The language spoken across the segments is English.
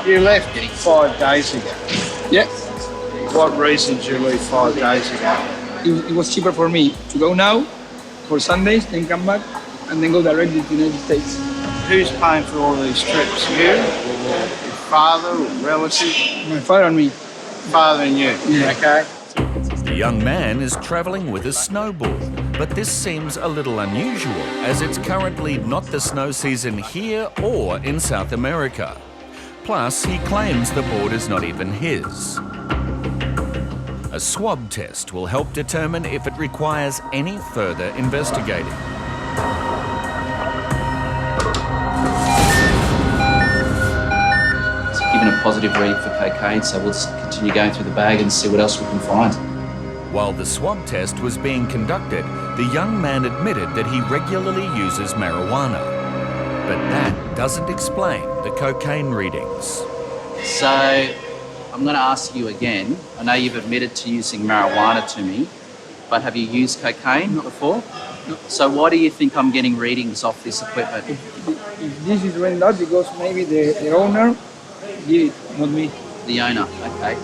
You left 5 days ago. Yeah, What reason did you leave 5 days ago? it was cheaper for me to go now for Sundays, then come back, and then go directly to the United States. Who's paying for all these trips? You? Or your father or relative? My father and me. Father and you. Yeah. Okay. The young man is travelling with a snowboard, but this seems a little unusual as it's currently not the snow season here or in South America. Plus, he claims the board is not even his. A swab test will help determine if it requires any further investigating. It's given a positive reading for cocaine, so we'll continue going through the bag and see what else we can find. While the swab test was being conducted, the young man admitted that he regularly uses marijuana. But that doesn't explain the cocaine readings. So I'm going to ask you again. I know you've admitted to using marijuana to me, but have you used cocaine before? No. So why do you think I'm getting readings off this equipment? If this is rented out because maybe the owner did it, not me. The owner, okay.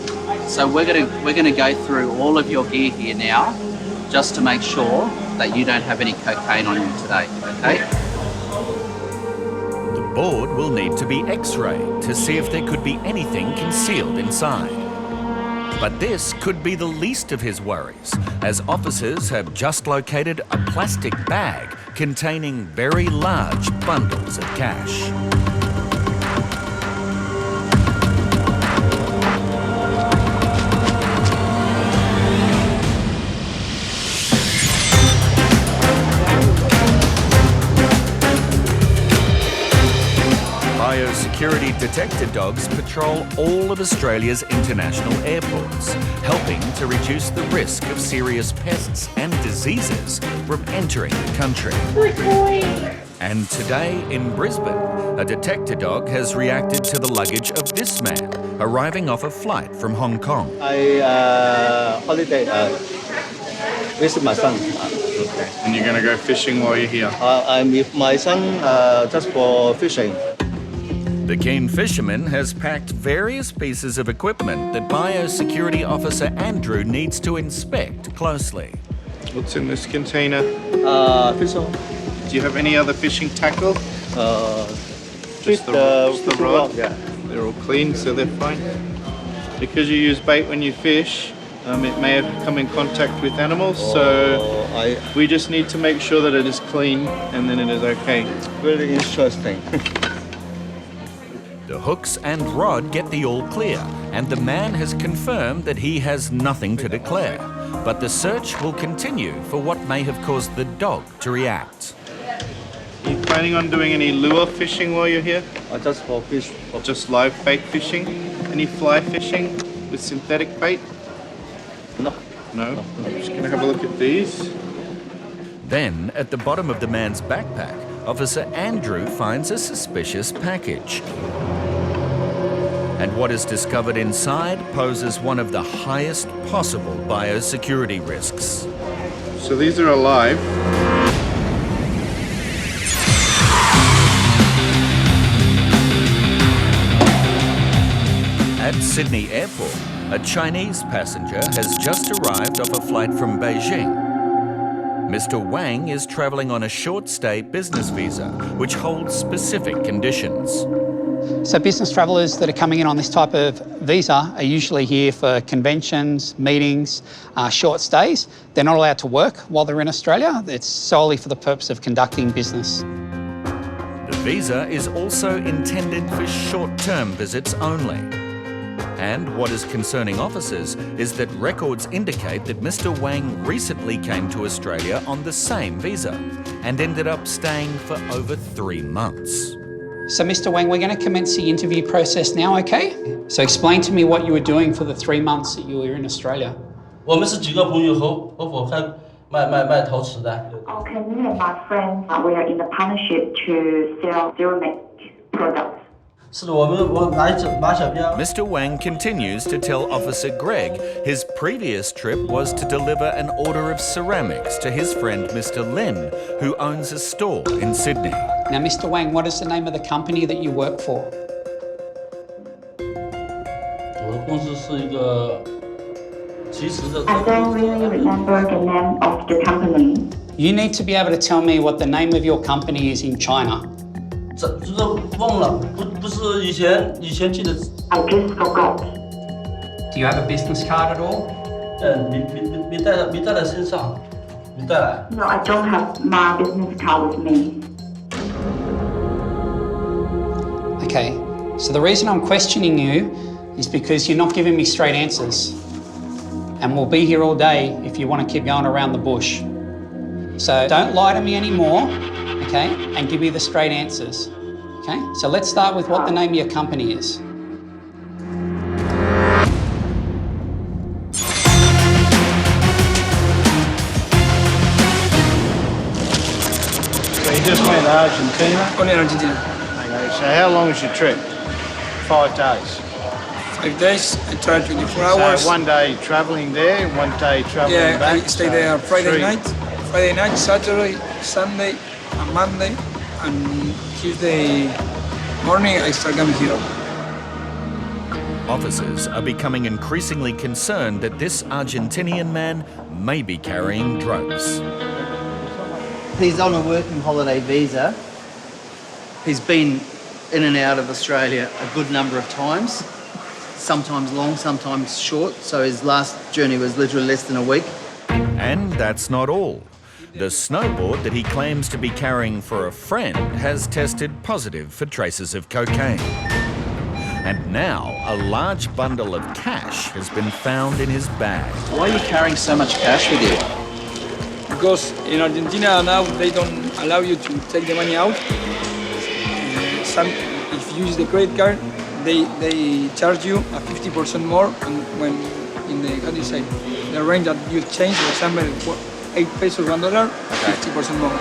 So we're gonna go through all of your gear here now, just to make sure that you don't have any cocaine on you today, okay? The board will need to be x-rayed to see if there could be anything concealed inside. But this could be the least of his worries, as officers have just located a plastic bag containing very large bundles of cash. Biosecurity detector dogs patrol all of Australia's international airports, helping to reduce the risk of serious pests and diseases from entering the country. And today in Brisbane, a detector dog has reacted to the luggage of this man, arriving off a flight from Hong Kong. I holiday with my son. Okay. And you're going to go fishing while you're here? I'm with my son just for fishing. The keen fisherman has packed various pieces of equipment that Biosecurity Officer Andrew needs to inspect closely. What's in this container? Fish on. Do you have any other fishing tackle? Just the rod? Yeah. They're all clean, so they're fine. Because you use bait when you fish, it may have come in contact with animals, so we just need to make sure that it is clean and then it is okay. Very interesting. The hooks and rod get the all clear, and the man has confirmed that he has nothing to declare. But the search will continue for what may have caused the dog to react. Are you planning on doing any lure fishing while you're here? Just for fish. Or just live bait fishing? Any fly fishing with synthetic bait? No. No? I'm just going to have a look at these. Then, at the bottom of the man's backpack, Officer Andrew finds a suspicious package. And what is discovered inside poses one of the highest possible biosecurity risks. So these are alive. At Sydney Airport, a Chinese passenger has just arrived off a flight from Beijing. Mr. Wang is travelling on a short-stay business visa, which holds specific conditions. So business travellers that are coming in on this type of visa are usually here for conventions, meetings, short stays. They're not allowed to work while they're in Australia. It's solely for the purpose of conducting business. The visa is also intended for short-term visits only. And what is concerning officers is that records indicate that Mr. Wang recently came to Australia on the same visa and ended up staying for over 3 months. So Mr. Wang, we're going to commence the interview process now, okay? So explain to me what you were doing for the 3 months that you were in Australia. 我们是几个朋友合伙开卖陶瓷的。 Okay, me and my friends, we are in a partnership to sell ceramic products. 是的，我马小彪。 Mr. Wang continues to tell Officer Greg his previous trip was to deliver an order of ceramics to his friend Mr. Lin, who owns a store in Sydney. Now, Mr. Wang, what is the name of the company that you work for? 我的公司是一个，其实的。I don't really remember the name of the company. You need to be able to tell me what the name of your company is in China. 这个忘了，不是以前记得。I just forgot. Do you have a business card at all? 没带在身上，没带来。No, I don't have my business card with me. Okay, so the reason I'm questioning you is because you're not giving me straight answers. And we'll be here all day if you want to keep going around the bush. So don't lie to me anymore, okay, and give me the straight answers. Okay, so let's start with what the name of your company is. So you just went to Argentina? Only in Argentina. Okay, so how long was your trip? 5 days. 5 days, I tried 24 hours. So one day travelling there, one day travelling back? Yeah, I stayed there Friday night, Saturday, Sunday, and Monday, and Tuesday morning I start coming here. Officers are becoming increasingly concerned that this Argentinian man may be carrying drugs. He's on a working holiday visa. He's been in and out of Australia a good number of times, sometimes long, sometimes short, so his last journey was literally less than a week. And that's not all. The snowboard that he claims to be carrying for a friend has tested positive for traces of cocaine. And now a large bundle of cash has been found in his bag. Why are you carrying so much cash with you? Because in Argentina now they don't allow you to take the money out. If you use the credit card, they charge you a 50% more when in the, how do you say, the range that you change, for example, 8 pesos, $1, 50% more.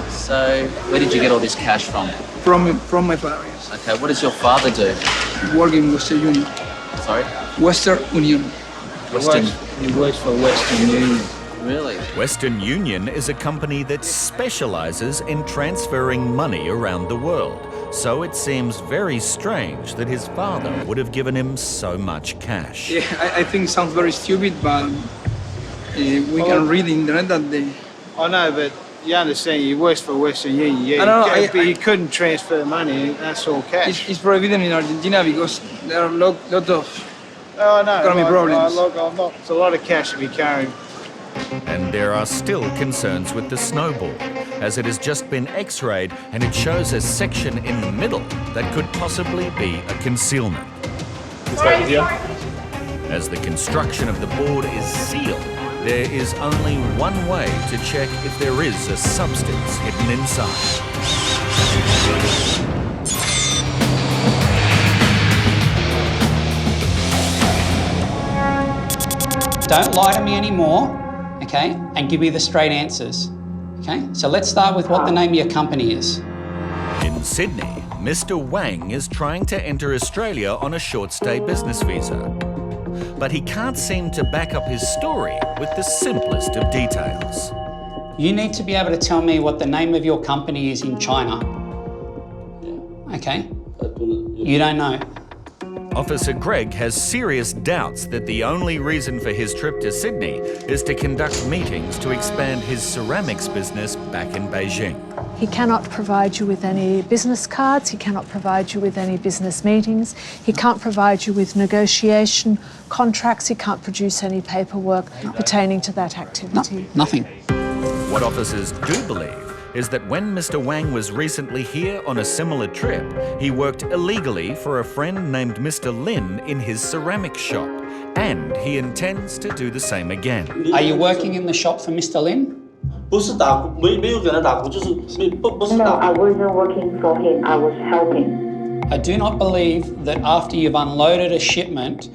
So, where did you get all this cash from? From my parents. Okay, what does your father do? Work in Western Union. Sorry? Western Union. He works for Western Union. Really? Western Union is a company that specializes in transferring money around the world. So it seems very strange that his father would have given him so much cash. Yeah, I think it sounds very stupid, but we can read in the internet that they... I know, but you understand, he works for Western Union. Yeah, he couldn't transfer money, that's all cash. It's prohibited in Argentina because there are a lot of Oh, no, economic problems. It's a lot of cash to be carrying. And there are still concerns with the snowboard, as it has just been x-rayed and it shows a section in the middle that could possibly be a concealment. As the construction of the board is sealed, there is only one way to check if there is a substance hidden inside. Don't lie to me anymore, okay, and give me the straight answers. Okay, so let's start with what the name of your company is. In Sydney, Mr. Wang is trying to enter Australia on a short-stay business visa. But he can't seem to back up his story with the simplest of details. You need to be able to tell me what the name of your company is in China. Okay? You don't know. Officer Greg has serious doubts that the only reason for his trip to Sydney is to conduct meetings to expand his ceramics business back in Beijing. He cannot provide you with any business cards, he cannot provide you with any business meetings, he can't provide you with negotiation contracts, he can't produce any paperwork pertaining to that activity. No, nothing. What officers do believe is that when Mr. Wang was recently here on a similar trip, he worked illegally for a friend named Mr. Lin in his ceramics shop, and he intends to do the same again. Are you working in the shop for Mr. Lin? 不是打工，没有给他打工，就是不是 No, 打 I 工。 wasn't working for him, I was helping. I do not believe that after you've unloaded a shipment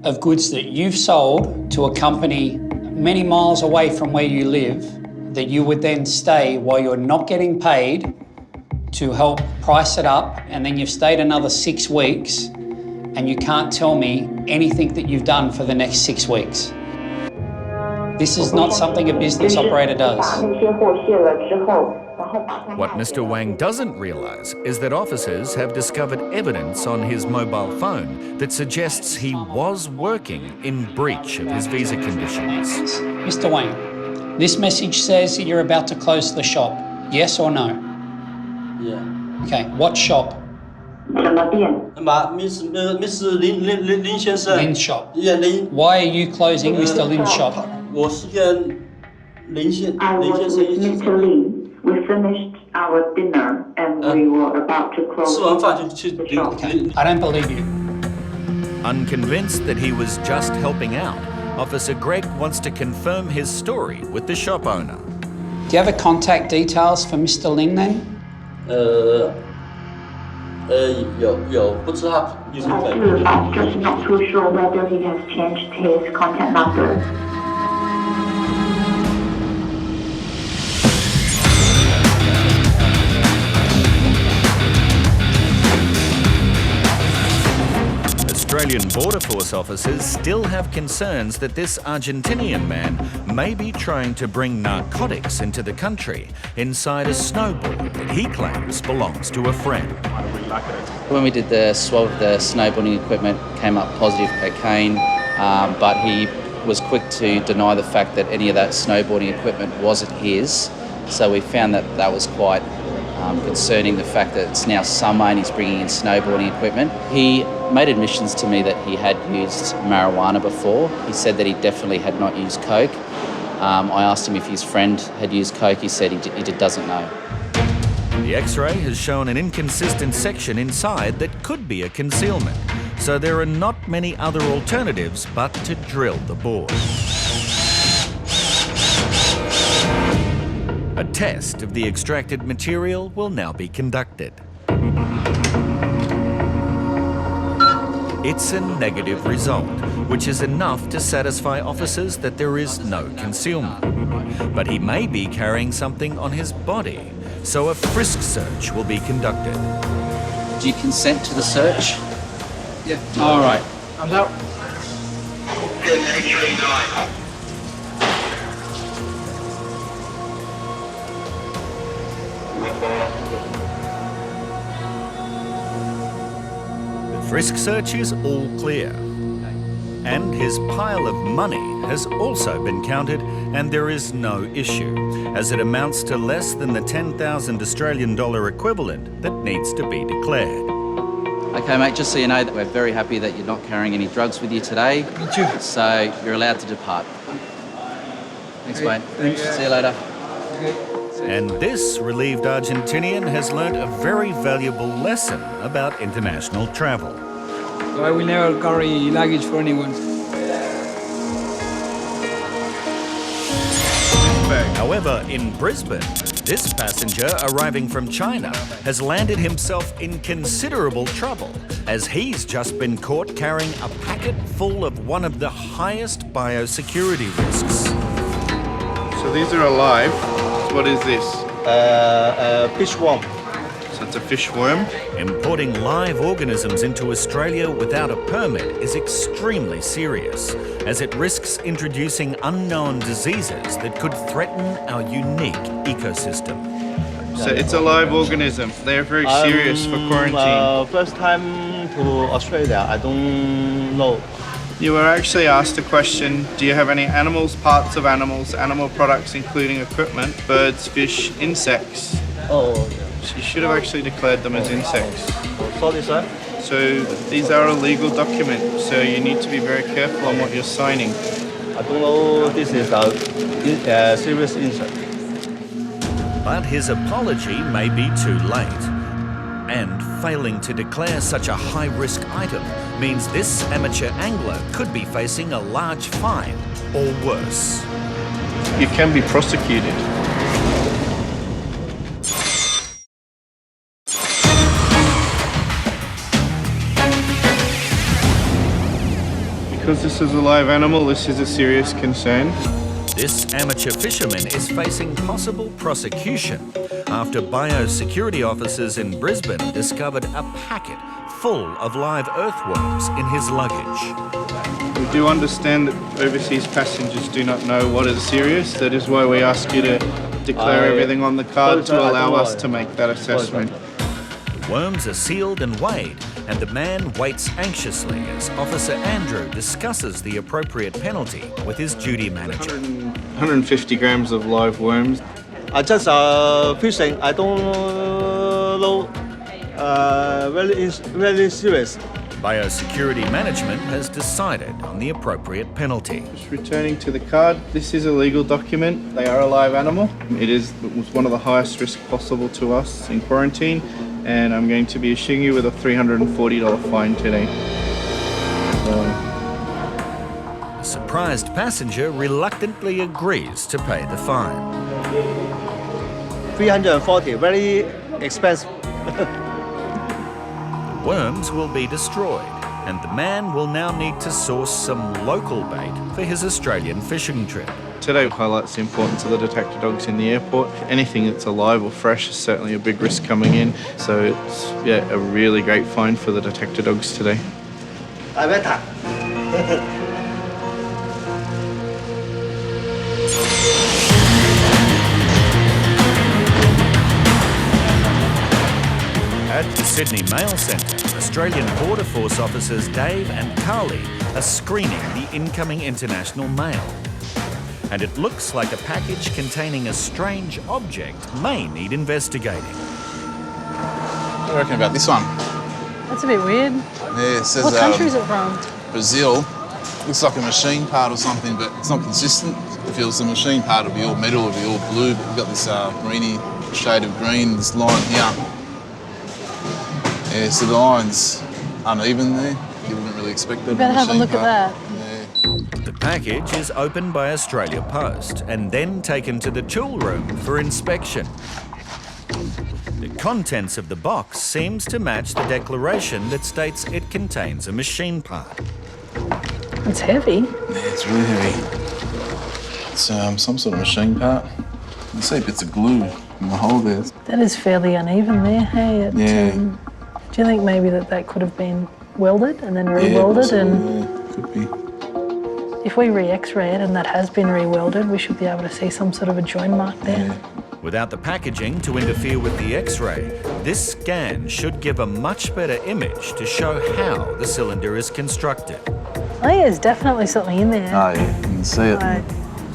of goods that you've sold to a company many miles away from where you live, that you would then stay while you're not getting paid to help price it up, and then you've stayed another 6 weeks and you can't tell me anything that you've done for the next 6 weeks. This is not something a business operator does. 把那些货卸了之后，然 What Mr. Wang doesn't realise is that officers have discovered evidence on his mobile phone that suggests he was working in breach of his visa conditions. Mr. Wang, this message says that you're about to close the shop. Yes or no? Yeah. Okay, what shop? 什么店？ Miss Lin 先生。 Lin's shop. Yeah, Lin. Why are you closing Mr. Lin's shop? 我是跟林先 I 林 was 先生 with 一起 Mr. Lin. We finished our dinner and we were about to close 吃完饭就去 the 林 shop. I don't believe you. Unconvinced that he was just helping out, Officer Greg wants to confirm his story with the shop owner. Do you have a contact details for Mr. Ling then? 有不知道有没有 I'm just not too sure whether he has changed his contact number. Australian Border Force officers still have concerns that this Argentinian man may be trying to bring narcotics into the country inside a snowboard that he claims belongs to a friend. When we did the swab of the snowboarding equipment, came up positive cocaine, but he was quick to deny the fact that any of that snowboarding equipment wasn't his. So we found that that was quite concerning, the fact that it's now summer and he's bringing in snowboarding equipment. He made admissions to me that he had used marijuana before. He said that he definitely had not used coke. I asked him if his friend had used coke. He said he doesn't know. The X-ray has shown an inconsistent section inside that could be a concealment, so there are not many other alternatives but to drill the board. A test of the extracted material will now be conducted. It's a negative result, which is enough to satisfy officers that there is no concealment. But he may be carrying something on his body, so a frisk search will be conducted. Do you consent to the search? Yeah. All right. I'm out. The frisk search is all clear. And his pile of money has also been counted, and there is no issue, as it amounts to less than the 10,000 Australian dollar equivalent that needs to be declared. Okay, mate, just so you know that we're very happy that you're not carrying any drugs with you today. Me too. So you're allowed to depart. Thanks, mate. Thanks. See you later. And this relieved Argentinian has learnt a very valuable lesson about international travel. So I will never carry luggage for anyone. However, in Brisbane, this passenger arriving from China has landed himself in considerable trouble, as he's just been caught carrying a packet full of one of the highest biosecurity risks. So these are alive. What is this? Fish worm. So it's a fish worm. Importing live organisms into Australia without a permit is extremely serious, as it risks introducing unknown diseases that could threaten our unique ecosystem. So it's a live organism. They're very serious for quarantine. First time to Australia, I don't know. You were actually asked a question, do you have any animals, parts of animals, animal products including equipment, birds, fish, insects? Oh, So you should have actually declared them as insects. sorry, sir. So these are a legal document, so you need to be very careful on what you're signing. I don't know this is a serious insect. But his apology may be too late. And failing to declare such a high-risk item means this amateur angler could be facing a large fine or worse. You can be prosecuted. Because this is a live animal, this is a serious concern. This amateur fisherman is facing possible prosecution after biosecurity officers in Brisbane discovered a packet full of live earthworms in his luggage. We do understand that overseas passengers do not know what is serious. That is why we ask you to declare everything on the card to allow us to make that assessment. Worms are sealed and weighed, and the man waits anxiously as Officer Andrew discusses the appropriate penalty with his duty manager. 150 grams of live worms. I just fishing. I don't know. Very serious. Biosecurity management has decided on the appropriate penalty. Just returning to the card, this is a legal document. They are a live animal. It was one of the highest risk possible to us in quarantine, and I'm going to be issuing you with a $340 fine today. The surprised passenger reluctantly agrees to pay the fine. 340, very expensive. Worms will be destroyed, and the man will now need to source some local bait for his Australian fishing trip. Today highlights the importance of the detector dogs in the airport. Anything that's alive or fresh is certainly a big risk coming in, so it's a really great find for the detector dogs today. I better. At the Sydney Mail Centre, Australian Border Force officers Dave and Carly are screening the incoming international mail. And it looks like a package containing a strange object may need investigating. What do you reckon about this one? That's a bit weird. Yeah, it says What country is it from? Brazil. Looks like a machine part or something, but it's not consistent. If it was a machine part, it'd be all metal, it'd be all blue, but we've got this greeny shade of green, this line here. Yeah, so the line's uneven there. You wouldn't really expect that. You better have a look at that. Yeah. The package is opened by Australia Post and then taken to the tool room for inspection. The contents of the box seems to match the declaration that states it contains a machine part. It's heavy. Yeah, it's really heavy. It's some sort of machine part. You can see bits of glue in the hole there. That is fairly uneven there, hey? Do you think maybe that could have been welded and then re-welded? Yeah, could be. If we re-X-ray it and that has been re-welded, we should be able to see some sort of a join mark there. Yeah. Without the packaging to interfere with the X-ray, this scan should give a much better image to show how the cylinder is constructed. Oh yeah, there's definitely something in there. Oh yeah, you can see it.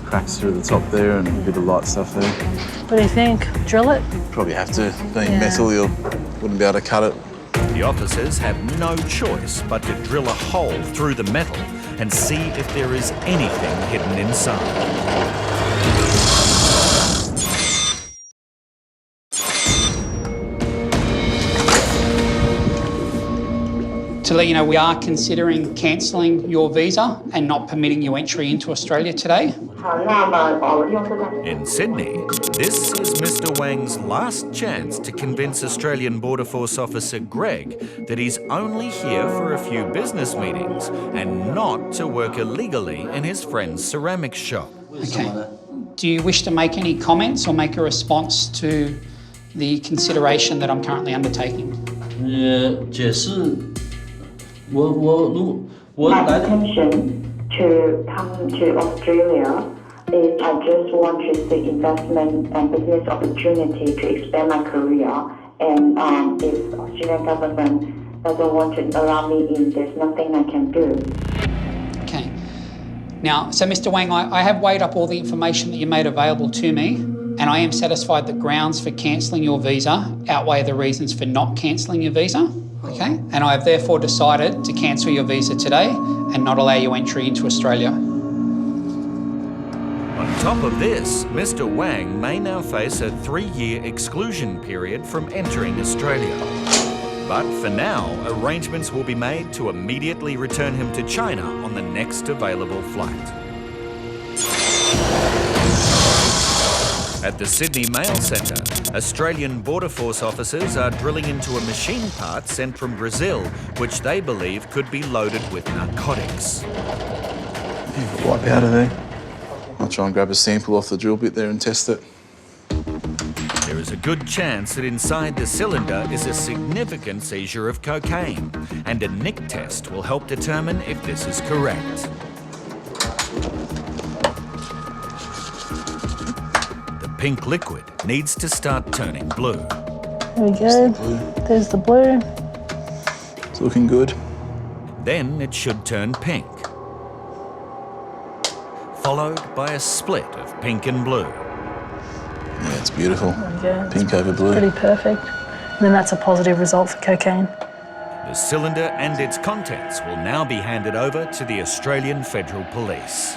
Cracks through the top there and a bit of light stuff there. What do you think? Drill it? Probably have to. Being metal, you wouldn't be able to cut it. The officers have no choice but to drill a hole through the metal and see if there is anything hidden inside. To let you know, we are considering cancelling your visa and not permitting you entry into Australia today. In Sydney, this is Mr. Wang's last chance to convince Australian Border Force officer Greg that he's only here for a few business meetings and not to work illegally in his friend's ceramics shop. Okay. Do you wish to make any comments or make a response to the consideration that I'm currently undertaking? My intention to come to Australia is I just want to seek investment and business opportunity to expand my career. And if Australian government doesn't want to allow me in, there's nothing I can do. Okay. Now, so Mr. Wang, I have weighed up all the information that you made available to me, and I am satisfied that grounds for cancelling your visa outweigh the reasons for not cancelling your visa. Okay, and I have therefore decided to cancel your visa today and not allow you entry into Australia. On top of this, Mr. Wang may now face a 3-year exclusion period from entering Australia. But for now, arrangements will be made to immediately return him to China on the next available flight. At the Sydney Mail Centre, Australian Border Force officers are drilling into a machine part sent from Brazil, which they believe could be loaded with narcotics. Wipe out of there. I'll try and grab a sample off the drill bit there and test it. There is a good chance that inside the cylinder is a significant seizure of cocaine, and a nick test will help determine if this is correct. The pink liquid needs to start turning blue. There we go. There's the blue. It's looking good. Then it should turn pink, followed by a split of pink and blue. Yeah, it's beautiful. There we go. Pink over blue. Pretty perfect. And then that's a positive result for cocaine. The cylinder and its contents will now be handed over to the Australian Federal Police.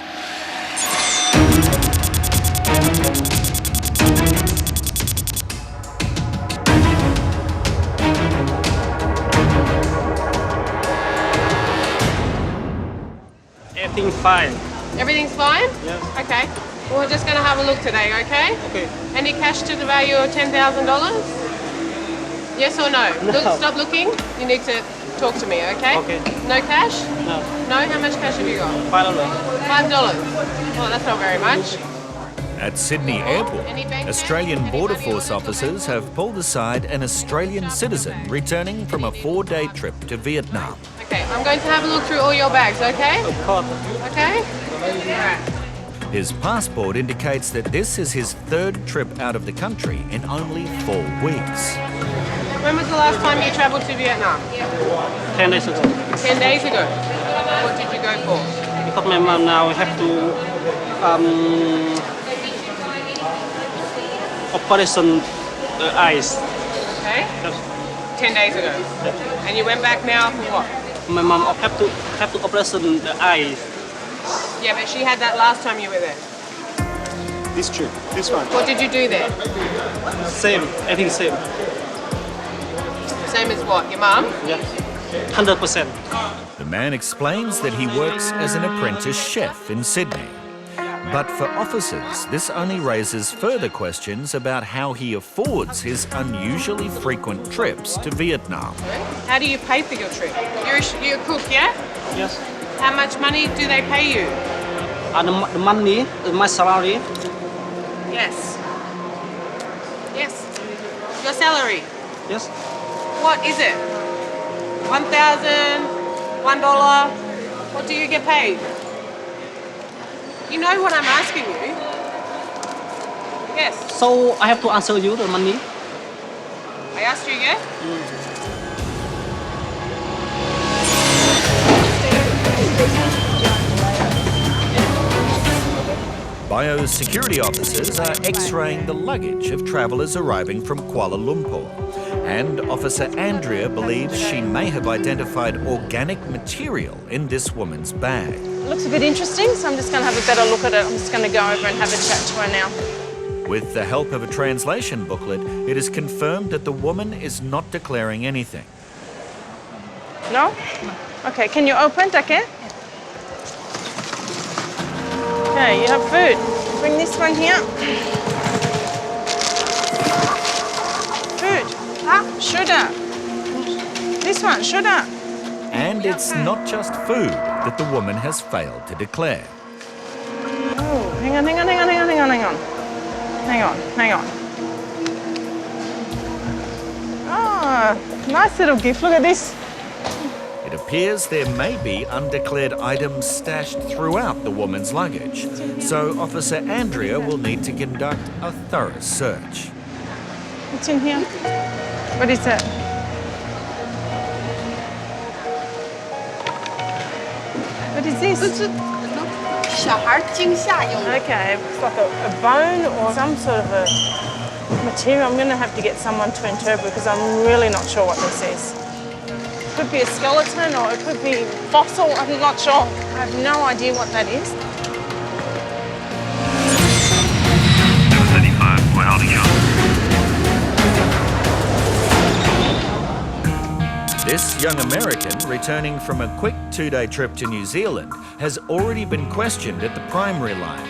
Everything's fine. Everything's fine? Yes. Okay. Well, we're just going to have a look today, okay? Okay. Any cash to the value of $10,000? Yes or no? No. Look, stop looking. You need to talk to me, okay? Okay. No cash? No. No? How much cash have you got? $5. $5. Well, that's not very much. At Sydney Airport, Australian Border Force officers have pulled aside an Australian citizen returning from a 4-day trip to Vietnam. Okay, I'm going to have a look through all your bags, okay? Of course. Okay? All right. His passport indicates that this is his 3rd trip out of the country in only 4 weeks. When was the last time you travelled to Vietnam? 10 days ago. 10 days ago. What did you go for? Because my mom now have to operation the eyes. Okay? 10 days ago. And you went back now for what? My mom have to operation the eyes. Yeah, but she had that last time you were there. This trip, this one. What did you do there? Same, everything same. Same as what? Your mum? Yeah, 100%. The man explains that he works as an apprentice chef in Sydney. But for officers, this only raises further questions about how he affords his unusually frequent trips to Vietnam. How do you pay for your trip? You're a cook, yeah? Yes. How much money do they pay you? The money, my salary. Yes. Yes. Your salary? Yes. What is it? $1,000? $1? What do you get paid? You know what I'm asking you? Yes. So I have to answer you the money. I asked you, yeah? Biosecurity officers are x-raying the luggage of travellers arriving from Kuala Lumpur. And Officer Andrea believes she may have identified organic material in this woman's bag. It looks a bit interesting, so I'm just going to have a better look at it. I'm just going to go over and have a chat to her now. With the help of a translation booklet, it is confirmed that the woman is not declaring anything. No? Okay, can you open, okay? Okay, you have food. Bring this one here. Food. Sugar. This one, sugar. And it's not just food that the woman has failed to declare. Oh, hang on. Oh, nice little gift. Look at this. It appears there may be undeclared items stashed throughout the woman's luggage, so Officer Andrea will need to conduct a thorough search. What's in here? What is it? What is this? Okay, it looks like a bone or some sort of a material. I'm going to have to get someone to interpret because I'm really not sure what this is. It could be a skeleton or it could be fossil. I'm not sure. I have no idea what that is. This young American, returning from a quick 2-day trip to New Zealand, has already been questioned at the primary line,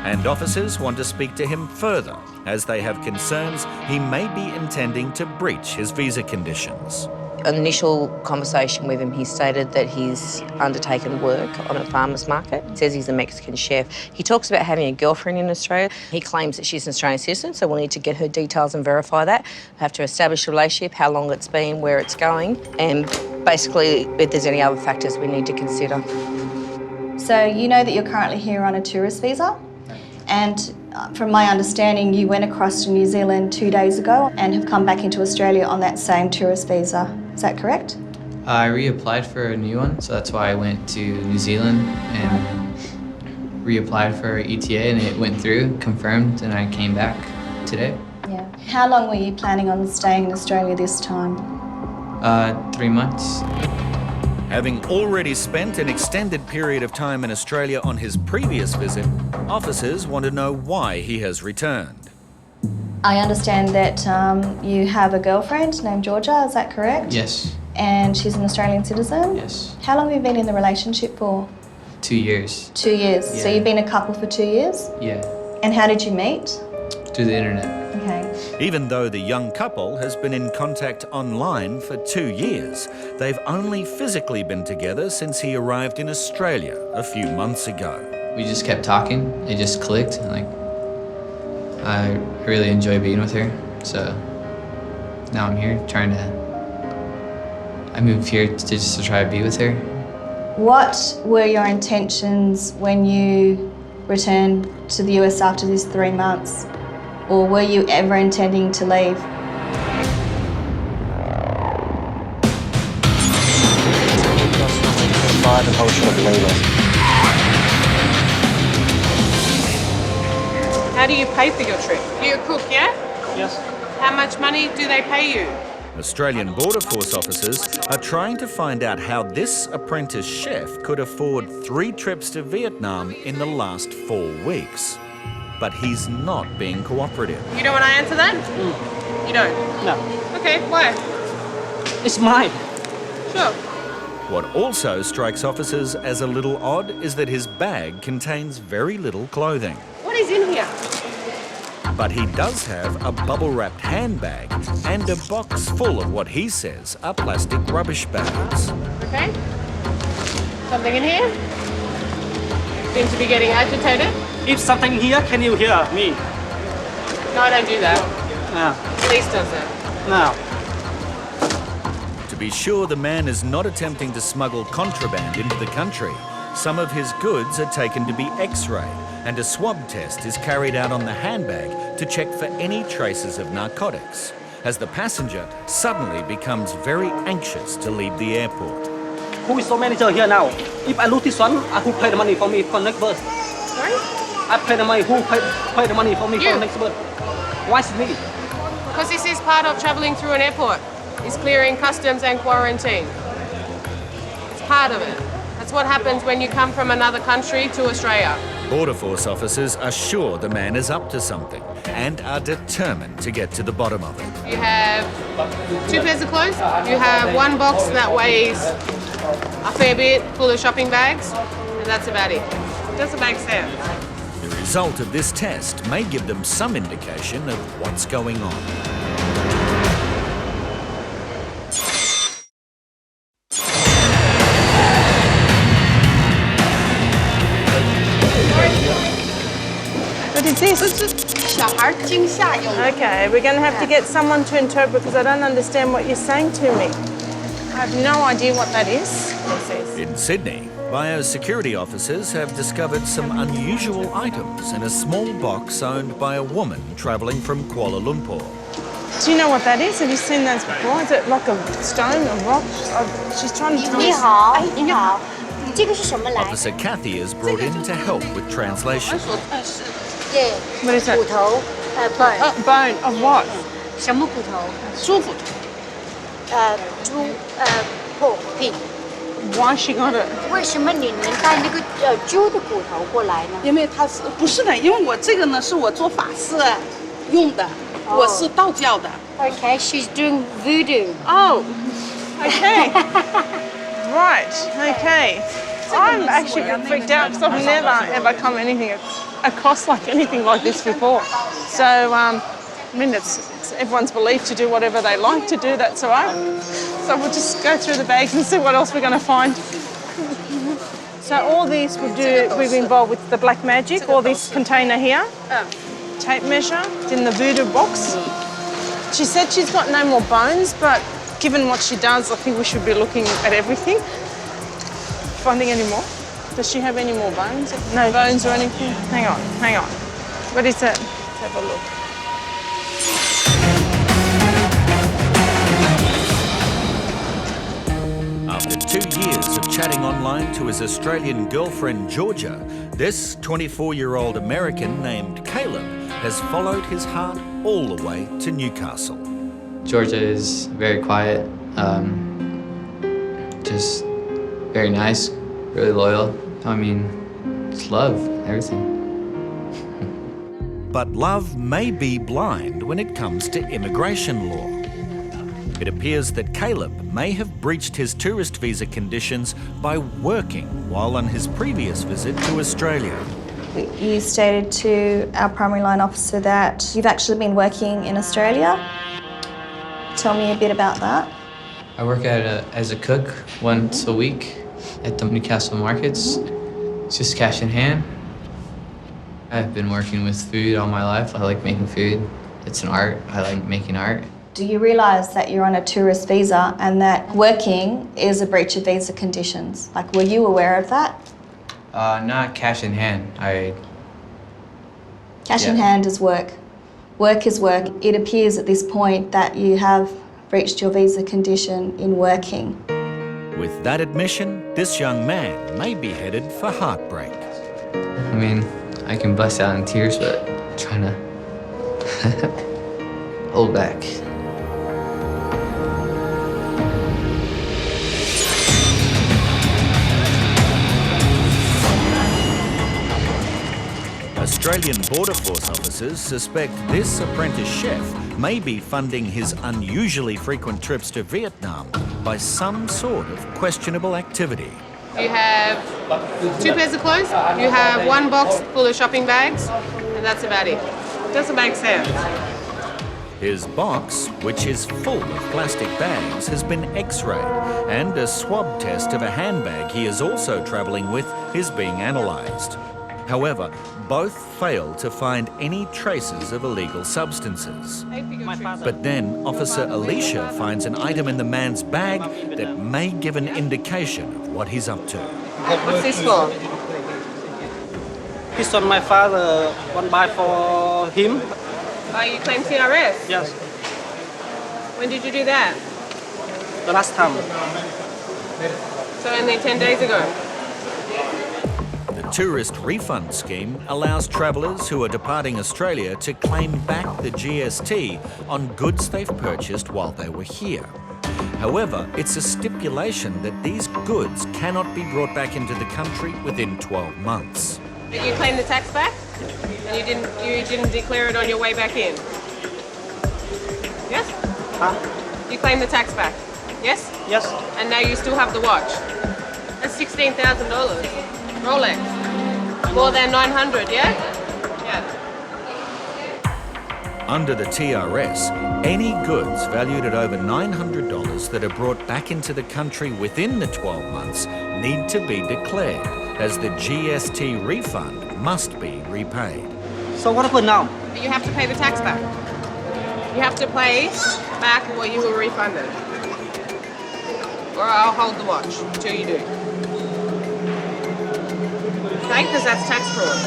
and officers want to speak to him further as they have concerns he may be intending to breach his visa conditions. Initial conversation with him, he stated that he's undertaken work on a farmer's market. He says he's a Mexican chef. He talks about having a girlfriend in Australia. He claims that she's an Australian citizen, so we'll need to get her details and verify that. We have to establish a relationship, how long it's been, where it's going, and basically if there's any other factors we need to consider. So you know that you're currently here on a tourist visa, and From my understanding, you went across to New Zealand 2 days ago and have come back into Australia on that same tourist visa. Is that correct? I reapplied for a new one, so that's why I went to New Zealand and reapplied for ETA, and it went through, confirmed, and I came back today. Yeah. How long were you planning on staying in Australia this time? 3 months. Having already spent an extended period of time in Australia on his previous visit, officers want to know why he has returned. I understand that you have a girlfriend named Georgia, is that correct? Yes. And she's an Australian citizen? Yes. How long have you been in the relationship for? 2 years. 2 years. Yeah. So you've been a couple for 2 years? Yeah. And how did you meet? Through the internet. Okay. Even though the young couple has been in contact online for 2 years, they've only physically been together since he arrived in Australia a few months ago. We just kept talking. It just clicked. Like, I really enjoy being with her. So now I'm here I moved here just to try to be with her. What were your intentions when you returned to the US after these 3 months? Or were you ever intending to leave? How do you pay for your trip? You cook, yeah? Yes. How much money do they pay you? Australian Border Force officers are trying to find out how this apprentice chef could afford 3 trips to Vietnam in the last 4 weeks. But he's not being cooperative. You don't want to answer that? You don't? No. Okay, why? It's mine. Sure. What also strikes officers as a little odd is that his bag contains very little clothing. What is in here? But he does have a bubble-wrapped handbag and a box full of what he says are plastic rubbish bags. Okay. Something in here? Seem to be getting agitated. If something here, can you hear me? No, I don't do that. No. Police does that. No. To be sure the man is not attempting to smuggle contraband into the country, some of his goods are taken to be x-rayed and a swab test is carried out on the handbag to check for any traces of narcotics, as the passenger suddenly becomes very anxious to leave the airport. Who is the manager here now? If I lose this one, who pay the money for me for next birth? Sorry? I pay the money. Who pay the money for me for next birth? Why is it me? Because this is part of travelling through an airport. It's clearing customs and quarantine. It's part of it. That's what happens when you come from another country to Australia. Border Force officers are sure the man is up to something and are determined to get to the bottom of it. You have 2 pairs of clothes. You have 1 box that weighs a fair bit, full of shopping bags, and that's about it. Does the bag stand? The result of this test may give them some indication of what's going on. What is this? Okay, we're going to have to get someone to interpret because I don't understand what you're saying to me. I have no idea what that is. In Sydney, biosecurity officers have discovered some unusual items in a small box owned by a woman travelling from Kuala Lumpur. Do you know what that is? Have you seen those before? Is it like a stone, a rock? She's trying to tell us. Officer Kathy is brought in to help with translation. What is that? Bone of what? 什么骨头？猪骨头。pork pig。 Why she got it? 为什么你能带那个猪的骨头过来呢？因为它是不是的？因为我这个呢是我做法事用的，我是道教的。Okay, she's doing voodoo. Oh, okay. Right, okay. I'm actually freaked out because I've never ever come across anything like this before. So, I mean, it's everyone's belief to do whatever they like to do, that's all right. So we'll just go through the bags and see what else we're going to find. So all these we've involved with the black magic, all this container here, tape measure, it's in the voodoo box. She said she's got no more bones, but given what she does, I think we should be looking at everything. Finding any more? Does she have any more bones? No bones or anything? Hang on. What is it? Let's have a look. After 2 years of chatting online to his Australian girlfriend Georgia, this 24-year-old American named Caleb has followed his heart all the way to Newcastle. Georgia is very quiet, just very nice, really loyal. I mean, it's love, everything. But love may be blind when it comes to immigration law. It appears that Caleb may have breached his tourist visa conditions by working while on his previous visit to Australia. You stated to our primary line officer that you've actually been working in Australia. Tell me a bit about that. I work as a cook once a week at the Newcastle markets. It's just cash in hand. I've been working with food all my life. I like making food. It's an art. I like making art. Do you realise that you're on a tourist visa and that working is a breach of visa conditions? Like, were you aware of that? Not cash in hand. Cash in hand is work. Work is work. It appears at this point that you have breached your visa condition in working. With that admission, this young man may be headed for heartbreak. I mean, I can bust out in tears, but I'm trying to hold back. Australian Border Force officers suspect this apprentice chef may be funding his unusually frequent trips to Vietnam by some sort of questionable activity. You have 2 pairs of clothes, you have 1 box full of shopping bags, and that's about it. Doesn't make sense. His box, which is full of plastic bags, has been x-rayed, and a swab test of a handbag he is also travelling with is being analysed. However, both fail to find any traces of illegal substances. But then Officer Alicia finds an item in the man's bag that may give an indication of what he's up to. What's this for? This one my father want buy for him. Oh, you claim TRS? Yes. When did you do that? The last time. So only 10 days ago? The tourist refund scheme allows travellers who are departing Australia to claim back the GST on goods they've purchased while they were here. However, it's a stipulation that these goods cannot be brought back into the country within 12 months. Did you claim the tax back? And you didn't declare it on your way back in? Yes? Huh? You claim the tax back? Yes? Yes. And now you still have the watch? That's $16,000. Rolex. More than 900, yeah? Yeah. Under the TRS, any goods valued at over $900 that are brought back into the country within the 12 months need to be declared, as the GST refund must be repaid. So what happened now? You have to pay the tax back. You have to pay back what you were refunded. Or I'll hold the watch until you do. Okay, because that's tax fraud.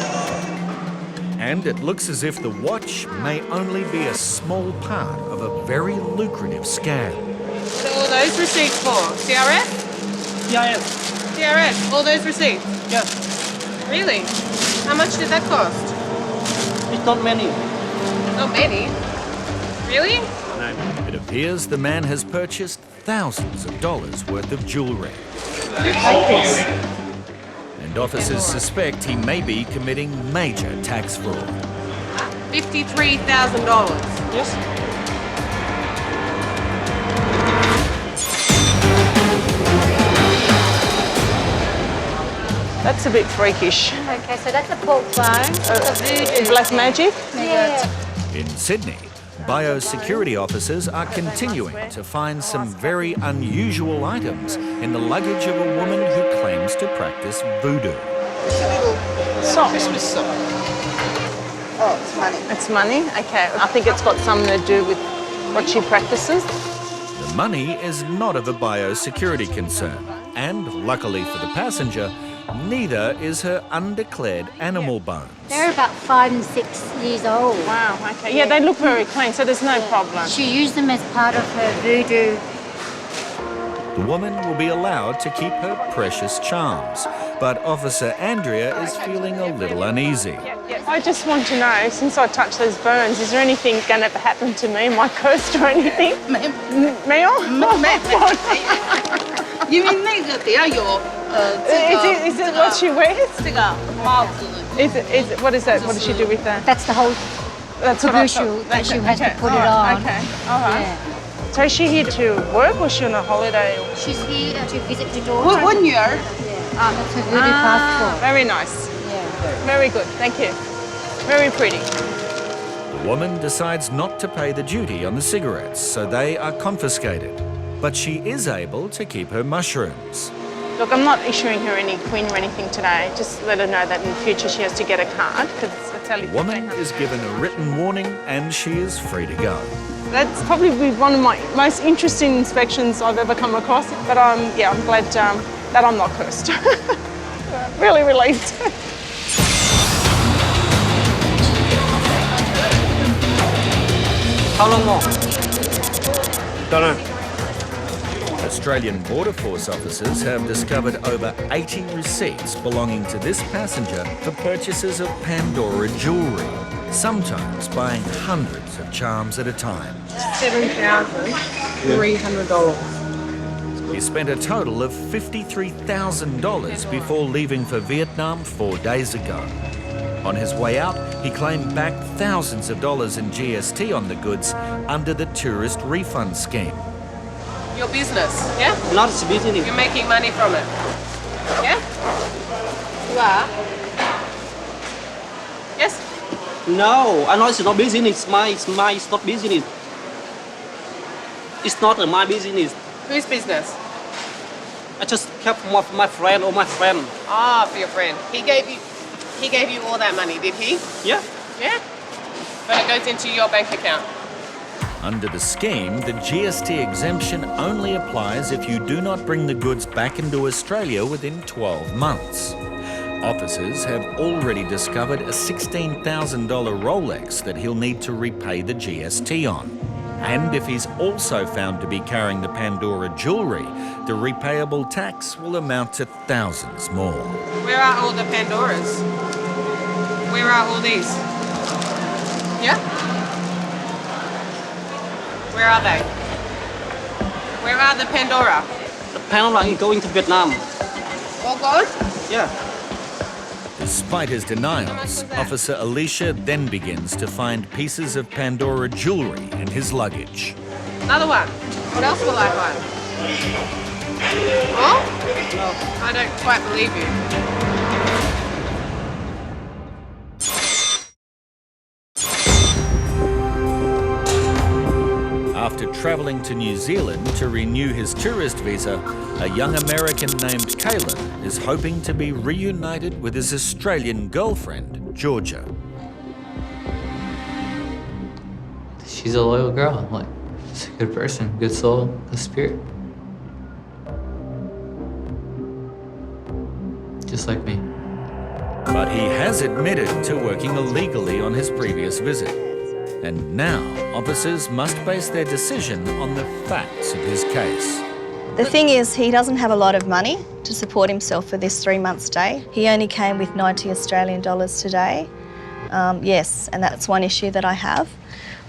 And it looks as if the watch may only be a small part of a very lucrative scam. So all those receipts for? CRS? Yes. CRS, all those receipts? Yes. Really? How much did that cost? It's not many. Not many? Really? It appears the man has purchased thousands of dollars worth of jewellery. And officers suspect he may be committing major tax fraud. $53,000. Yes. That's a bit freakish. Okay, so that's a pork bone. A voodoo. Black magic? Yeah. In Sydney, biosecurity officers are continuing to find some very unusual items in the luggage of a woman who claims to practice voodoo. Sock. Christmas sock. Oh, it's money. It's money? Okay. I think it's got something to do with what she practices. The money is not of a biosecurity concern, and luckily for the passenger, Neither is her undeclared animal bones. They're about 5 and 6 years old. Wow, okay. Yeah, they look very clean, so there's no problem. She used them as part of her voodoo. The woman will be allowed to keep her precious charms, but Officer Andrea is feeling a little uneasy. I just want to know, since I touched those bones, is there anything going to happen to me? Am I cursed or anything? 没有？因为那个得要有Is it what she wears? 这个帽子。What is that? What does she do with that? That's the whole That's what I crucial thought. that she has to put it Alright, on. Okay, all right. So is she here to work or is she on a holiday? She's here to visit her daughter. 我女儿。 That's her voodoo passport. Very nice. Yeah. Very good, thank you. Very pretty. The woman decides not to pay the duty on the cigarettes, so they are confiscated. But she is able to keep her mushrooms. Look, I'm not issuing her any queen or anything today. Just let her know that in the future she has to get a card, because that's The woman is given a written warning and she is free to go. That's probably one of my most interesting inspections I've ever come across. But I'm glad that I'm not cursed. Really relieved. How long more? Don't know. Australian Border Force officers have discovered over 80 receipts belonging to this passenger for purchases of Pandora jewellery, sometimes buying hundreds of charms at a time. $7,300. He spent a total of $53,000 before leaving for Vietnam 4 days ago. On his way out, he claimed back thousands of dollars in GST on the goods under the tourist refund scheme. Your business, yeah? Not business. You're making money from it, yeah? You are? Yes? No, I know it's not business. It's not business. It's not my business. Whose business? I just kept my friend or my friend. Ah, for your friend. He gave you all that money, did he? Yeah. Yeah? But it goes into your bank account. Under the scheme, the GST exemption only applies if you do not bring the goods back into Australia within 12 months. Officers have already discovered a $16,000 Rolex that he'll need to repay the GST on. And if he's also found to be carrying the Pandora jewellery, the repayable tax will amount to thousands more. Where are all the Pandoras? Where are all these? Yeah? Where are they? Where are the Pandora? The Pandora is going to Vietnam. All gone? Yeah. Despite his denials, Officer Alicia then begins to find pieces of Pandora jewellery in his luggage. Another one. What else will I find? Oh? No. I don't quite believe you. After travelling to New Zealand to renew his tourist visa, a young American named Caleb is hoping to be reunited with his Australian girlfriend, Georgia. She's a loyal girl. Like, she's a good person, good soul, good spirit. Just like me. But he has admitted to working illegally on his previous visit. And now, officers must base their decision on the facts of his case. The thing is, he doesn't have a lot of money to support himself for this 3-month stay. He only came with 90 Australian dollars today. Yes, and that's one issue that I have.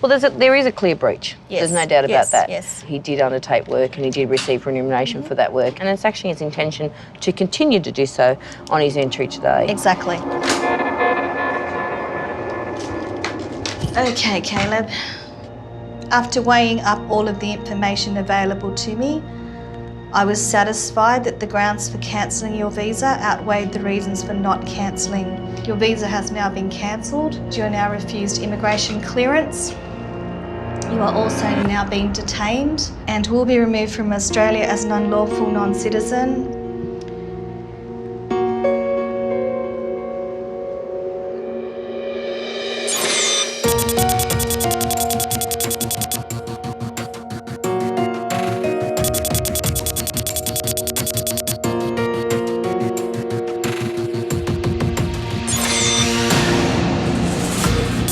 Well, there is a clear breach. Yes. There's no doubt about that. Yes. He did undertake work and he did receive remuneration for that work. And it's actually his intention to continue to do so on his entry today. Exactly. Okay, Caleb. After weighing up all of the information available to me, I was satisfied that the grounds for cancelling your visa outweighed the reasons for not cancelling. Your visa has now been cancelled. You are now refused immigration clearance. You are also now being detained and will be removed from Australia as an unlawful non-citizen.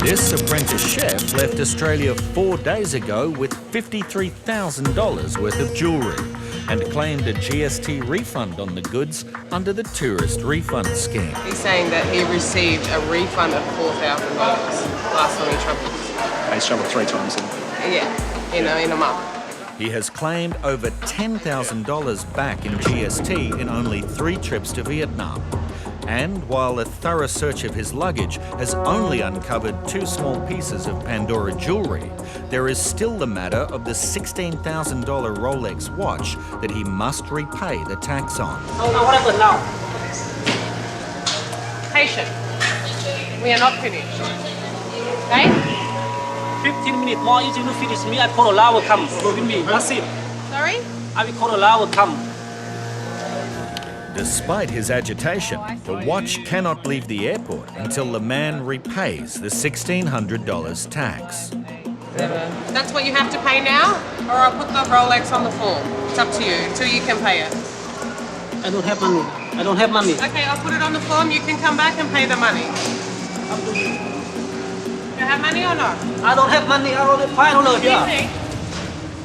This apprentice chef left Australia 4 days ago with $53,000 worth of jewellery and claimed a GST refund on the goods under the tourist refund scheme. He's saying that he received a refund of $4,000 last time he travelled. He's travelled 3 times. Yeah, in a month. He has claimed over $10,000 back in GST in only 3 trips to Vietnam. And while a thorough search of his luggage has only uncovered 2 small pieces of Pandora jewellery, there is still the matter of the $16,000 Rolex watch that he must repay the tax on. Oh, now what happened now? Patient. We are not finished. Okay? 15 minutes more, if you don't finish me, I call a lawyer come with me. That's it. Sorry? I will call a lawyer come. Despite his agitation, the watch cannot leave the airport until the man repays the $1,600 tax. That's what you have to pay now, or I'll put the Rolex on the form. It's up to you, until you can pay it. I don't have money. I don't have money. Okay, I'll put it on the form. You can come back and pay the money. You have money or not? I don't have money. I only $5 here.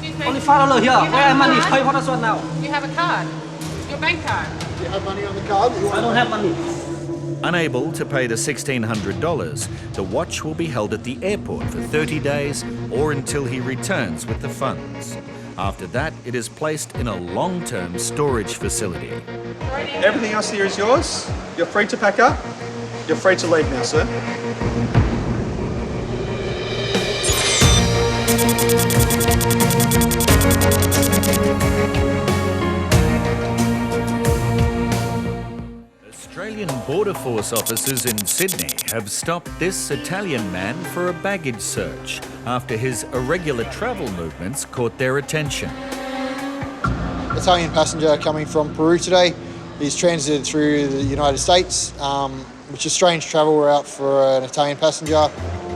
Excuse me. Only $5 here. You Where have am money? a card? Pay for this one now. You have a card. Your bank card. Do you have money on the card? I don't have money. Unable to pay the $1,600, the watch will be held at the airport for 30 days or until he returns with the funds. After that, it is placed in a long-term storage facility. Everything else here is yours. You're free to pack up. You're free to leave now, sir. Australian Border Force officers in Sydney have stopped this Italian man for a baggage search after his irregular travel movements caught their attention. Italian passenger coming from Peru today. He's transited through the United States, which is strange travel route for an Italian passenger.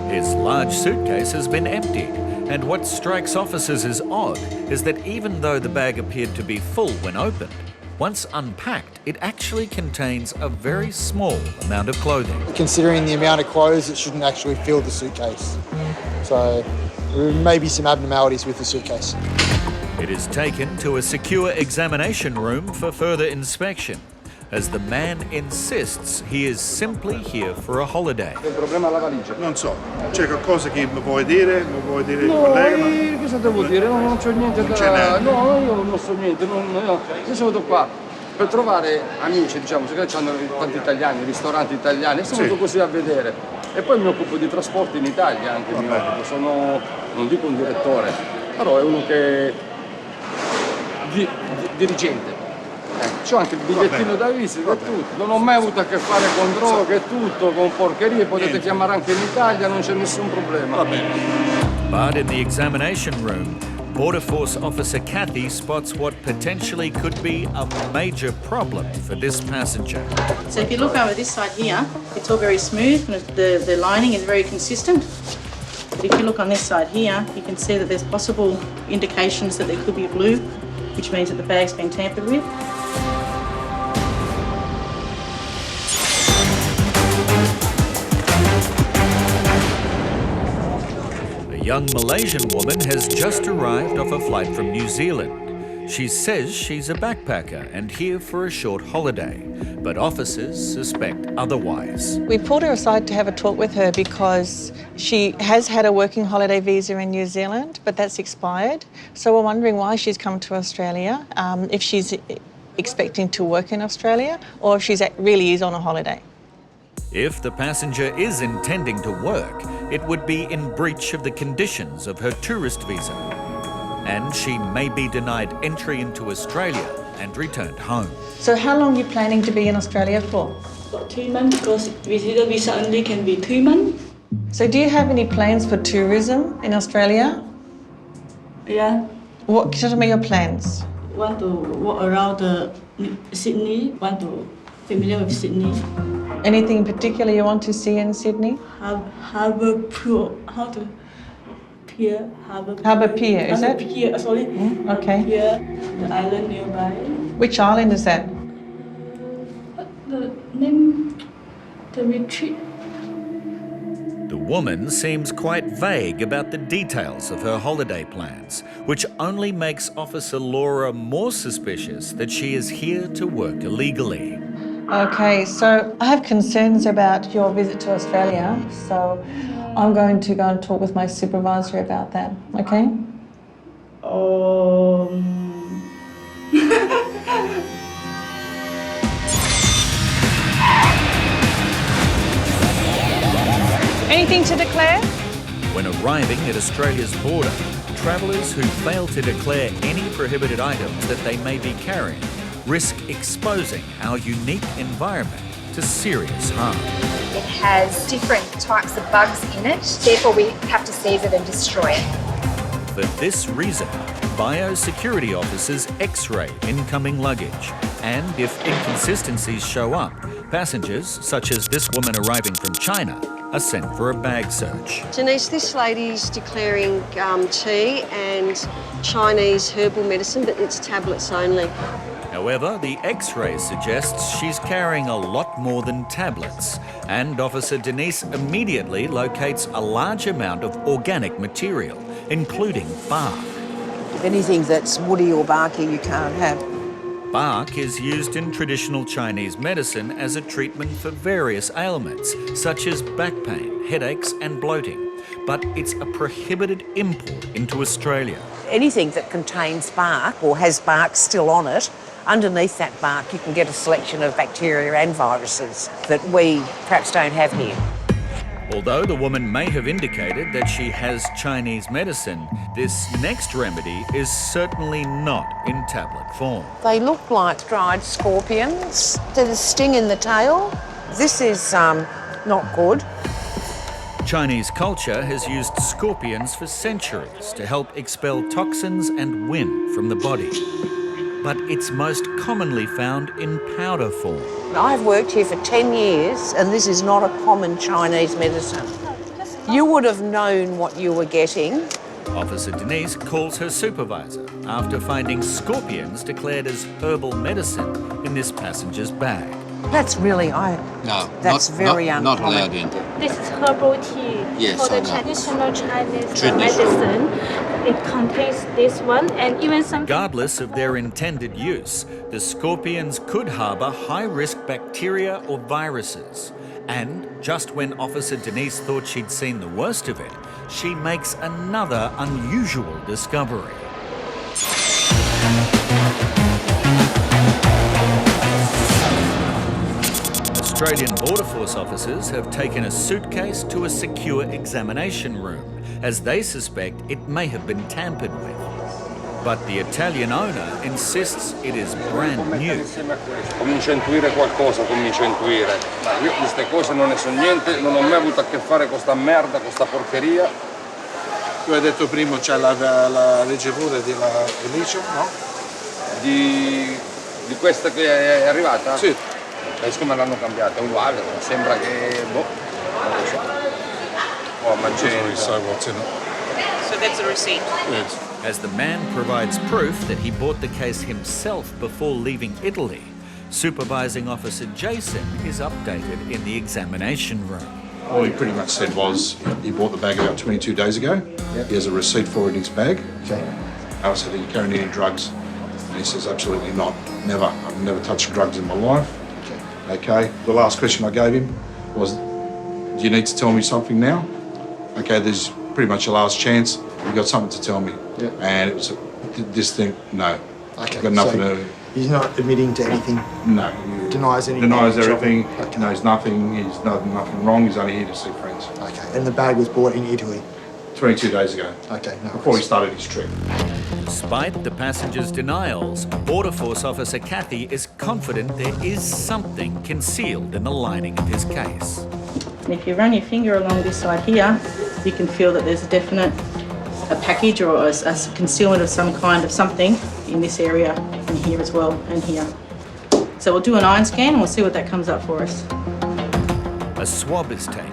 His large suitcase has been emptied, and what strikes officers as odd is that even though the bag appeared to be full when opened, once unpacked, it actually contains a very small amount of clothing. Considering the amount of clothes, it shouldn't actually fill the suitcase. So there may be some abnormalities with the suitcase. It is taken to a secure examination room for further inspection, as the man insists he is simply here for a holiday. Il problema alla valigia? Non so, c'è qualcosa che mi vuoi dire? Mi vuoi dire il collega? Cosa devo dire? No, non c'ho niente Non c'è niente. No, io non so niente. Io sono venuto qua per trovare amici, diciamo, perché hanno tanti italiani, ristoranti italiani, sono venuto così a vedere. E poi mi occupo di trasporti in Italia anche, mi occupo. Sono, non dico un direttore, però è uno che dirigente. C'ho anche il bigliettino da visita e tutto. Non ho mai avuto a che fare con droghe e tutto, con porcherie, potete chiamare anche in Italia, non c'è nessun problema. But in the examination room, Border Force Officer Kathy spots what potentially could be a major problem for this passenger. So if you look over this side here, it's all very smooth and the lining is very consistent. But if you look on this side here, you can see that there's possible indications that there could be glue, which means that the bag's been tampered with. A young Malaysian woman has just arrived off a flight from New Zealand. She says she's a backpacker and here for a short holiday, but officers suspect otherwise. We pulled her aside to have a talk with her because she has had a working holiday visa in New Zealand, but that's expired. So we're wondering why she's come to Australia, if she's expecting to work in Australia or if she really is on a holiday. If the passenger is intending to work, it would be in breach of the conditions of her tourist visa. And she may be denied entry into Australia and returned home. So how long are you planning to be in Australia for? About 2 months, because visitor visa only can be 3 months. So do you have any plans for tourism in Australia? Yeah. What, tell me your plans. Want to walk around Sydney, want to familiar with Sydney. Anything in particular you want to see in Sydney? Harbour Pier, Harbour Pier, is it? Pier, sorry. Okay. Pier, the island nearby. Which island is that? The name, the retreat. The woman seems quite vague about the details of her holiday plans, which only makes Officer Laura more suspicious that she is here to work illegally. Okay, so I have concerns about your visit to Australia, so I'm going to go and talk with my supervisor about that, okay? Anything to declare? When arriving at Australia's border, travellers who fail to declare any prohibited items that they may be carrying risk exposing our unique environment to serious harm. It has different types of bugs in it, therefore we have to seize it and destroy it. For this reason, biosecurity officers x-ray incoming luggage, and if inconsistencies show up, passengers, such as this woman arriving from China, are sent for a bag search. Janice, this lady's declaring tea and Chinese herbal medicine, but it's tablets only. However, the x-ray suggests she's carrying a lot more than tablets, and Officer Denise immediately locates a large amount of organic material, including bark. Anything that's woody or barky you can't have. Bark is used in traditional Chinese medicine as a treatment for various ailments, such as back pain, headaches and bloating. But it's a prohibited import into Australia. Anything that contains bark or has bark still on it, underneath that bark you can get a selection of bacteria and viruses that we perhaps don't have here. Although the woman may have indicated that she has Chinese medicine, this next remedy is certainly not in tablet form. They look like dried scorpions. There's a sting in the tail. This is not good. Chinese culture has used scorpions for centuries to help expel toxins and wind from the body. But it's most commonly found in powder form. I've worked here for 10 years and this is not a common Chinese medicine. You would have known what you were getting. Officer Denise calls her supervisor after finding scorpions declared as herbal medicine in this passenger's bag. That's really, that's very uncommon. Not allowed in. This is herbal tea for the traditional Chinese medicine. It contains this one and even some... Regardless of their intended use, the scorpions could harbour high-risk bacteria or viruses. And just when Officer Denise thought she'd seen the worst of it, she makes another unusual discovery. Australian Border Force officers have taken a suitcase to a secure examination room, as they suspect it may have been tampered with. But the Italian owner insists it is brand new. Comincio a intuire qualcosa, comincio a intuire. Io di queste cose non ne so niente, non ho mai avuto a che fare con sta merda, con sta porcheria. Tu hai detto prima c'è la ricevuta della Commission, no? Di questa che è arrivata? Sì. Siccome l'hanno cambiata, è uguale, ma sembra che, boh, non lo so. Oh, magenta. So what's in it? So that's a receipt. Yes. As the man provides proof that he bought the case himself before leaving Italy, Supervising Officer Jason is updated in the examination room. All he pretty much said was he bought the bag about 22 days ago. Yep. He has a receipt for it in his bag. Okay. I said, are you carrying any drugs? And he says, absolutely not. Never. I've never touched drugs in my life. Okay. The last question I gave him was, do you need to tell me something now? Okay, there's pretty much a last chance. You got something to tell me. Yep. And it was this thing, no. Okay. Got nothing so to... He's not admitting to anything? No. Denies anything? Denies everything, okay. Knows nothing, he's done nothing wrong, he's only here to see friends. Okay. And the bag was bought in Italy? 22 days ago. Okay, no Before he started his trip. Despite the passenger's denials, Border Force Officer Kathy is confident there is something concealed in the lining of his case. And if you run your finger along this side here, you can feel that there's a package or a concealment of some kind of something in this area and here as well and here. So we'll do an iron scan and we'll see what that comes up for us. A swab is taken.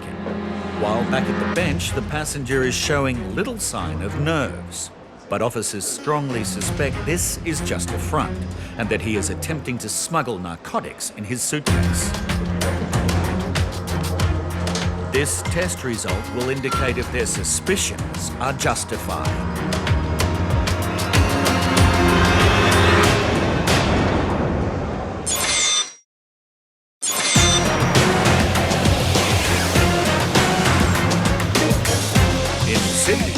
While back at the bench, the passenger is showing little sign of nerves. But officers strongly suspect this is just a front and that he is attempting to smuggle narcotics in his suitcase. This test result will indicate if their suspicions are justified. In Sydney,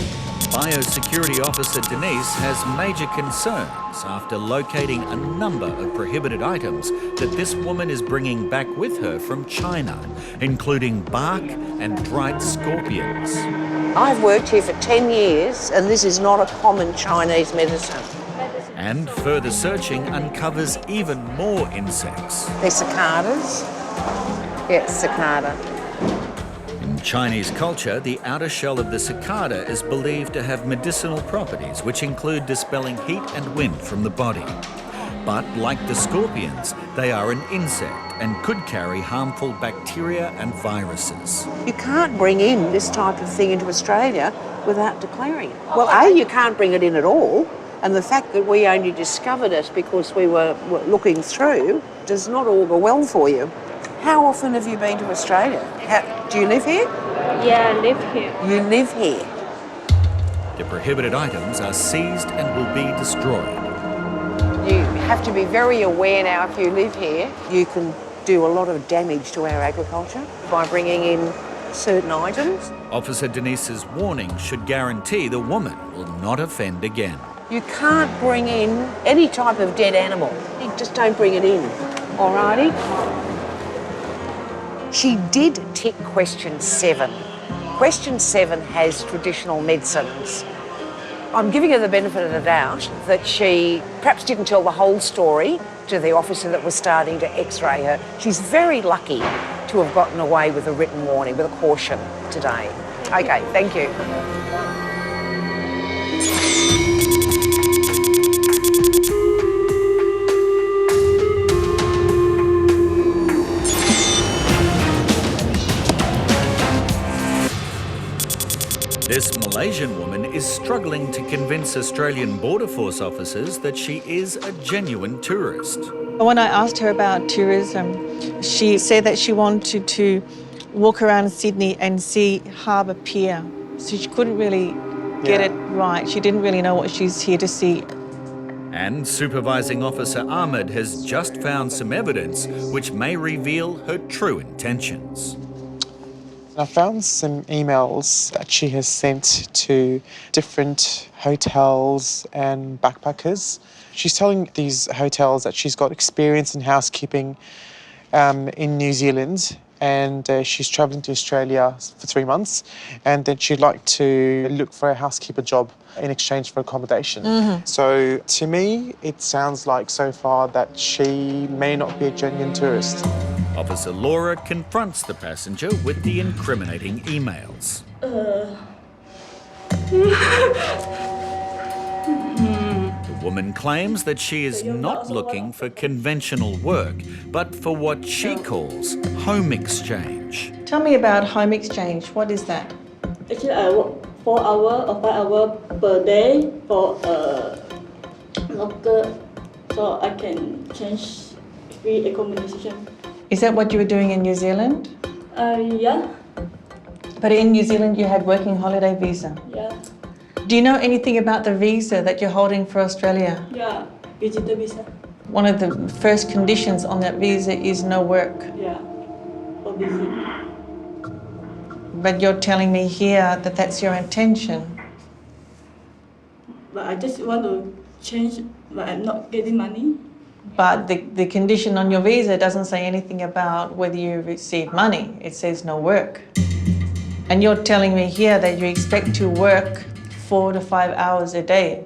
Biosecurity Officer Denise has major concerns after locating a number of prohibited items that this woman is bringing back with her from China, including bark and dried scorpions. I've worked here for 10 years and this is not a common Chinese medicine. And further searching uncovers even more insects. They're cicadas. Yeah, cicada. In Chinese culture, the outer shell of the cicada is believed to have medicinal properties which include dispelling heat and wind from the body. But like the scorpions, they are an insect and could carry harmful bacteria and viruses. You can't bring in this type of thing into Australia without declaring it. Well, A, you can't bring it in at all, and the fact that we only discovered it because we were looking through does not augur well for you. How often have you been to Australia? Do you live here? Yeah, I live here. You live here? The prohibited items are seized and will be destroyed. You have to be very aware now, if you live here, you can do a lot of damage to our agriculture by bringing in certain items. Officer Denise's warning should guarantee the woman will not offend again. You can't bring in any type of dead animal. You just don't bring it in, alrighty? She did tick question 7. Question 7 has traditional medicines. I'm giving her the benefit of the doubt that she perhaps didn't tell the whole story to the officer that was starting to x-ray her. She's very lucky to have gotten away with a written warning, with a caution today. Okay, thank you. This Malaysian woman is struggling to convince Australian Border Force officers that she is a genuine tourist. When I asked her about tourism, she said that she wanted to walk around Sydney and see Harbour Pier. So she couldn't really get it right. She didn't really know what she's here to see. And Supervising Officer Ahmed has just found some evidence which may reveal her true intentions. I found some emails that she has sent to different hotels and backpackers. She's telling these hotels that she's got experience in housekeeping in New Zealand, and she's travelling to Australia for 3 months, and then she'd like to look for a housekeeper job in exchange for accommodation. So to me, it sounds like so far that she may not be a genuine tourist. Officer Laura confronts the passenger with the incriminating emails. The woman claims that she is not looking for conventional work, but for what she calls home exchange. Tell me about home exchange. What is that? Actually, I work 4 hours or 5 hours per day for local, so I can change free accommodation. Is that what you were doing in New Zealand? Yeah. But in New Zealand, you had working holiday visa. Yeah. Do you know anything about the visa that you're holding for Australia? Yeah, visitor visa. One of the first conditions on that visa is no work. Yeah, for visit. But you're telling me here that that's your intention. But I just want to change, but I'm not getting money. But the condition on your visa doesn't say anything about whether you receive money. It says no work. And you're telling me here that you expect to work 4 to 5 hours a day.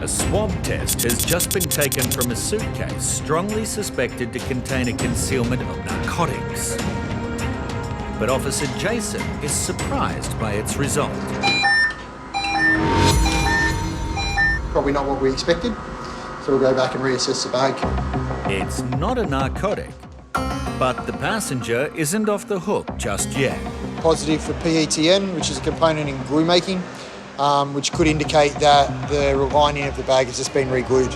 A swab test has just been taken from a suitcase strongly suspected to contain a concealment of narcotics. But Officer Jason is surprised by its result. Probably not what we expected, so we'll go back and reassess the bag. It's not a narcotic, but the passenger isn't off the hook just yet. Positive for PETN, which is a component in glue making. which could indicate that the lining of the bag has just been re-glued.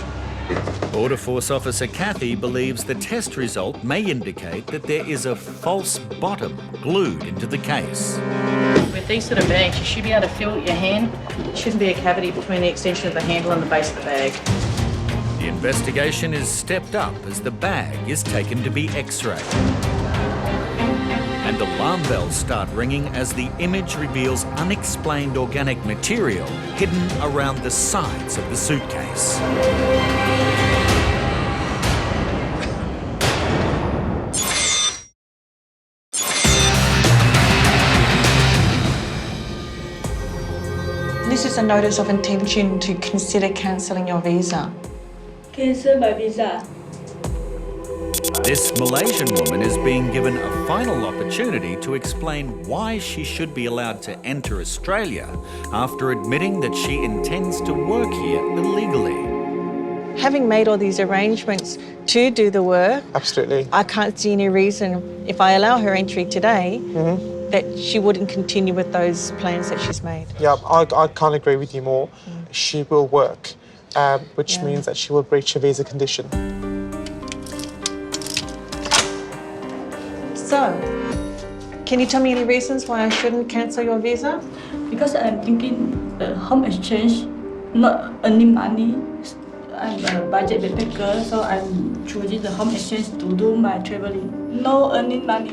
Border Force Officer Kathy believes the test result may indicate that there is a false bottom glued into the case. With these sort of bags, you should be able to feel your hand. There shouldn't be a cavity between the extension of the handle and the base of the bag. The investigation is stepped up as the bag is taken to be x-rayed. And alarm bells start ringing as the image reveals unexplained organic material hidden around the sides of the suitcase. This is a notice of intention to consider cancelling your visa. Cancel my visa. This Malaysian woman is being given a final opportunity to explain why she should be allowed to enter Australia after admitting that she intends to work here illegally. Having made all these arrangements to do the work, Absolutely. I can't see any reason, if I allow her entry today, that she wouldn't continue with those plans that she's made. Yeah, I can't agree with you more. She will work, which means that she will breach a visa condition. So, can you tell me any reasons why I shouldn't cancel your visa? Because I'm thinking home exchange, not earning money. I'm a budget backpacker, so I'm choosing the home exchange to do my traveling. No earning money.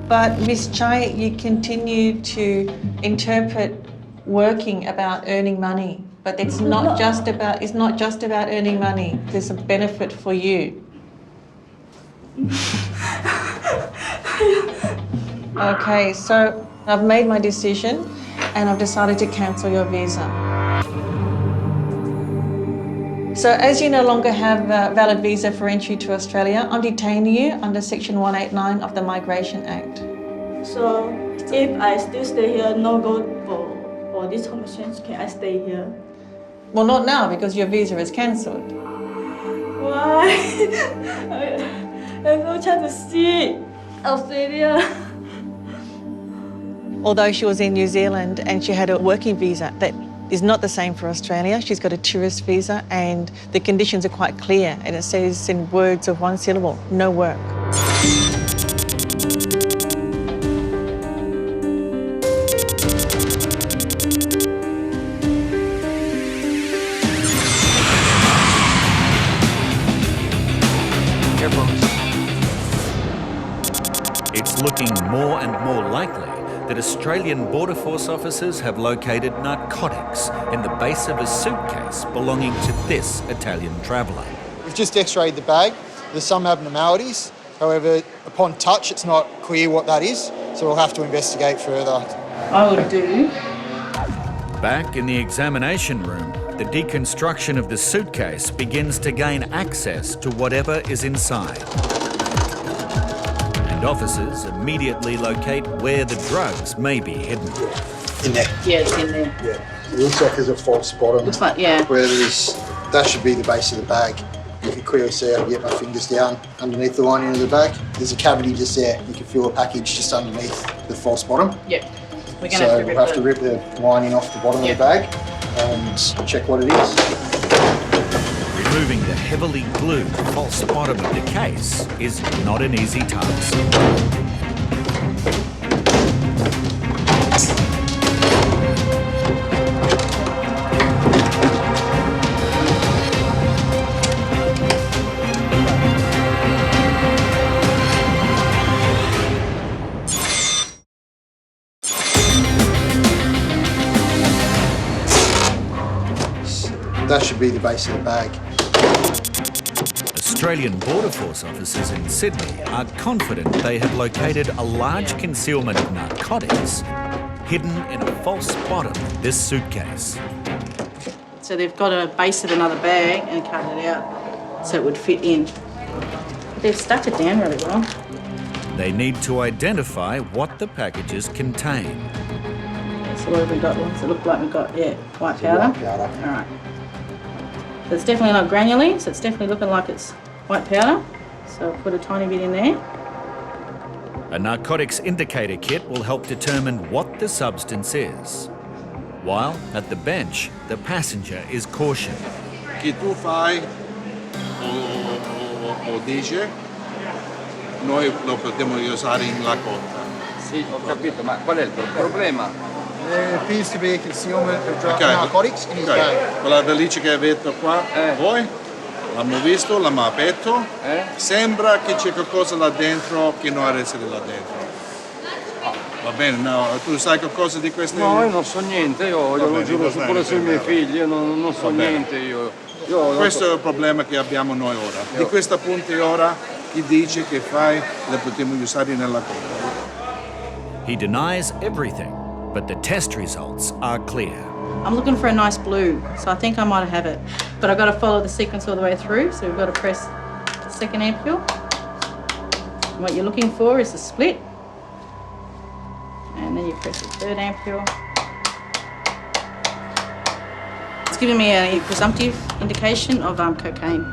But Ms. Chai, you continue to interpret working about earning money, but it's not just about earning money. There's a benefit for you. Okay, so I've made my decision and I've decided to cancel your visa. So as you no longer have a valid visa for entry to Australia, I'm detaining you under Section 189 of the Migration Act. So if I still stay here, no go for this home exchange, can I stay here? Well, not now because your visa is cancelled. Why? I have no chance to see Australia. Although she was in New Zealand and she had a working visa, that is not the same for Australia. She's got a tourist visa and the conditions are quite clear and it says in words of one syllable, no work. It's looking more and more likely that Australian Border Force officers have located narcotics in the base of a suitcase belonging to this Italian traveller. We've just x-rayed the bag. There's some abnormalities. However, upon touch, it's not clear what that is, so we'll have to investigate further. I would do. Back in the examination room, the deconstruction of the suitcase begins to gain access to whatever is inside. Officers immediately locate where the drugs may be hidden. In there. Yeah, it's in there. Yeah. It looks like there's a false bottom. Looks like, yeah. Where that should be the base of the bag. You can clearly see I can get my fingers down underneath the lining of the bag. There's a cavity just there. You can feel a package just underneath the false bottom. Yep. We're So we'll have to rip the lining off the bottom of the bag and check what it is. Removing the heavily glued false bottom of the case is not an easy task. That should be the base of the bag. Australian Border Force officers in Sydney are confident they have located a large concealment of narcotics hidden in a false bottom of this suitcase. So they've got a base of another bag and cut it out so it would fit in. They've stuck it down really well. They need to identify what the packages contain. So what have we got? What's it look like? We've got, white powder. White powder. All right. So it's definitely not granulating, so it's definitely looking like it's white powder. So I'll put a tiny bit in there. A narcotics indicator kit will help determine what the substance is. While at the bench, the passenger is cautioned. Che tu fai o dice, noi lo potremo usare in la cotta. Sì, ho capito, ma qual è il problema? There appears to be a concealment of narcotics in his bag. Quella valigia che avete qua, voi l'abbiamo visto, l'abbiamo aperto, sembra che c'è qualcosa là dentro che non deve essere là dentro. Va bene, no, tu sai qualcosa di queste? No, io non so niente, io lo giuro pure sui miei figli, io non so niente. Questo è il problema che abbiamo noi ora. Di questo punto ora chi dice che fai le potremo usare nella cotta. He denies everything, but the test results are clear. I'm looking for a nice blue, so I think I might have it. But I've got to follow the sequence all the way through, so we've got to press the second ampule. And what you're looking for is the split. And then you press the third ampule. It's giving me a presumptive indication of cocaine.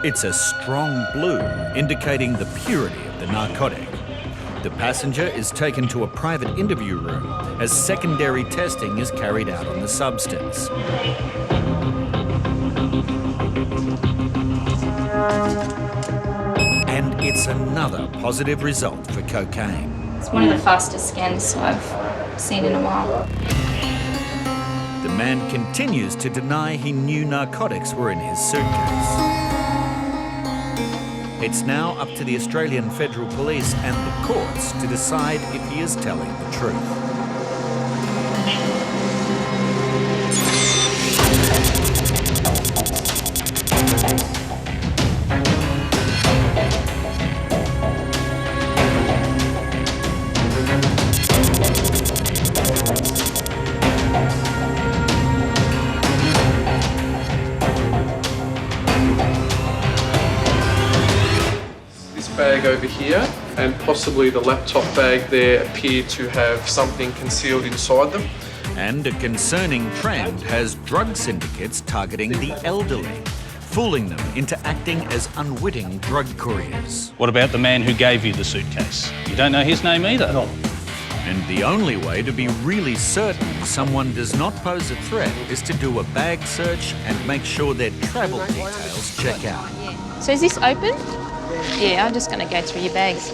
It's a strong blue, indicating the purity of the narcotic. The passenger is taken to a private interview room as secondary testing is carried out on the substance. And it's another positive result for cocaine. It's one of the fastest scans I've seen in a while. The man continues to deny he knew narcotics were in his suitcase. It's now up to the Australian Federal Police and the courts to decide if he is telling the truth. Bag over here and possibly the laptop bag there appear to have something concealed inside them. And a concerning trend has drug syndicates targeting the elderly, fooling them into acting as unwitting drug couriers. What about the man who gave you the suitcase? You don't know his name either? No. And the only way to be really certain someone does not pose a threat is to do a bag search and make sure their travel details check out. So is this open? Yeah, I'm just going to go through your bags.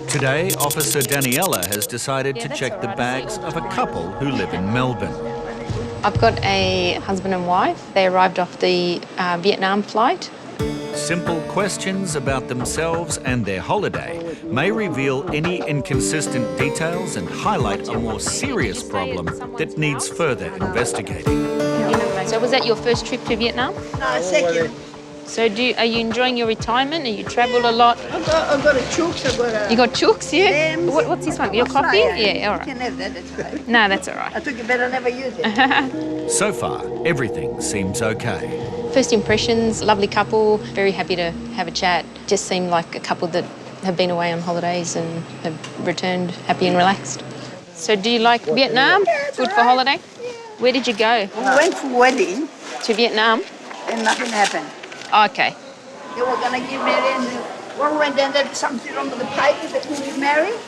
Today, Officer Daniela has decided to check the bags of a couple who live in Melbourne. I've got a husband and wife. They arrived off the Vietnam flight. Simple questions about themselves and their holiday may reveal any inconsistent details and highlight a more serious problem that needs further investigating. So was that your first trip to Vietnam? No, second. So are you enjoying your retirement? Are you travelled a lot? I've got a chooks, I've got a... You got chooks, yeah? Lambs. What's this one? Your coffee? Yeah, all right. You can have that, that's right. No, that's all right. I took it, but I never use it. So far, everything seems okay. First impressions, lovely couple, very happy to have a chat. Just seemed like a couple that have been away on holidays and have returned happy and relaxed. So do you like Vietnam? Good for holiday? Where did you go? We went for wedding. To Vietnam? And nothing happened. Okay. They were going to get married and went down there, something wrong with the papers that we were married.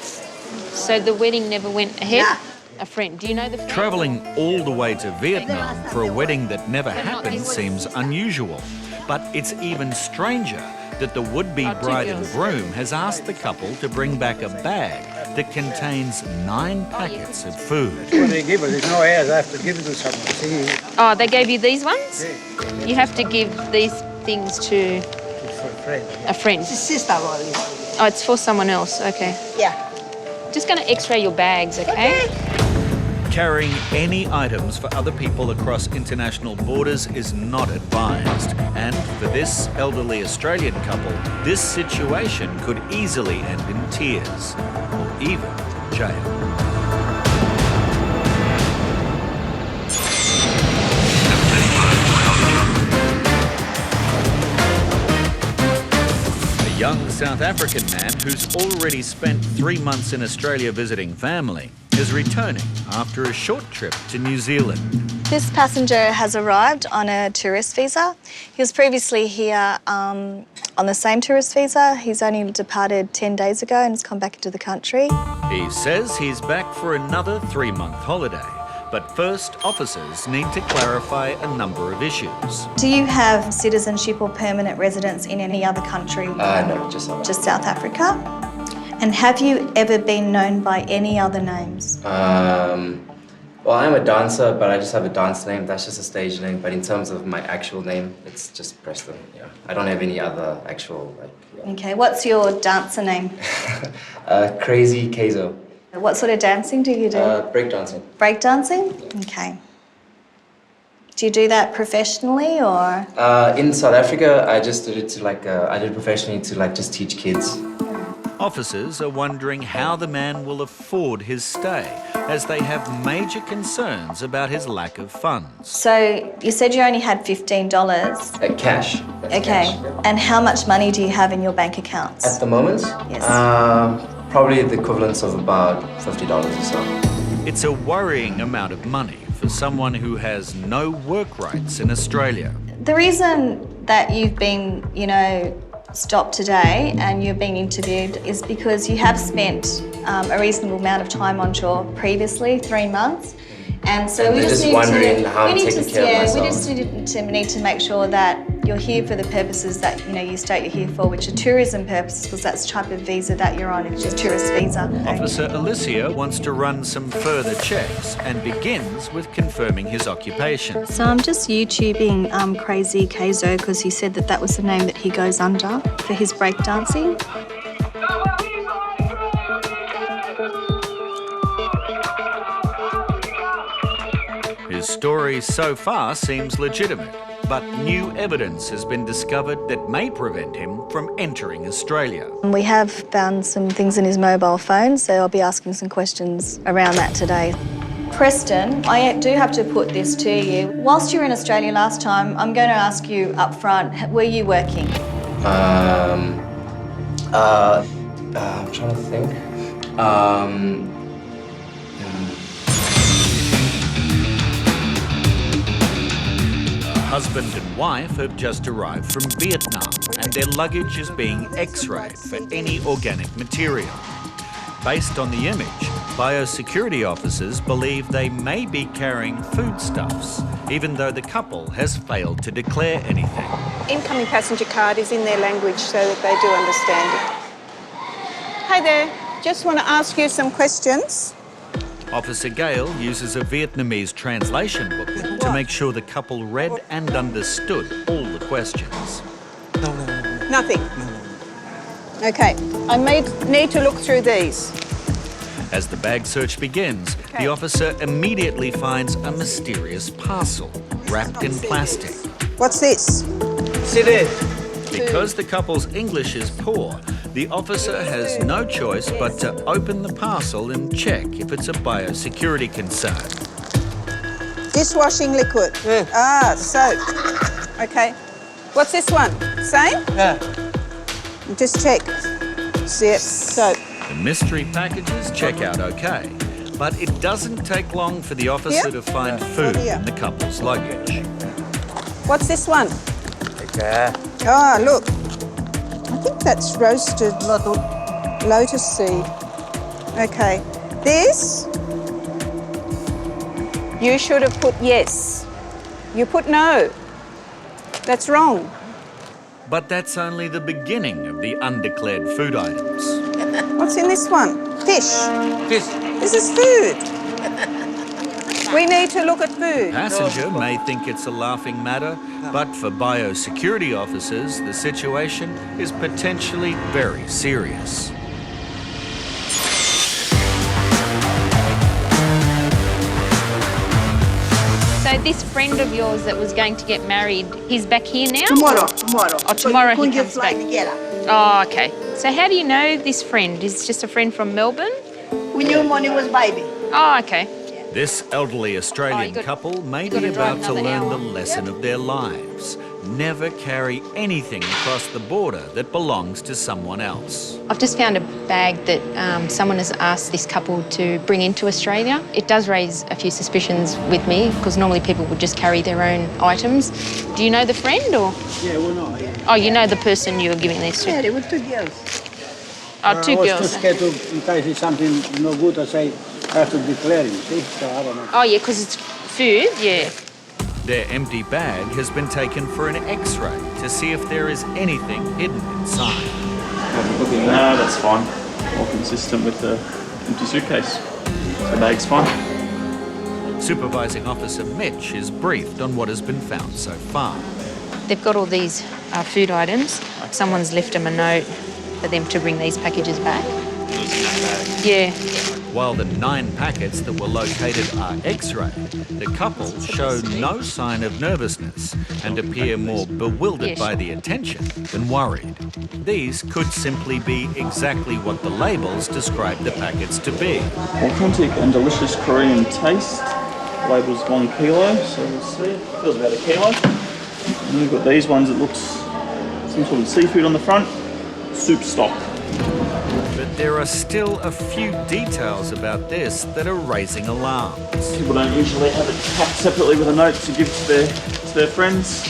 So the wedding never went ahead? Nah. A friend. Do you know the friend? Travelling all the way to Vietnam for a wedding that never happened seems unusual. But it's even stranger that the would-be bride and groom has asked the couple to bring back a bag that contains 9 packets of food. When they give us, there's no heirs, I have to give it to someone. See? Oh, they gave you these ones? Yeah. You have to give these things to a friend. It's a sister of ours. Oh, it's for someone else, okay. Yeah. Just going to x-ray your bags, okay? Carrying any items for other people across international borders is not advised. And for this elderly Australian couple, this situation could easily end in tears or even jail. A young South African man who's already spent 3 months in Australia visiting family is returning after a short trip to New Zealand. This passenger has arrived on a tourist visa. He was previously here on on the same tourist visa. He's only departed 10 days ago and has come back into the country. He says he's back for another 3-month holiday. But first, officers need to clarify a number of issues. Do you have citizenship or permanent residence in any other country? No, just South Africa. Just South Africa? And have you ever been known by any other names? Well, I'm a dancer, but I just have a dance name. That's just a stage name. But in terms of my actual name, it's just Preston. Yeah, I don't have any other actual Okay, what's your dancer name? Crazy Keizo. What sort of dancing do you do? Breakdancing. Breakdancing? Okay. Do you do that professionally or? In South Africa, I just did it to I did it professionally to just teach kids. Officers are wondering how the man will afford his stay, as they have major concerns about his lack of funds. So you said you only had $15. Cash. That's okay. Cash. And how much money do you have in your bank accounts? At the moment? Yes. Probably the equivalent of about $50 or so. It's a worrying amount of money for someone who has no work rights in Australia. The reason that you've been, stopped today and you're being interviewed is because you have spent a reasonable amount of time on shore previously, 3 months. And so we just need to make sure that you're here for the purposes that you state you're here for, which are tourism purposes, because that's the type of visa that you're on, it's a tourist visa. Officer Alicia wants to run some further checks and begins with confirming his occupation. So I'm just YouTubing Crazy Keizo because he said that was the name that he goes under for his breakdancing. His story so far seems legitimate, but new evidence has been discovered that may prevent him from entering Australia. We have found some things in his mobile phone, so I'll be asking some questions around that today. Preston, I do have to put this to you. Whilst you were in Australia last time, I'm going to ask you up front, were you working? I'm trying to think. Husband and wife have just arrived from Vietnam and their luggage is being x-rayed for any organic material. Based on the image, biosecurity officers believe they may be carrying foodstuffs, even though the couple has failed to declare anything. Incoming passenger card is in their language so that they do understand it. Hi there, just want to ask you some questions. Officer Gale uses a Vietnamese translation booklet to make sure the couple read and understood all the questions. Nothing? Okay, I need to look through these. As the bag search begins, the officer immediately finds a mysterious parcel wrapped in plastic. What's this? Sit in. Because the couple's English is poor, the officer has no choice but to open the parcel and check if it's a biosecurity concern. Dishwashing liquid. Soap. Okay. What's this one? Same? Yeah. Just check. Yep, soap. The mystery packages check out okay, but it doesn't take long for the officer to find food in the couple's luggage. What's this one? Okay. Oh, look. I think that's roasted lotus seed. Okay. This, you should have put yes. You put no. That's wrong. But that's only the beginning of the undeclared food items. What's in this one? Fish. Fish. This is food. We need to look at food. Passenger may think it's a laughing matter, but for biosecurity officers, the situation is potentially very serious. So this friend of yours that was going to get married, he's back here now? Tomorrow. Oh, tomorrow he comes back. Together. Oh, okay. So how do you know this friend? Is it just a friend from Melbourne? We knew money was baby. Oh, okay. This elderly Australian couple may be about to learn the lesson of their lives. Never carry anything across the border that belongs to someone else. I've just found a bag that someone has asked this couple to bring into Australia. It does raise a few suspicions with me because normally people would just carry their own items. Do you know the friend or? Yeah, well, not. Yeah. Oh, you know the person you're giving these to? Yeah, there were 2 girls. Oh, 2 I was girls. too scared to, in case it's something no good, I say, I have to declare it, see? So I don't know. Oh, yeah, because it's food, yeah. Their empty bag has been taken for an X-ray to see if there is anything hidden inside. No, that's fine. All consistent with the empty suitcase. So the bag's fine. Supervising Officer Mitch is briefed on what has been found so far. They've got all these food items. Someone's left them a note for them to bring these packages back. Yeah. While the 9 packets that were located are X-rayed, the couple show no sign of nervousness and appear more bewildered by the attention than worried. These could simply be exactly what the labels describe the packets to be. Authentic and delicious Korean taste. Label's 1 kilo, so we'll see. It feels about 1 kilo. And then we've got these ones that looks some sort of seafood on the front. Soup stock. But there are still a few details about this that are raising alarms. People don't usually have it packed separately with a note to give to their friends.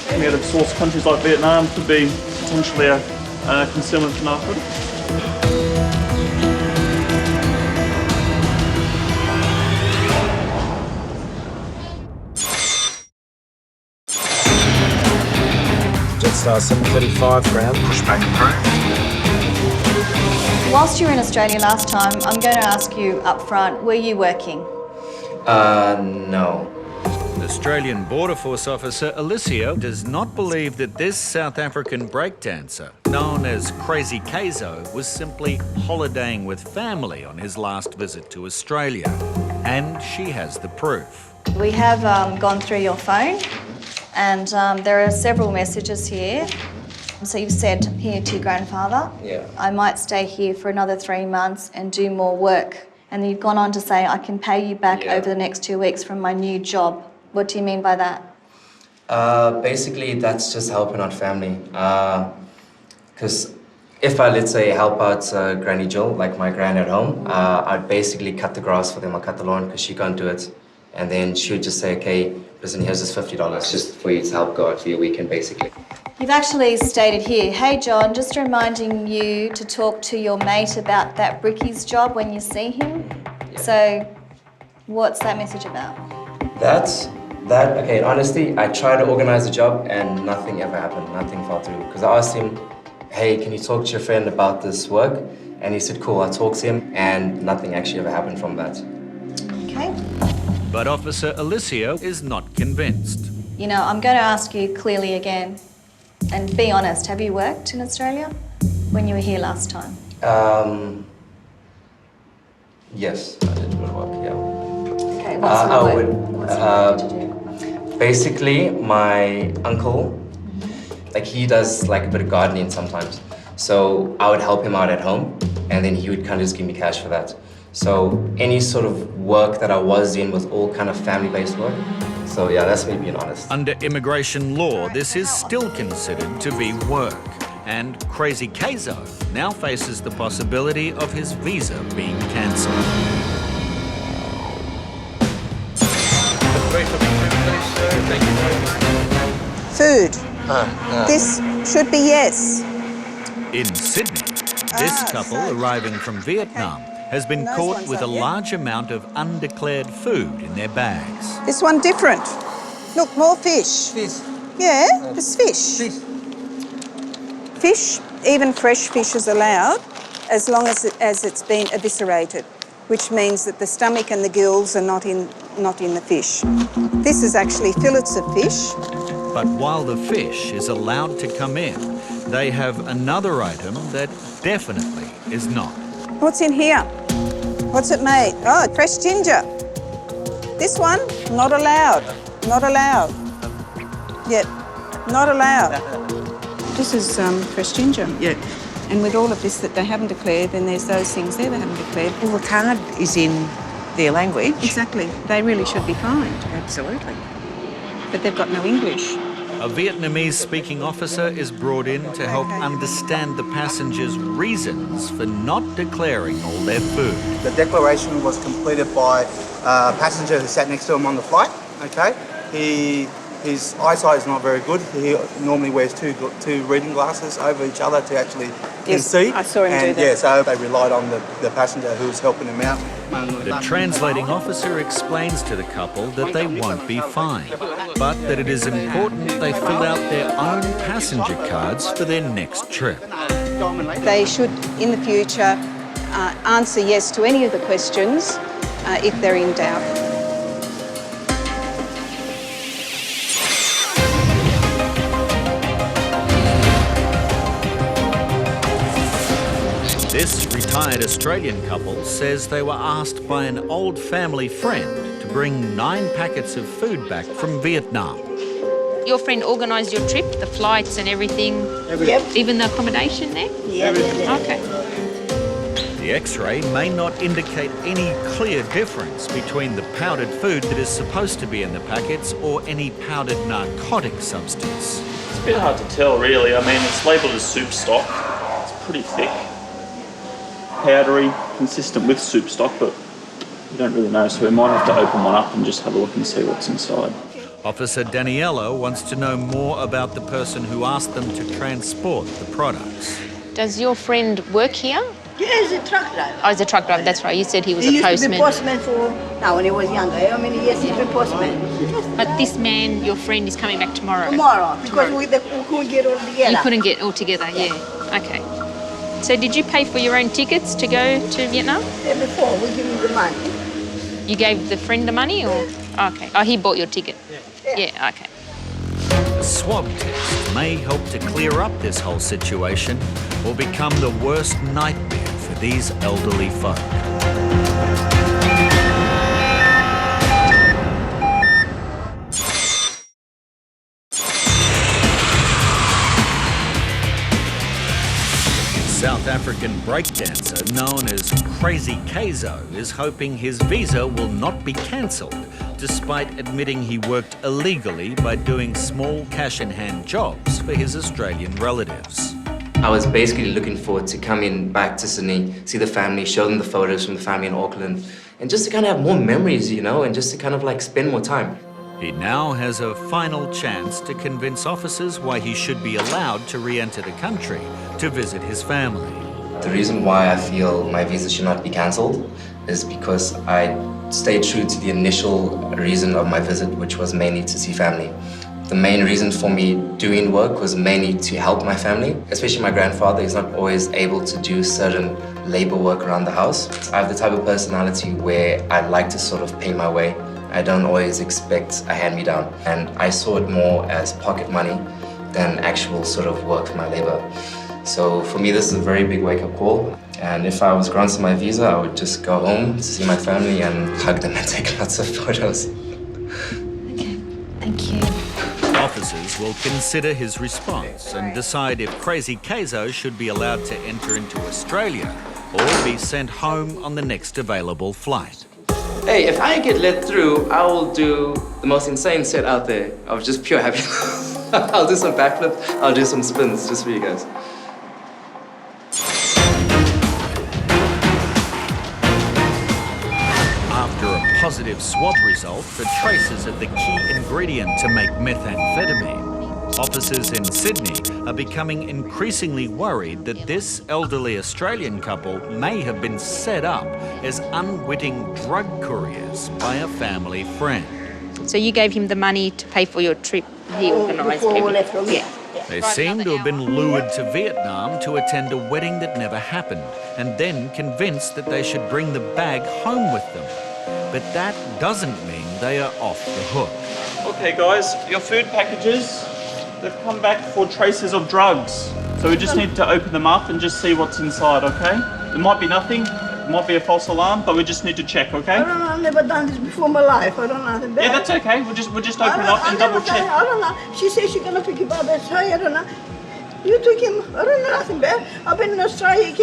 Coming out of source countries like Vietnam could be potentially a concealment for narcotics. Jetstar 735 ground, pushback approved. Whilst you were in Australia last time, I'm going to ask you up front, were you working? No. Australian Border Force officer Alicio does not believe that this South African breakdancer, known as Crazy Kazo, was simply holidaying with family on his last visit to Australia. And she has the proof. We have gone through your phone, and there are several messages here. So you've said here to your grandfather, I might stay here for another 3 months and do more work. And then you've gone on to say, I can pay you back over the next 2 weeks from my new job. What do you mean by that? Basically, that's just helping out family. Because if I, let's say, help out Granny Jill, like my gran at home, I'd basically cut the grass for them or cut the lawn because she can't do it. And then she would just say, okay, listen, here's this $50 just for you to help go out for your weekend, basically. You've actually stated here, hey John, just reminding you to talk to your mate about that Bricky's job when you see him. So what's that message about? Okay, honestly, I tried to organize the job and nothing ever happened, nothing fell through. Because I asked him, hey, can you talk to your friend about this work? And he said, cool, I talked to him, and nothing actually ever happened from that. Okay. But Officer Alicio is not convinced. You know, I'm going to ask you clearly again, and be honest, have you worked in Australia when you were here last time? Yes, I did work, yeah. Okay, what sort of work? Basically, my uncle, like he does like a bit of gardening sometimes. So I would help him out at home and then he would kind of just give me cash for that. So any sort of work that I was in was all kind of family-based work. So yeah, that's me being honest. Under immigration law, this is still considered to be work. And Crazy Kazo now faces the possibility of his visa being cancelled. Food. This should be yes. In Sydney, this couple arriving from Vietnam has been caught with a large amount of undeclared food in their bags. This one different. Look, more fish. Fish. Yeah, it's fish. Fish. Fish, even fresh fish, is allowed as long as it's been eviscerated, which means that the stomach and the gills are not in the fish. This is actually fillets of fish. But while the fish is allowed to come in, they have another item that definitely is not. What's in here? What's it made? Oh, fresh ginger. This one, not allowed. Not allowed. Yep, not allowed. This is fresh ginger. Yeah. And with all of this that they haven't declared, then there's those things there they haven't declared. Well, the card is in their language. Exactly. They really should be fined. Absolutely. But they've got no English. A Vietnamese-speaking officer is brought in to help understand the passengers' reasons for not declaring all their food. The declaration was completed by a passenger who sat next to him on the flight, okay? He his eyesight is not very good. He normally wears two reading glasses over each other to actually can see. I saw him do that. Yeah, so they relied on the passenger who was helping him out. The translating officer explains to the couple that they won't be fined, but that it is important they fill out their own passenger cards for their next trip. They should, in the future, answer yes to any of the questions if they're in doubt. This retired Australian couple says they were asked by an old family friend to bring 9 packets of food back from Vietnam. Your friend organised your trip, the flights and everything? Yep. Even the accommodation there? Yeah. Okay. The X-ray may not indicate any clear difference between the powdered food that is supposed to be in the packets or any powdered narcotic substance. It's a bit hard to tell, really. I mean, it's labelled as soup stock. It's pretty thick. Powdery, consistent with soup stock, but you don't really know, so we might have to open one up and just have a look and see what's inside. Officer Daniello wants to know more about the person who asked them to transport the products. Does your friend work here? Yeah, he's a truck driver. Oh, he's a truck driver, that's right. You said he was He a used to be postman. postman for, now when he was younger. How many years he's been postman? But this man, your friend, is coming back tomorrow? Tomorrow, because we couldn't get all together. You couldn't get all together, yeah. Okay. So did you pay for your own tickets to go to Vietnam? Yeah, before, we give him the money. You gave the friend the money or? Okay. Oh, he bought your ticket? Yeah, okay. A swab test may help to clear up this whole situation or become the worst nightmare for these elderly folk. South African breakdancer known as Crazy Kazo is hoping his visa will not be cancelled, despite admitting he worked illegally by doing small cash-in-hand jobs for his Australian relatives. I was basically looking forward to coming back to Sydney, see the family, show them the photos from the family in Auckland, and just to kind of have more memories, you know, and just to kind of like spend more time. He now has a final chance to convince officers why he should be allowed to re-enter the country to visit his family. The reason why I feel my visa should not be cancelled is because I stayed true to the initial reason of my visit, which was mainly to see family. The main reason for me doing work was mainly to help my family, especially my grandfather. He's not always able to do certain labor work around the house. I have the type of personality where I like to sort of pay my way. I don't always expect a hand-me-down, and I saw it more as pocket money than actual sort of work for my labor. So for me, this is a very big wake-up call, and if I was granted my visa, I would just go home to see my family and hug them and take lots of photos. Okay, thank you. Officers will consider his response and decide if Crazy Kazo should be allowed to enter into Australia or be sent home on the next available flight. Hey, if I get let through, I will do the most insane set out there of just pure happiness. I'll do some backflips, I'll do some spins just for you guys. After a positive swab result for traces of the key ingredient to make methamphetamine, officers in Sydney are becoming increasingly worried that this elderly Australian couple may have been set up as unwitting drug couriers by a family friend. So you gave him the money to pay for your trip he organised? Before we left from here. They seem to have been lured to Vietnam to attend a wedding that never happened and then convinced that they should bring the bag home with them. But that doesn't mean they are off the hook. Okay guys, your food packages, they've come back for traces of drugs. So we just need to open them up and just see what's inside, okay? There might be nothing, it might be a false alarm, but we just need to check, okay? I don't know, I've never done this before in my life. I don't know nothing bad. Yeah, that's okay. We'll just open it up and double check. I don't know. She said she's gonna pick him up. That's I don't know. You took him. I don't know nothing bad. I've been in Australia.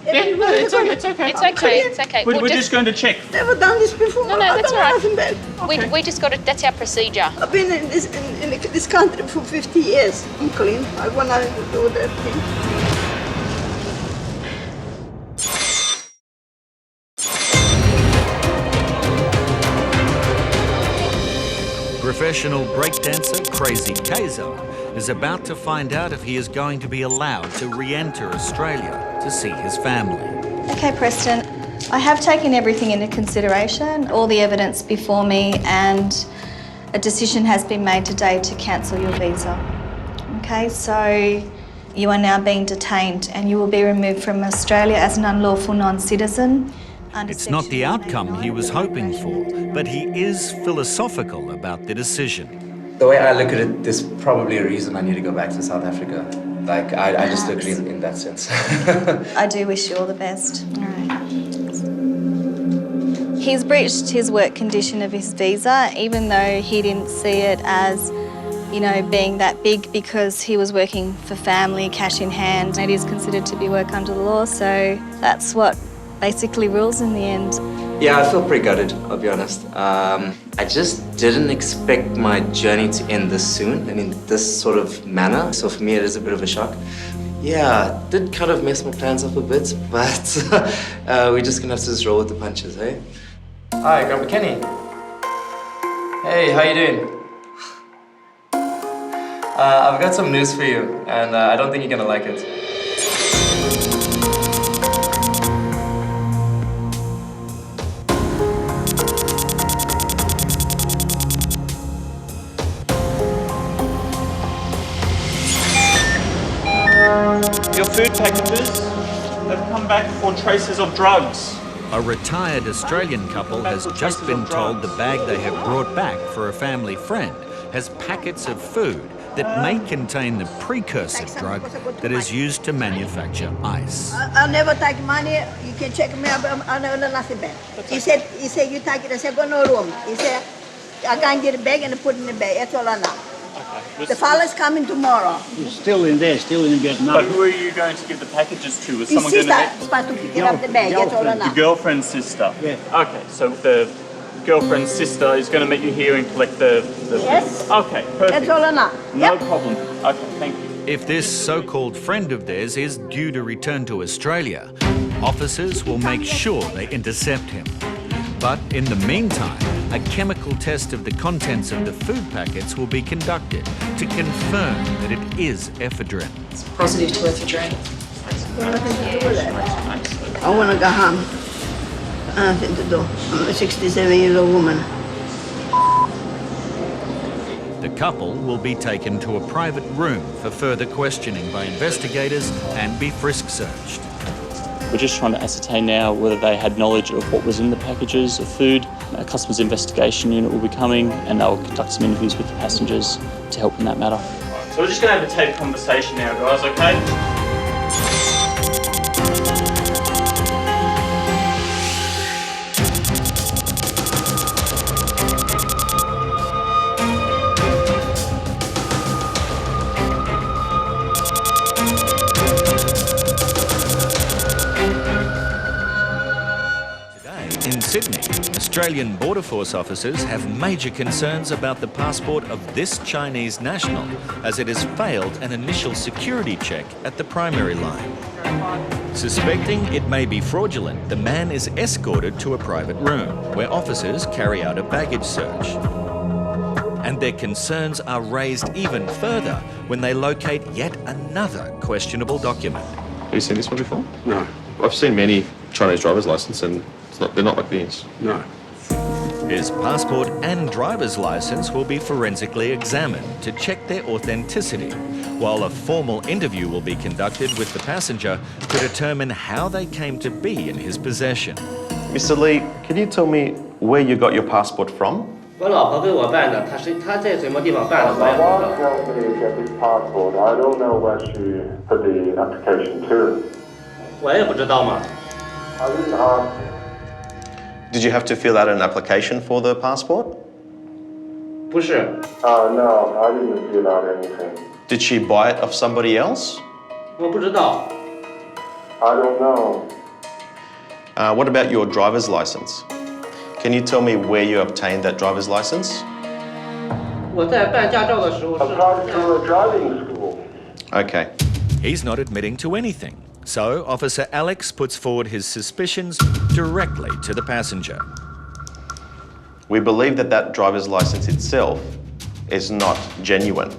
Yeah, no, it's okay. It's okay, it's okay. We're just going to check. Never done this before. No, I that's don't all right. know nothing bad. We just got it, that's our procedure. I've been in this country for 50 years. I'm clean. I want to do that thing. professional breakdancer Crazy Kaiser is about to find out if he is going to be allowed to re-enter Australia to see his family. Okay, Preston, I have taken everything into consideration, all the evidence before me, and a decision has been made today to cancel your visa. Okay, so you are now being detained and you will be removed from Australia as an unlawful non-citizen. It's not the outcome he was hoping for, but he is philosophical about the decision. The way I look at it, there's probably a reason I need to go back to South Africa. Like, I just look at it in that sense. I do wish you all the best. All right. He's breached his work condition of his visa, even though he didn't see it as, you know, being that big, because he was working for family, cash in hand. It is considered to be work under the law, so that's what basically rules in the end. Yeah, I feel pretty gutted, I'll be honest. I just didn't expect my journey to end this soon and in this sort of manner. So for me, it is a bit of a shock. Yeah, it did kind of mess my plans up a bit, but we're just gonna have to just roll with the punches, eh? Hi, Grandpa Kenny. Hey, how you doing? I've got some news for you, and I don't think you're gonna like it. Your food packages have come back for traces of drugs. A retired Australian couple has just been told the bag they have brought back for a family friend has packets of food that may contain the precursor drug that is used to manufacture ice. I'll never take money. You can check me up. I know nothing back. He said, you take it. I said, go no room. He said, I can't get a bag and put it in the bag. That's all I know. Okay. The fella's coming tomorrow. He's still in there, still in Vietnam. But who are you going to give the packages to? Is His someone going sister supposed to pick it up the bag. That's all I know. The girlfriend's sister? Yeah. Okay, so the girlfriend's sister is going to meet you here and collect the Yes. Okay, perfect. That's all I know. No problem. Okay, thank you. If this so-called friend of theirs is due to return to Australia, officers will make sure they intercept him. But in the meantime, a chemical test of the contents of the food packets will be conducted to confirm that it is ephedrine. Positive to ephedrine. I want to go home. Nothing to do. I'm a 67-year-old woman. The couple will be taken to a private room for further questioning by investigators and be frisk searched. We're just trying to ascertain now whether they had knowledge of what was in the packages of food. A customs investigation unit will be coming and they'll conduct some interviews with the passengers to help in that matter. So we're just going to have a tape conversation now, guys, okay? In Sydney, Australian Border Force officers have major concerns about the passport of this Chinese national, as it has failed an initial security check at the primary line. Suspecting it may be fraudulent, the man is escorted to a private room, where officers carry out a baggage search. And their concerns are raised even further when they locate yet another questionable document. Have you seen this one before? No. I've seen many Chinese driver's license and they're not like these. No. His passport and driver's license will be forensically examined to check their authenticity, while a formal interview will be conducted with the passenger to determine how they came to be in his possession. Mr. Lee, can you tell me where you got your passport from? 我老婆给我办的，她在什么地方办的，我也不知道。 helped me get this passport. I don't know where she put the application to. 我也不知道嘛。 I didn't ask. Did you have to fill out an application for the passport? 不是。No, I didn't fill out anything. Did she buy it off somebody else? 我不知道。 I don't know. What about your driver's license? Can you tell me where you obtained that driver's license? 我在办驾照的时候是。 Applied to a driving school. Okay. He's not admitting to anything. So, Officer Alex puts forward his suspicions directly to the passenger. We believe that driver's license itself is not genuine.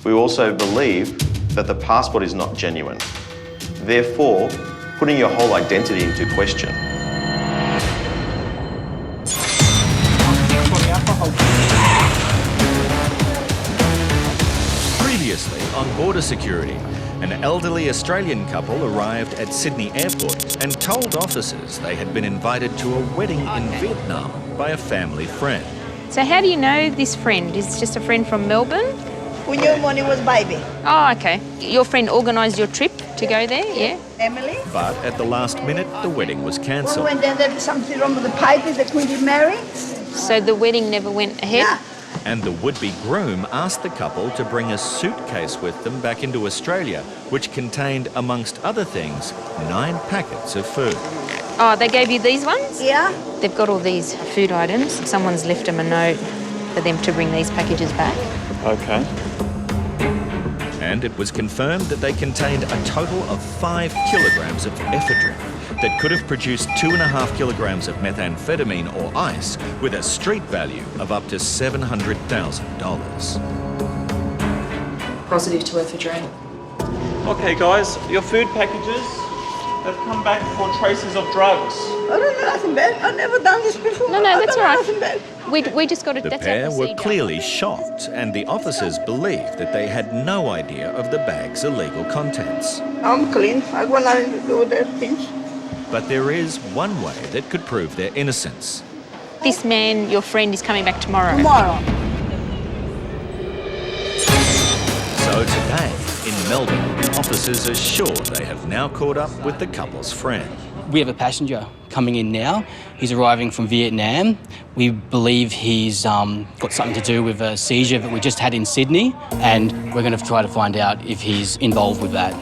We also believe that the passport is not genuine, therefore putting your whole identity into question. Previously on border security, an elderly Australian couple arrived at Sydney Airport and told officers they had been invited to a wedding in Vietnam by a family friend. So how do you know this friend? Is it just a friend from Melbourne? We knew when he was baby. Oh, okay. Your friend organised your trip to go there, yeah? Emily. But at the last minute, the wedding was cancelled. When there was something wrong with the papers, they couldn't get married. So the wedding never went ahead? Nah. And the would-be groom asked the couple to bring a suitcase with them back into Australia, which contained, amongst other things, 9 packets of food. Oh, they gave you these ones? Yeah. They've got all these food items. Someone's left them a note for them to bring these packages back. Okay. And it was confirmed that they contained a total of 5 kilograms of ephedrine that could have produced 2.5 kilograms of methamphetamine or ice with a street value of up to $700,000. Positive to ephedrine. Okay guys, your food packages have come back for traces of drugs. I don't know nothing bad. I've never done this before. No, that's all right. Nothing bad. We just got to. The That's pair our were procedure. clearly shocked, and the officers believed that they had no idea of the bag's illegal contents. I'm clean. I got nothing to do with that things. But there is one way that could prove their innocence. This man, your friend, is coming back tomorrow. Tomorrow. So today, in Melbourne, officers are sure they have now caught up with the couple's friend. We have a passenger coming in now. He's arriving from Vietnam. We believe he's got something to do with a seizure that we just had in Sydney, and we're going to try to find out if he's involved with that.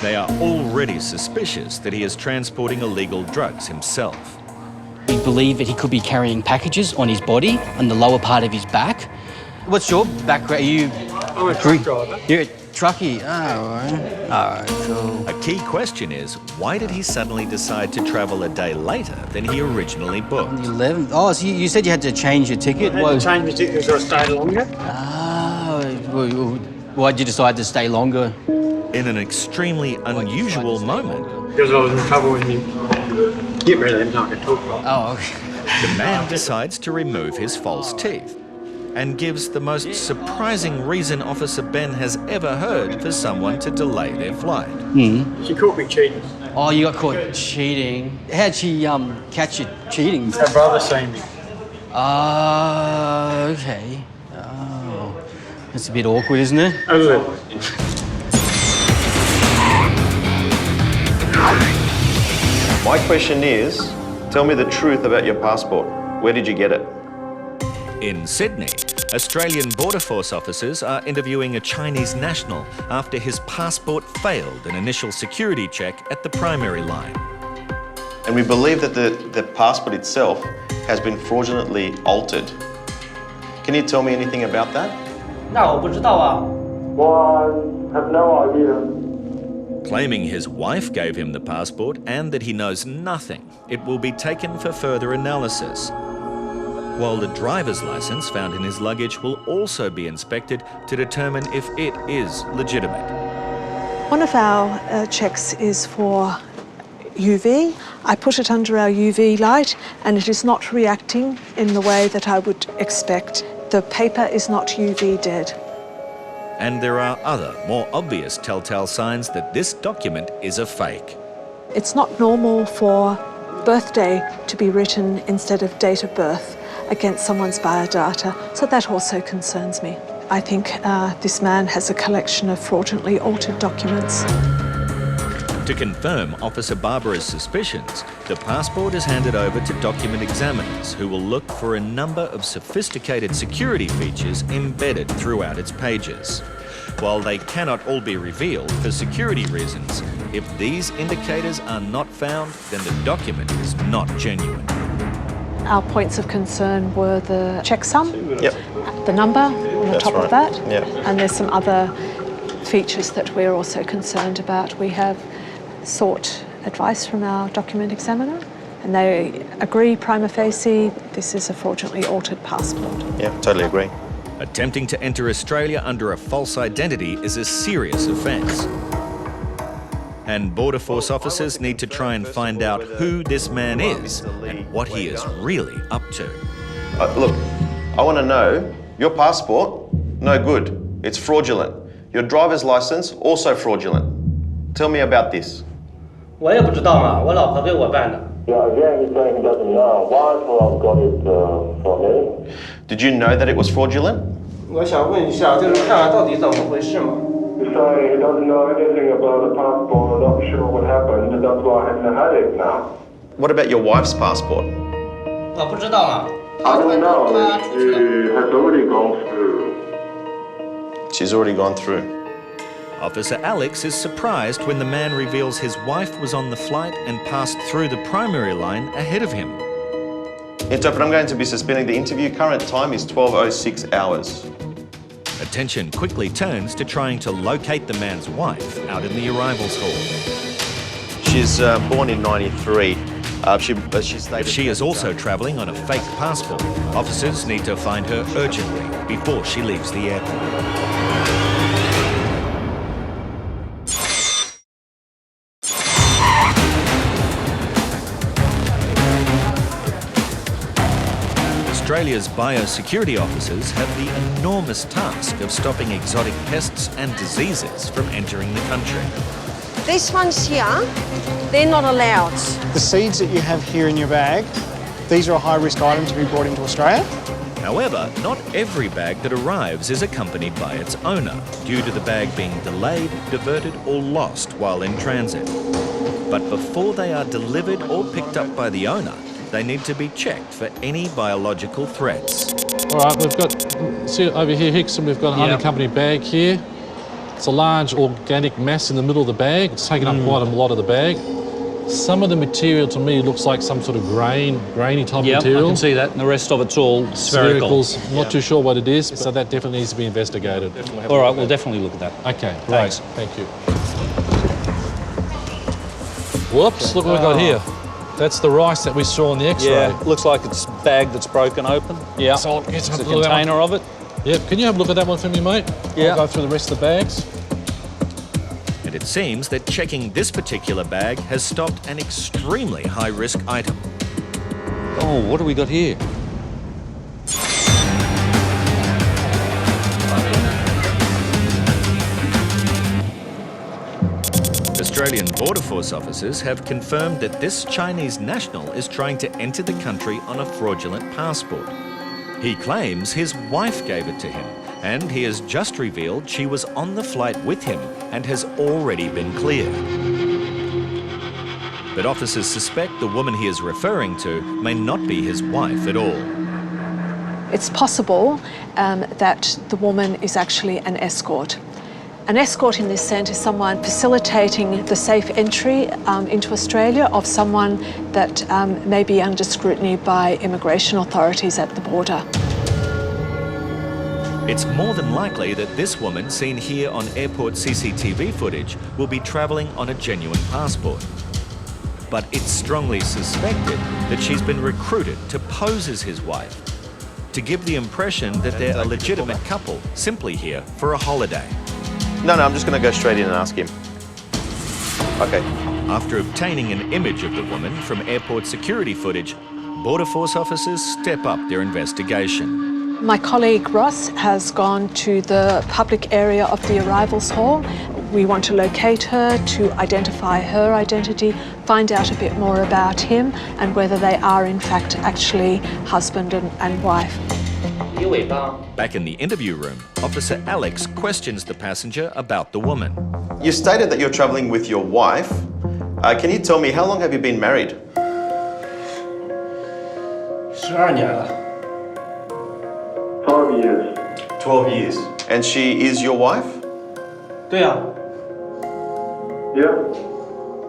They are already suspicious that he is transporting illegal drugs himself. We believe that he could be carrying packages on his body, on the lower part of his back. What's your background? Are you... I'm a truck driver. You're a truckie? Oh, all right. All right, cool. A key question is, why did he suddenly decide to travel a day later than he originally booked? On the 11th? Oh, so you said you had to change your ticket? I had to change my ticket because I stayed longer. Oh, why'd you decide to stay longer? In an extremely unusual moment. Because I was in trouble when you get rid of them, I could talk about. Oh, okay. The man decides to remove his false teeth and gives the most surprising reason Officer Ben has ever heard for someone to delay their flight. She caught me cheating. Oh, you got caught cheating. How'd she catch you cheating? Her brother seen me. Okay. Oh, that's a bit awkward, isn't it? A little. My question is, tell me the truth about your passport. Where did you get it? In Sydney, Australian Border Force officers are interviewing a Chinese national after his passport failed an initial security check at the primary line. And we believe that the passport itself has been fraudulently altered. Can you tell me anything about that? 那我不知道啊。 Well, I have no idea. Claiming his wife gave him the passport and that he knows nothing, it will be taken for further analysis. While the driver's license found in his luggage will also be inspected to determine if it is legitimate. One of our checks is for UV. I put it under our UV light and it is not reacting in the way that I would expect. The paper is not UV dead. And there are other, more obvious telltale signs that this document is a fake. It's not normal for birthday to be written instead of date of birth against someone's biodata, so that also concerns me. I think this man has a collection of fraudulently altered documents. To confirm Officer Barbara's suspicions, the passport is handed over to document examiners who will look for a number of sophisticated security features embedded throughout its pages. While they cannot all be revealed for security reasons, if these indicators are not found, then the document is not genuine. Our points of concern were the checksum, the number on the top of that, and there's some other features that we're also concerned about. We have sought advice from our document examiner and they agree prima facie this is a fraudulently altered passport. Yeah, totally agree. Attempting to enter Australia under a false identity is a serious offence. And Border Force officers need to try and find out who this man is and what he is really up to. Look, I want to know, your passport, no good. It's fraudulent. Your driver's license, also fraudulent. Tell me about this. 我也不知道嘛，我老婆给我办的。 Yeah, again, he's saying he doesn't know. Why have got it from me? Did you know that it was fraudulent? 我想问一下，就是看看到底怎么回事嘛。 He's saying he doesn't know anything about the passport, not sure what happened, and that's why I'm having a headache now. What about your wife's passport? 我不知道嘛。 I don't know. She has already gone through. She's already gone through. Officer Alex is surprised when the man reveals his wife was on the flight and passed through the primary line ahead of him. Interpret, I'm going to be suspending the interview. Current time is 12:06 hours. Attention quickly turns to trying to locate the man's wife out in the arrivals hall. She's born in 93. But she is also travelling on a fake passport. Officers need to find her urgently before she leaves the airport. Australia's biosecurity officers have the enormous task of stopping exotic pests and diseases from entering the country. These ones here, they're not allowed. The seeds that you have here in your bag, these are a high-risk item to be brought into Australia. However, not every bag that arrives is accompanied by its owner, due to the bag being delayed, diverted or lost while in transit. But before they are delivered or picked up by the owner, they need to be checked for any biological threats. All right, we've got, see over here, Hickson, we've got an unaccompanied bag here. It's a large organic mass in the middle of the bag. It's taken up quite a lot of the bag. Some of the material to me looks like some sort of grainy type material. I can see that, and the rest of it's all spherical. Not too sure what it is, so that definitely needs to be investigated. All right, we'll definitely look at that. Okay, Thanks. Great, thank you. Whoops, look what we've got here. That's the rice that we saw in the X-ray. Yeah, looks like it's a bag that's broken open. Yeah, So it's a container of it. Yep, can you have a look at that one for me, mate? Yeah. I'll go through the rest of the bags. And it seems that checking this particular bag has stopped an extremely high-risk item. Oh, what do we got here? Australian Border Force officers have confirmed that this Chinese national is trying to enter the country on a fraudulent passport. He claims his wife gave it to him, and he has just revealed she was on the flight with him and has already been cleared. But officers suspect the woman he is referring to may not be his wife at all. It's possible that the woman is actually an escort. An escort in this sense is someone facilitating the safe entry into Australia of someone that may be under scrutiny by immigration authorities at the border. It's more than likely that this woman seen here on airport CCTV footage will be travelling on a genuine passport. But it's strongly suspected that she's been recruited to pose as his wife, to give the impression that they're a legitimate couple simply here for a holiday. No, I'm just going to go straight in and ask him. Okay. After obtaining an image of the woman from airport security footage, Border Force officers step up their investigation. My colleague Ross has gone to the public area of the arrivals hall. We want to locate her, to identify her identity, find out a bit more about him and whether they are in fact actually husband and wife. Back in the interview room, Officer Alex questions the passenger about the woman. You stated that you're travelling with your wife. Can you tell me, how long have you been married? 12年了。 12 years. 12 years. And she is your wife? 对啊。 Yeah.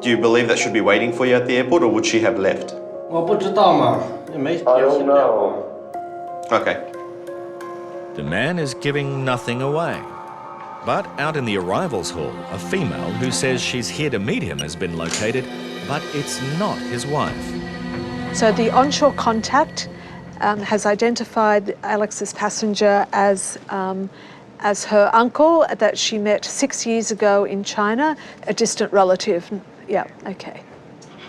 Do you believe that she'd be waiting for you at the airport, or would she have left? 我不知道嘛，也没 I don't know. Okay. The man is giving nothing away. But out in the arrivals hall, a female who says she's here to meet him has been located, but it's not his wife. So the onshore contact has identified Alex's passenger as her uncle that she met 6 years ago in China, a distant relative. Yeah, okay.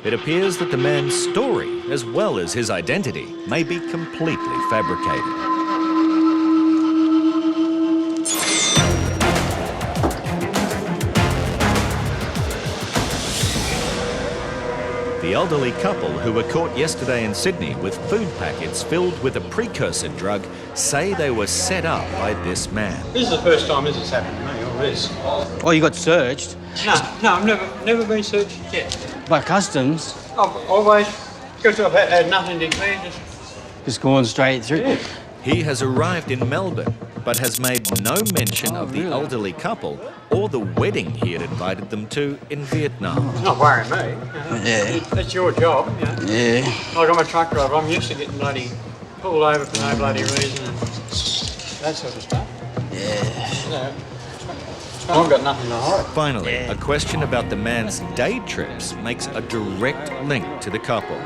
It appears that the man's story, as well as his identity, may be completely fabricated. The elderly couple who were caught yesterday in Sydney with food packets filled with a precursor drug say they were set up by this man. This is the first time this has happened to me, or this. Oh, you got searched? No, I've never been searched yet. By customs? I've always, because I've had nothing to declare, Just going straight through? Yeah. He has arrived in Melbourne, but has made no mention of the elderly couple or the wedding he had invited them to in Vietnam. It's not worrying me. Yeah. That's your job, you know. Yeah. Like I'm a truck driver, I'm used to getting bloody pulled over for no bloody reason and that sort of stuff. Yeah. You know, I've got nothing to hide. Finally, a question about the man's day trips makes a direct link to the couple.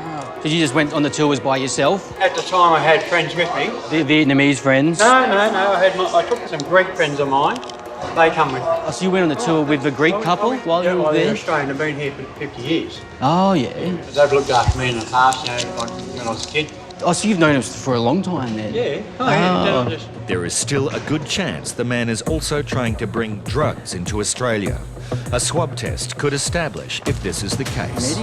Did you just went on the tours by yourself? At the time I had friends with me. The Vietnamese friends? No, I took some Greek friends of mine. They come with me. Oh, so you went on the tour with the Greek couple while you were they're there? Australian, they've been here for 50 years. Oh, yeah. They've looked after me in the past, you know, like when I was a kid. Oh, so you've known him for a long time then? Yeah. Oh, yeah. Oh. There is still a good chance the man is also trying to bring drugs into Australia. A swab test could establish if this is the case.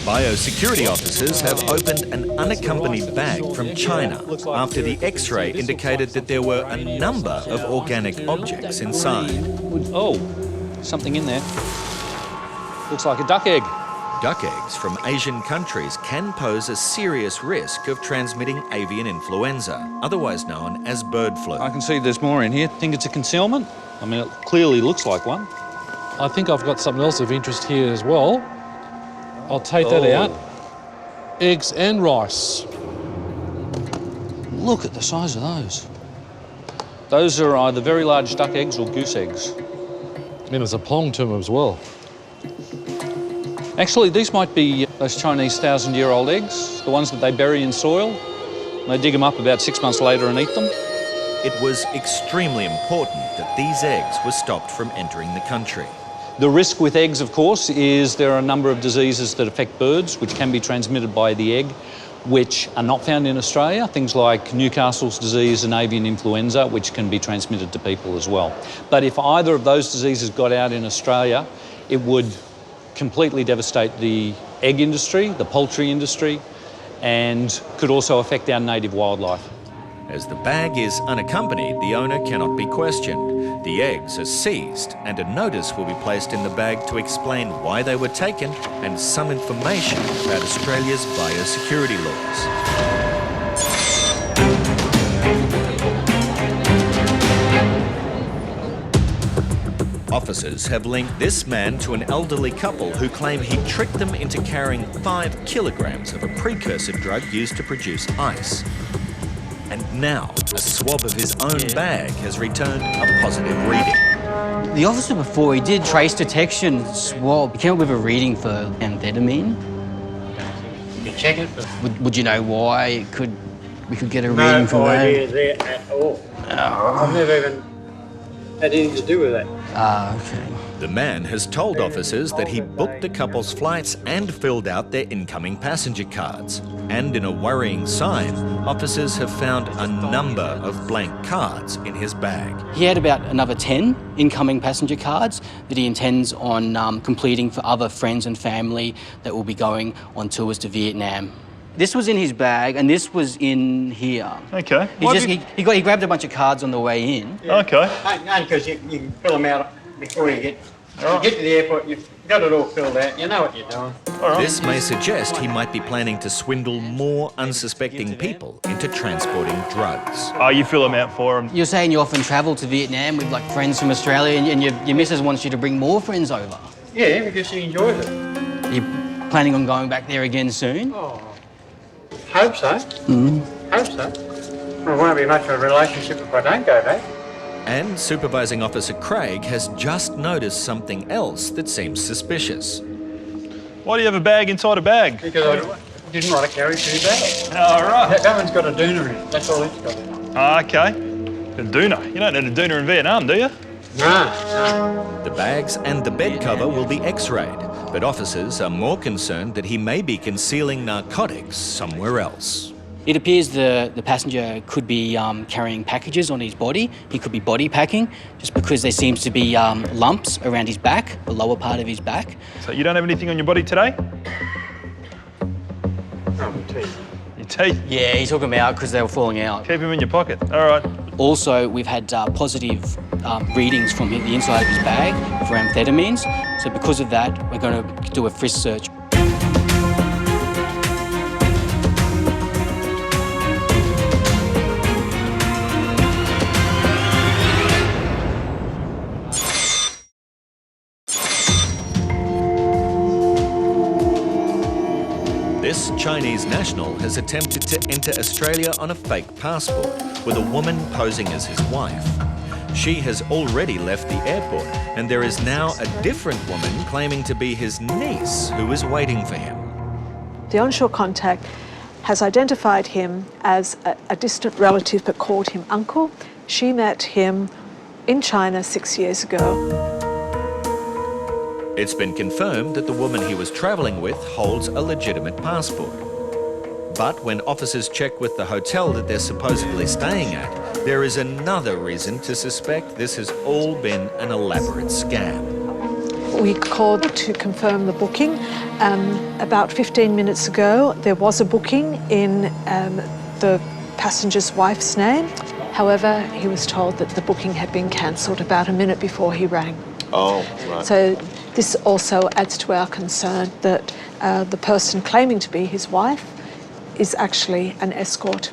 Biosecurity officers have opened an unaccompanied bag from China after the X-ray indicated that there were a number of organic objects inside. Oh, something in there. Looks like a duck egg. Duck eggs from Asian countries can pose a serious risk of transmitting avian influenza, otherwise known as bird flu. I can see there's more in here. Think it's a concealment? I mean, it clearly looks like one. I think I've got something else of interest here as well. I'll take that out. Eggs and rice. Look at the size of those. Those are either very large duck eggs or goose eggs. And there's a pong to them as well. Actually, these might be those Chinese 1,000-year-old eggs, the ones that they bury in soil. They dig them up about 6 months later and eat them. It was extremely important that these eggs were stopped from entering the country. The risk with eggs, of course, is there are a number of diseases that affect birds which can be transmitted by the egg, which are not found in Australia. Things like Newcastle's disease and avian influenza, which can be transmitted to people as well. But if either of those diseases got out in Australia, it would completely devastate the egg industry, the poultry industry, and could also affect our native wildlife. As the bag is unaccompanied, the owner cannot be questioned. The eggs are seized and a notice will be placed in the bag to explain why they were taken and some information about Australia's biosecurity laws. Officers have linked this man to an elderly couple who claim he tricked them into carrying 5 kilograms of a precursor drug used to produce ice. And now, a swab of his own bag has returned a positive reading. The officer before, he did trace detection swab. He came up with a reading for amphetamine. You check it? Would you know why we could get a reading from that? No idea there at all. I've never even had anything to do with that. Ah, okay. The man has told officers that he booked the couple's flights and filled out their incoming passenger cards. And in a worrying sign, officers have found a number of blank cards in his bag. He had about another 10 incoming passenger cards that he intends on completing for other friends and family that will be going on tours to Vietnam. This was in his bag, and this was in here. Okay. He grabbed a bunch of cards on the way in. Yeah. Okay. Only because you can fill them out before you get to the airport. You've got it all filled out. You know what you're doing. This may suggest he might be planning to swindle more unsuspecting people into transporting drugs. Oh, you fill them out for him. You're saying you often travel to Vietnam with like friends from Australia, and your missus wants you to bring more friends over. Yeah, because she enjoys it. Are you planning on going back there again soon? Oh, Hope so. Hope so. Well, it won't be much of a relationship if I don't go back. And Supervising Officer Craig has just noticed something else that seems suspicious. Why do you have a bag inside a bag? Because I didn't want to carry 2 bags. Oh, right. That one's got a doona in it. That's all it's got. Ah, okay. A doona. You don't need a doona in Vietnam, do you? No. The bags and the bed cover will be x-rayed, but officers are more concerned that he may be concealing narcotics somewhere else. It appears the passenger could be carrying packages on his body. He could be body packing, just because there seems to be lumps around his back, the lower part of his back. So you don't have anything on your body today? Oh, my teeth. Your teeth? Yeah, he took them out because they were falling out. Keep them in your pocket. All right. Also, we've had positive readings from the inside of his bag for amphetamines. So because of that, we're going to do a frisk search. This Chinese national has attempted to enter Australia on a fake passport with a woman posing as his wife. She has already left the airport, and there is now a different woman claiming to be his niece who is waiting for him. The onshore contact has identified him as a distant relative but called him uncle. She met him in China 6 years ago. It's been confirmed that the woman he was travelling with holds a legitimate passport. But when officers check with the hotel that they're supposedly staying at, there is another reason to suspect this has all been an elaborate scam. We called to confirm the booking. About 15 minutes ago, there was a booking in the passenger's wife's name. However, he was told that the booking had been cancelled about a minute before he rang. Oh, right. So this also adds to our concern that the person claiming to be his wife is actually an escort.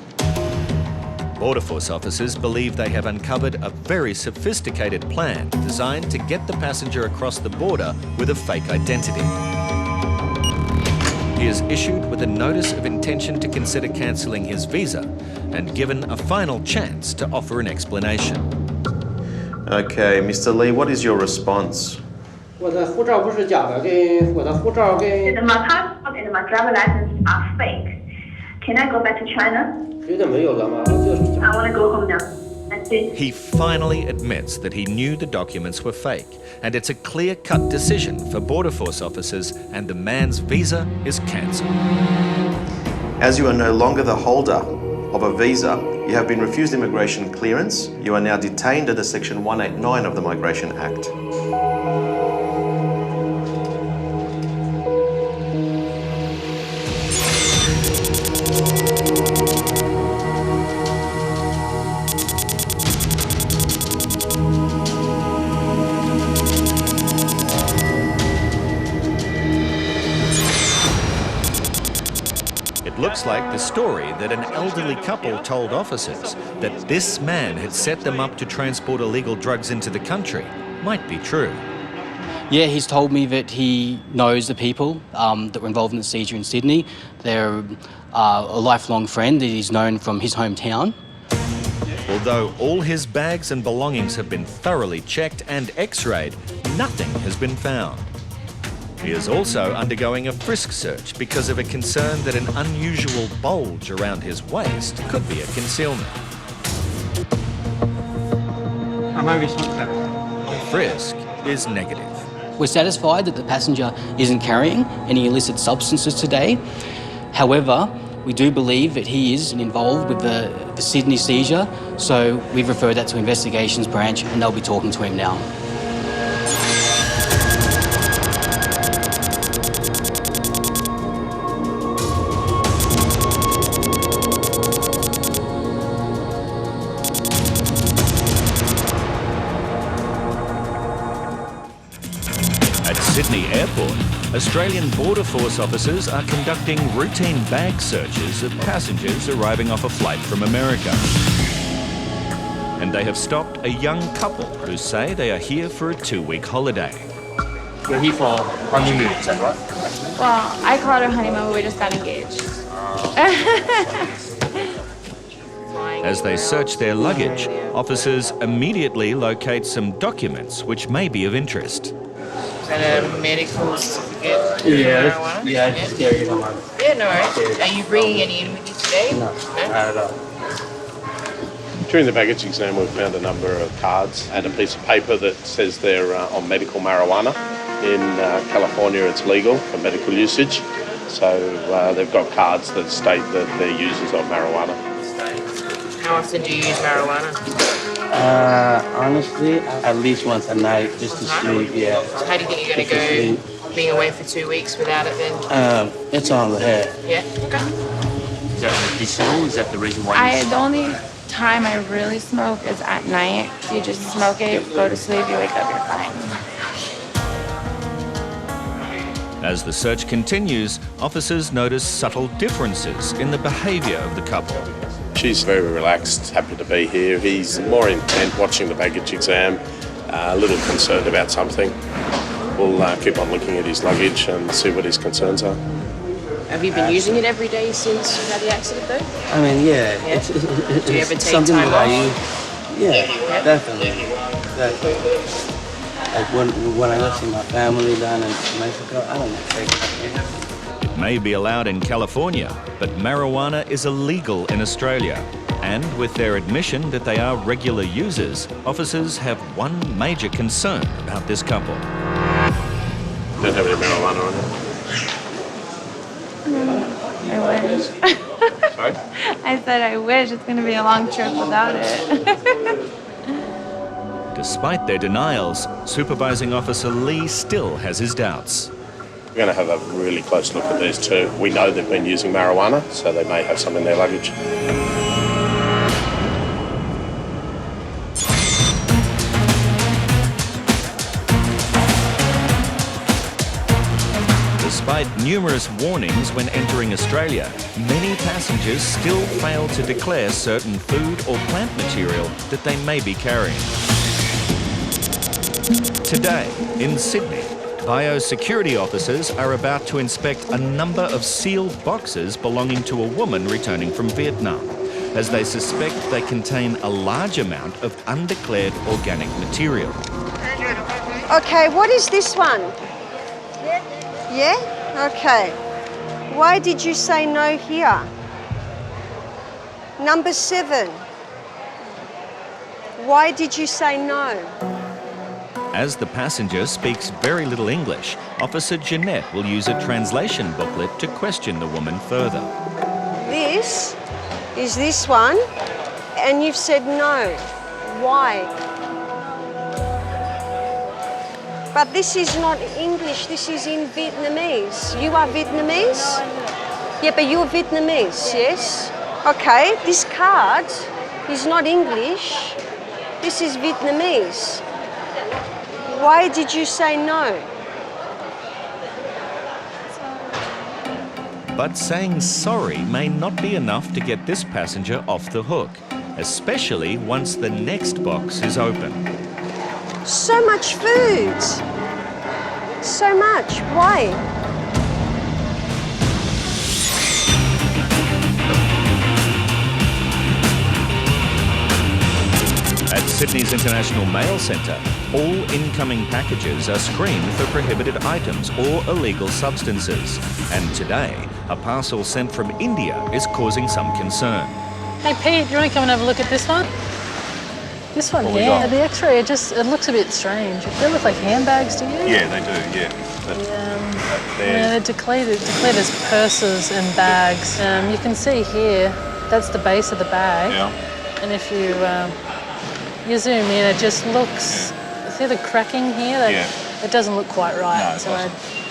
Border Force officers believe they have uncovered a very sophisticated plan designed to get the passenger across the border with a fake identity. He is issued with a notice of intention to consider cancelling his visa and given a final chance to offer an explanation. Okay, Mr. Lee, what is your response? 我的护照不是假的，跟我的护照跟 My passport and my driver license are fake. Can I go back to China? 觉得没有了嘛，就是假。 I want to go home now. That's it. He finally admits that he knew the documents were fake, and it's a clear-cut decision for Border Force officers, and the man's visa is cancelled. As you are no longer the holder of a visa, you have been refused immigration clearance. You are now detained under Section 189 of the Migration Act. Looks like the story that an elderly couple told officers that this man had set them up to transport illegal drugs into the country might be true. Yeah, he's told me that he knows the people that were involved in the seizure in Sydney. They're a lifelong friend that he's known from his hometown. Although all his bags and belongings have been thoroughly checked and x-rayed, nothing has been found. He is also undergoing a frisk search because of a concern that an unusual bulge around his waist could be a concealment. Frisk is negative. We're satisfied that the passenger isn't carrying any illicit substances today. However, we do believe that he is involved with the Sydney seizure, so we've referred that to Investigations Branch and they'll be talking to him now. Sydney Airport, Australian Border Force officers are conducting routine bag searches of passengers arriving off a flight from America. And they have stopped a young couple who say they are here for a 2-week holiday. You're here for honeymoon, is that right? Well, I called her honeymoon, we just got engaged. As they search their luggage, officers immediately locate some documents which may be of interest. Is that a medical certificate? Yeah, I just carry it on my... Yeah, no worries. Are you bringing any in with you today? No, not at all. During the baggage exam, we found a number of cards and a piece of paper that says they're on medical marijuana. In California, it's legal for medical usage, so they've got cards that state that they're users of marijuana. How often do you use marijuana? Honestly, at least once a night, just to sleep, yeah. So how do you think you're going to go being away for 2 weeks without it then? It's on the head. Yeah, okay. Is that medicinal? Is that the reason why The only time I really smoke is at night. You just smoke it, go to sleep, you wake up, you're fine. As the search continues, officers notice subtle differences in the behaviour of the couple. She's very relaxed, happy to be here. He's more intent watching the baggage exam, a little concerned about something. We'll keep on looking at his luggage and see what his concerns are. Have you been using it every day since you had the accident though? I mean, yeah. It's Do you ever take something time that off? I use. Yeah, definitely. Like when I go see my family down in Mexico, I don't take it. It may be allowed in California, but marijuana is illegal in Australia. And with their admission that they are regular users, officers have one major concern about this couple. Don't have any marijuana on it. I wish. Sorry? I said I wish. It's going to be a long trip without it. Despite their denials, Supervising Officer Lee still has his doubts. We're going to have a really close look at these two. We know they've been using marijuana, so they may have some in their luggage. Despite numerous warnings when entering Australia, many passengers still fail to declare certain food or plant material that they may be carrying. Today, in Sydney, biosecurity officers are about to inspect a number of sealed boxes belonging to a woman returning from Vietnam, as they suspect they contain a large amount of undeclared organic material. Okay, what is this one? Yeah? Okay. Why did you say no here? Number 7. Why did you say no? As the passenger speaks very little English, Officer Jeanette will use a translation booklet to question the woman further. This is this one, and you've said no. Why? But this is not English, this is in Vietnamese. You are Vietnamese? Yeah, but you're Vietnamese, yes? Okay, this card is not English, this is Vietnamese. Why did you say no? But saying sorry may not be enough to get this passenger off the hook, especially once the next box is open. So much food. So much. Why? At Sydney's International Mail Centre, all incoming packages are screened for prohibited items or illegal substances. And today, a parcel sent from India is causing some concern. Hey Pete, do you want to come and have a look at this one? This one here, at the X-ray, it looks a bit strange. They look like handbags, do you? Yeah, they do, yeah. They're declared as purses and bags. You can see here, that's the base of the bag. Yeah. And if you zoom in, it just looks, see the cracking here? It doesn't look quite right, No, so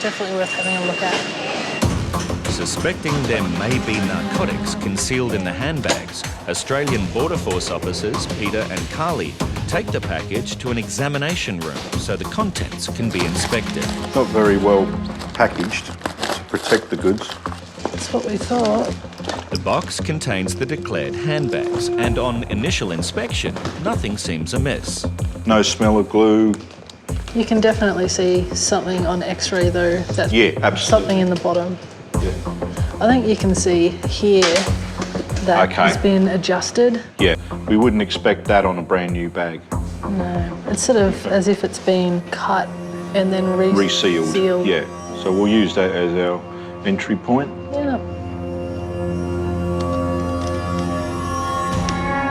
definitely worth having a look at. Suspecting there may be narcotics concealed in the handbags, Australian Border Force officers Peter and Carly take the package to an examination room so the contents can be inspected. Not very well packaged to protect the goods. That's what we thought. The box contains the declared handbags, and on initial inspection, nothing seems amiss. No smell of glue. You can definitely see something on X-ray though. That's Yeah, absolutely. something in the bottom. I think you can see here that has been adjusted. Yeah, we wouldn't expect that on a brand new bag. No, it's sort of as if it's been cut and then resealed. Yeah, so we'll use that as our entry point. Yeah.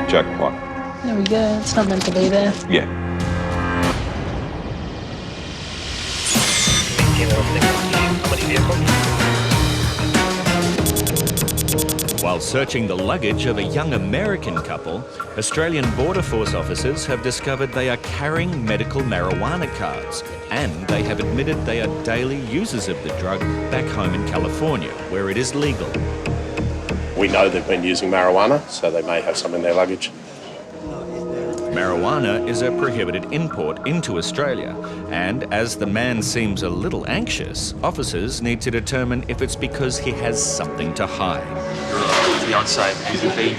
Jackpot. There we go. It's not meant to be there. Yeah. While searching the luggage of a young American couple, Australian Border Force officers have discovered they are carrying medical marijuana cards, and they have admitted they are daily users of the drug back home in California, where it is legal. We know they've been using marijuana, so they may have some in their luggage. Marijuana is a prohibited import into Australia, and as the man seems a little anxious, officers need to determine if it's because he has something to hide. Your fiancé, has he been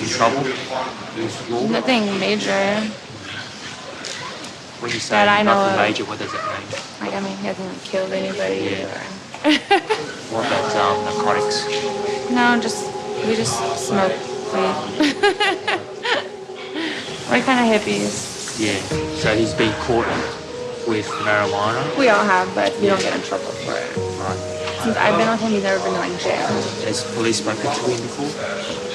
in trouble? Nothing major. When you say that I know nothing of. major, what does that mean? Like, I mean, he hasn't killed anybody. What about narcotics? No, we just smoke weed. We're kind of hippies. Yeah, so he's been caught with marijuana? We all have, but we don't get in trouble for it. Right. Since I've been with him, he's never been to jail. Has police spoken to him before?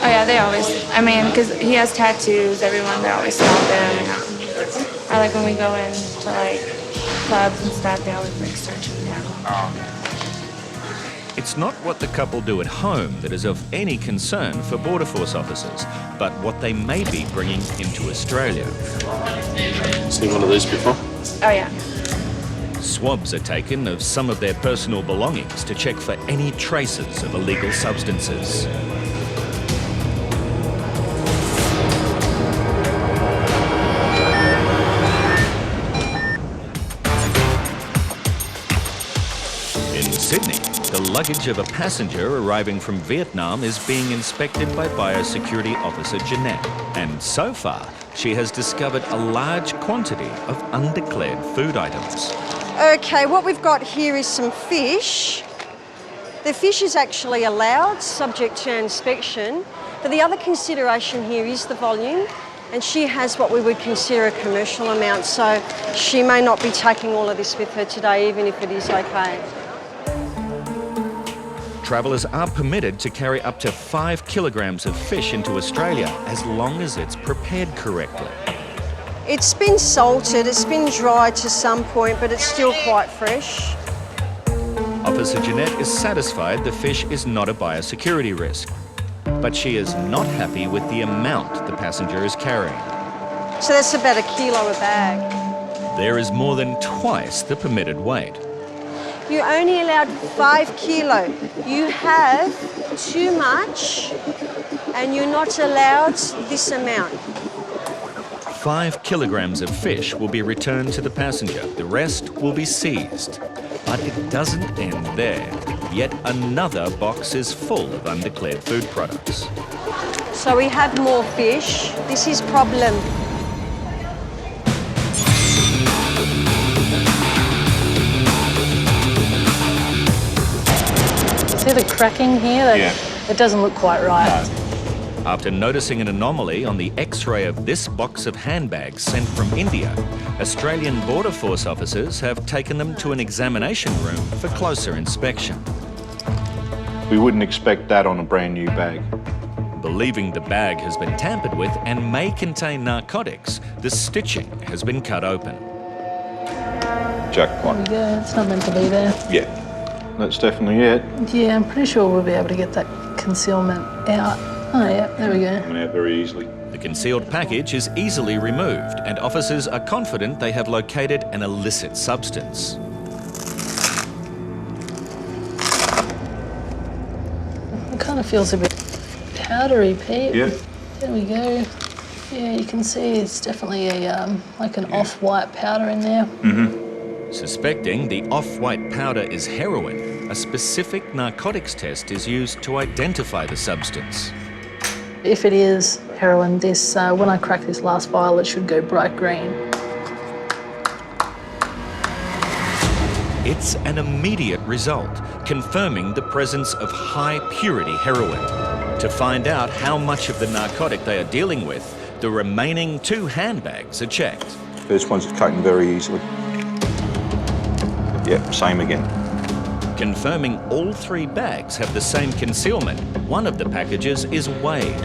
Oh yeah, they always, I mean, because he has tattoos, everyone, they always stop him. Or like when we go into like clubs and stuff, they always like search him down. It's not what the couple do at home that is of any concern for Border Force officers, but what they may be bringing into Australia. Seen one of these before? Oh yeah. Swabs are taken of some of their personal belongings to check for any traces of illegal substances. In Sydney, the luggage of a passenger arriving from Vietnam is being inspected by Biosecurity Officer Jeanette, and so far she has discovered a large quantity of undeclared food items. Okay, what we've got here is some fish. The fish is actually allowed, subject to inspection, but the other consideration here is the volume, and she has what we would consider a commercial amount, so she may not be taking all of this with her today, even if it is okay. Travellers are permitted to carry up to 5 kilograms of fish into Australia as long as it's prepared correctly. It's been salted, it's been dried to some point, but it's still quite fresh. Officer Jeanette is satisfied the fish is not a biosecurity risk, but she is not happy with the amount the passenger is carrying. So that's about $1 kilo a bag. There is more than twice the permitted weight. You're only allowed 5 kilo. You have too much and you're not allowed this amount. 5 kilograms of fish will be returned to the passenger. The rest will be seized. But it doesn't end there. Yet another box is full of undeclared food products. So we have more fish. This is problem. See the cracking here? It doesn't look quite right. No. After noticing an anomaly on the X-ray of this box of handbags sent from India, Australian Border Force officers have taken them to an examination room for closer inspection. We wouldn't expect that on a brand new bag. Believing the bag has been tampered with and may contain narcotics, the stitching has been cut open. Jackpot. There we go. It's not meant to be there. Yeah, that's definitely it. Yeah, I'm pretty sure we'll be able to get that concealment out. Oh yeah, there we go. Coming out very easily. The concealed package is easily removed, and officers are confident they have located an illicit substance. It kind of feels a bit powdery, Pete. Yeah. There we go. Yeah, you can see it's definitely a like an off-white powder in there. Mm-hmm. Suspecting the off-white powder is heroin, a specific narcotics test is used to identify the substance. If it is heroin, this when I crack this last vial, it should go bright green. It's an immediate result, confirming the presence of high-purity heroin. To find out how much of the narcotic they are dealing with, the remaining 2 handbags are checked. First one's taken very easily. Yep, same again. Confirming all 3 bags have the same concealment, one of the packages is weighed.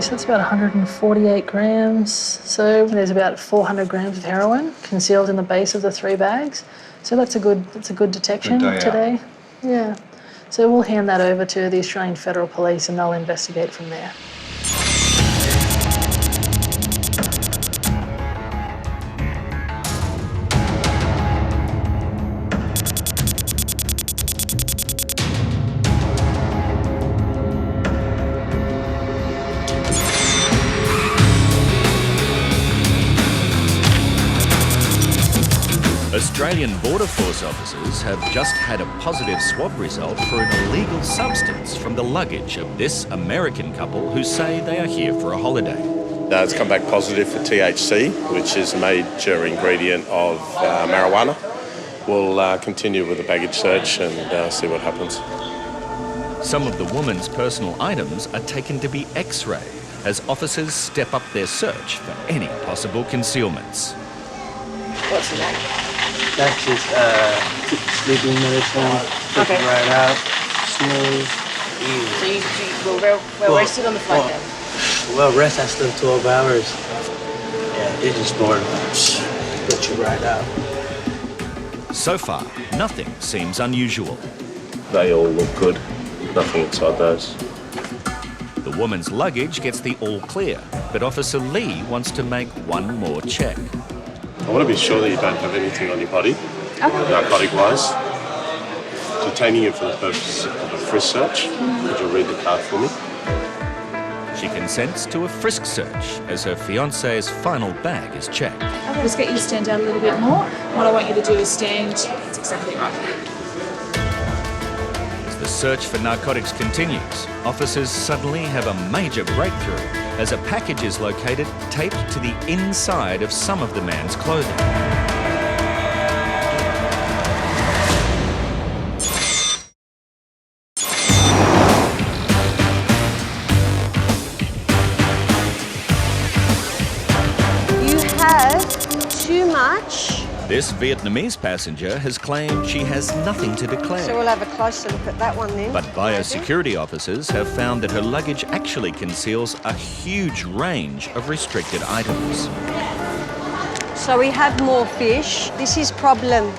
So that's about 148 grams. So there's about 400 grams of heroin concealed in the base of the 3 bags. So that's a good detection today. Yeah. So we'll hand that over to the Australian Federal Police and they'll investigate from there. Australian Border Force officers have just had a positive swab result for an illegal substance from the luggage of this American couple who say they are here for a holiday. It's come back positive for THC, which is a major ingredient of marijuana. We'll continue with the baggage search and see what happens. Some of the woman's personal items are taken to be x-rayed as officers step up their search for any possible concealments. What's in that? That's just sleeping medicine. Take it right out. Snooze. Easy. So we're rested on the flight then? Well, rest, I slept 12 hours. Yeah, it just more put you right out. So far, nothing seems unusual. They all look good. Nothing inside those. The woman's luggage gets the all clear, but Officer Lee wants to make one more check. I want to be sure that you don't have anything on your body, narcotic-wise. Detaining you for the purpose of a frisk search. Would you read the card for me? She consents to a frisk search as her fiancé's final bag is checked. I'll just get you to stand down a little bit more. What I want you to do is stand. That's exactly right. As the search for narcotics continues, officers suddenly have a major breakthrough as a package is located taped to the inside of some of the man's clothing. You have too much. This Vietnamese passenger has claimed she has nothing to declare. So we'll have a closer look at that one then. But biosecurity officers have found that her luggage actually conceals a huge range of restricted items. So we have more fish. This is problem.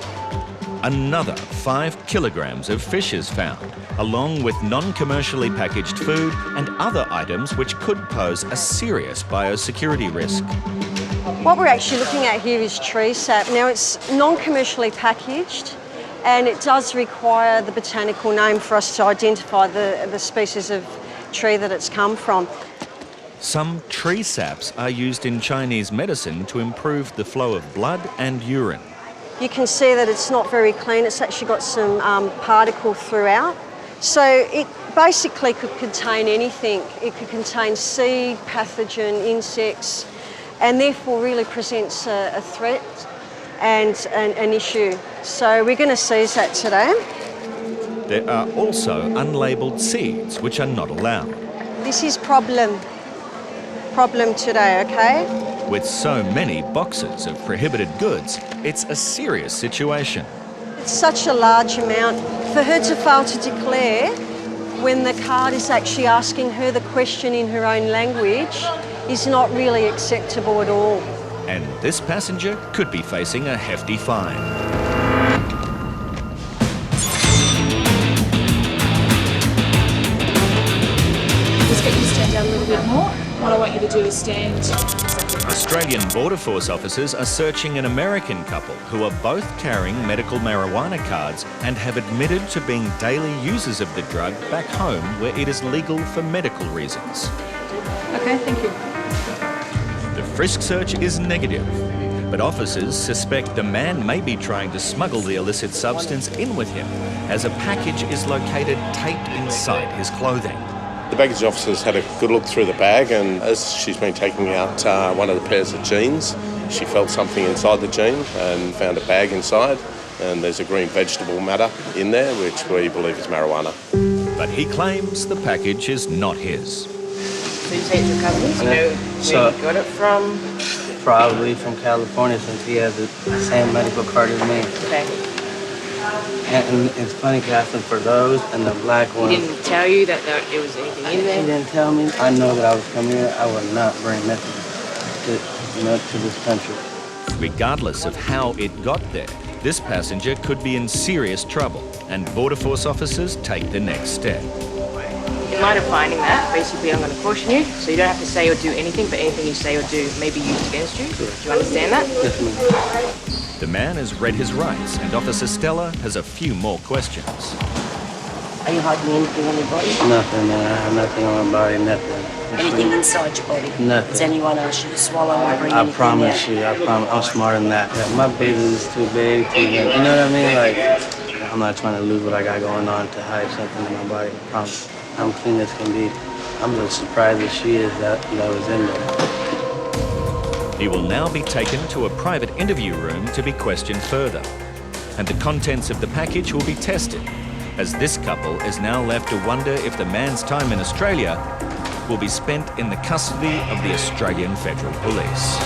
Another 5 kilograms of fish is found, along with non-commercially packaged food and other items which could pose a serious biosecurity risk. What we're actually looking at here is tree sap. Now it's non-commercially packaged and it does require the botanical name for us to identify the species of tree that it's come from. Some tree saps are used in Chinese medicine to improve the flow of blood and urine. You can see that it's not very clean. It's actually got some particle throughout. So it basically could contain anything. It could contain seed, pathogen, insects, and therefore really presents a threat and an issue. So we're going to seize that today. There are also unlabelled seeds which are not allowed. This is problem today, okay? With so many boxes of prohibited goods, it's a serious situation. It's such a large amount. For her to fail to declare when the card is actually asking her the question in her own language is not really acceptable at all. And this passenger could be facing a hefty fine. Just get you to stand down a little bit more. What I want you to do is stand. Australian Border Force officers are searching an American couple who are both carrying medical marijuana cards and have admitted to being daily users of the drug back home where it is legal for medical reasons. Okay, thank you. The frisk search is negative, but officers suspect the man may be trying to smuggle the illicit substance in with him as a package is located taped inside his clothing. The baggage officers had a good look through the bag, and as she's been taking out one of the pairs of jeans, she felt something inside the jean and found a bag inside and there's a green vegetable matter in there, which we believe is marijuana. But he claims the package is not his. So you say it's your cousin's? You know where you got it from? Probably from California, since he has the same medical card as me. Okay. And it's funny because I asked him for those and the black one. He didn't tell you that there was anything in there? He didn't tell me. I know that I was coming here. I would not bring nothing to this country. Regardless of how it got there, this passenger could be in serious trouble, and Border Force officers take the next step. In light of finding that, basically I'm going to caution you, so you don't have to say or do anything, but anything you say or do may be used against you. Do you understand that? Yes, ma'am. The man has read his rights, and Officer Stella has a few more questions. Are you hiding anything on your body? Nothing, man. I have nothing on my body, nothing. Anything inside your body? Nothing. Has anyone asked you to swallow or bring I anything promise out? you, I'm smarter than that. Yeah, my business is too big, you know what I mean? Like, I'm not trying to lose what I got going on to hide something in my body, I promise. I'm clean as can be. I'm just surprised as she is that was in there. He will now be taken to a private interview room to be questioned further. And the contents of the package will be tested, as this couple is now left to wonder if the man's time in Australia will be spent in the custody of the Australian Federal Police.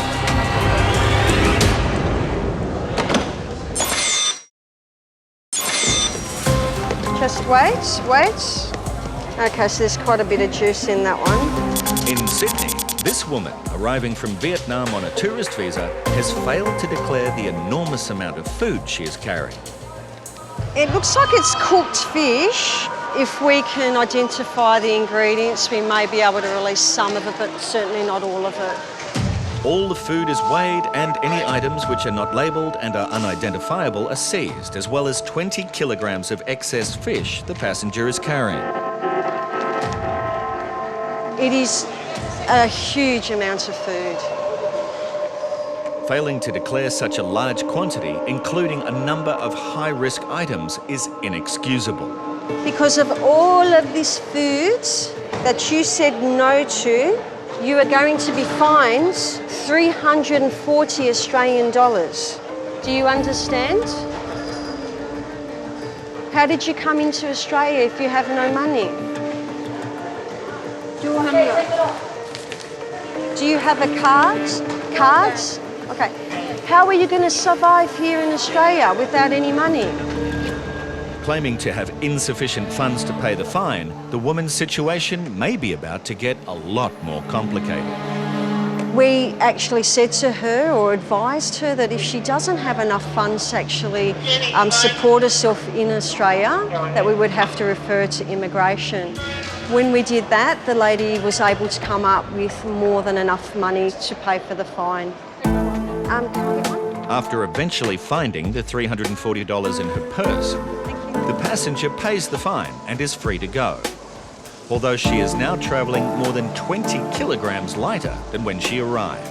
Just wait. Okay, so there's quite a bit of juice in that one. In Sydney, this woman, arriving from Vietnam on a tourist visa, has failed to declare the enormous amount of food she is carrying. It looks like it's cooked fish. If we can identify the ingredients, we may be able to release some of it, but certainly not all of it. All the food is weighed, and any items which are not labelled and are unidentifiable are seized, as well as 20 kilograms of excess fish the passenger is carrying. It is a huge amount of food. Failing to declare such a large quantity, including a number of high-risk items, is inexcusable. Because of all of this food that you said no to, you are going to be fined 340 Australian dollars. Do you understand? How did you come into Australia if you have no money? Do you have a card? Cards? Okay. How are you going to survive here in Australia without any money? Claiming to have insufficient funds to pay the fine, the woman's situation may be about to get a lot more complicated. We actually said to her or advised her that if she doesn't have enough funds to actually support herself in Australia, that we would have to refer to immigration. When we did that, the lady was able to come up with more than enough money to pay for the fine. After eventually finding the $340 in her purse, the passenger pays the fine and is free to go. Although she is now travelling more than 20 kilograms lighter than when she arrived.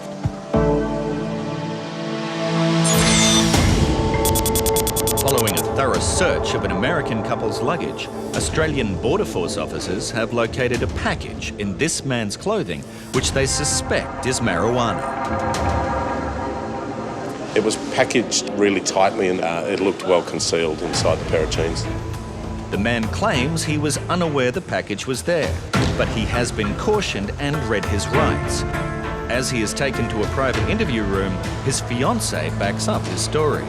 Following a thorough search of an American couple's luggage, Australian Border Force officers have located a package in this man's clothing which they suspect is marijuana. It was packaged really tightly and it looked well concealed inside the pair of jeans. The man claims he was unaware the package was there, but he has been cautioned and read his rights. As he is taken to a private interview room, his fiancée backs up his story.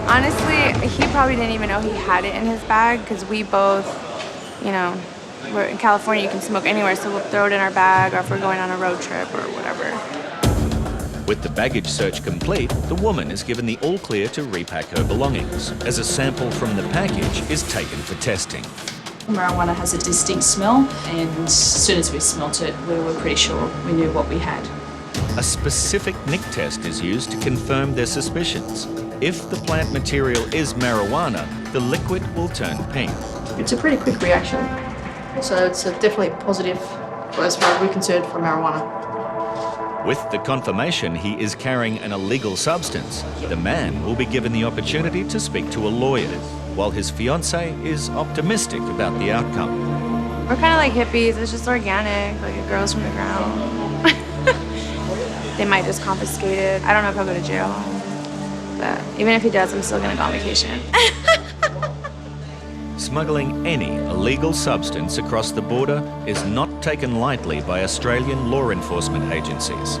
Honestly, he probably didn't even know he had it in his bag because we both, we're in California, you can smoke anywhere, so we'll throw it in our bag or if we're going on a road trip or whatever. With the baggage search complete, the woman is given the all-clear to repack her belongings, as a sample from the package is taken for testing. Marijuana has a distinct smell, and as soon as we smelt it, we were pretty sure we knew what we had. A specific nick test is used to confirm their suspicions. If the plant material is marijuana, the liquid will turn pink. It's a pretty quick reaction, so it's definitely positive as far as we're concerned for marijuana. With the confirmation he is carrying an illegal substance, the man will be given the opportunity to speak to a lawyer, while his fiancée is optimistic about the outcome. We're kind of like hippies, it's just organic, like it grows from the ground. They might just confiscate it. I don't know if I'll go to jail. But even if he does, I'm still gonna go on vacation. Smuggling any illegal substance across the border is not taken lightly by Australian law enforcement agencies.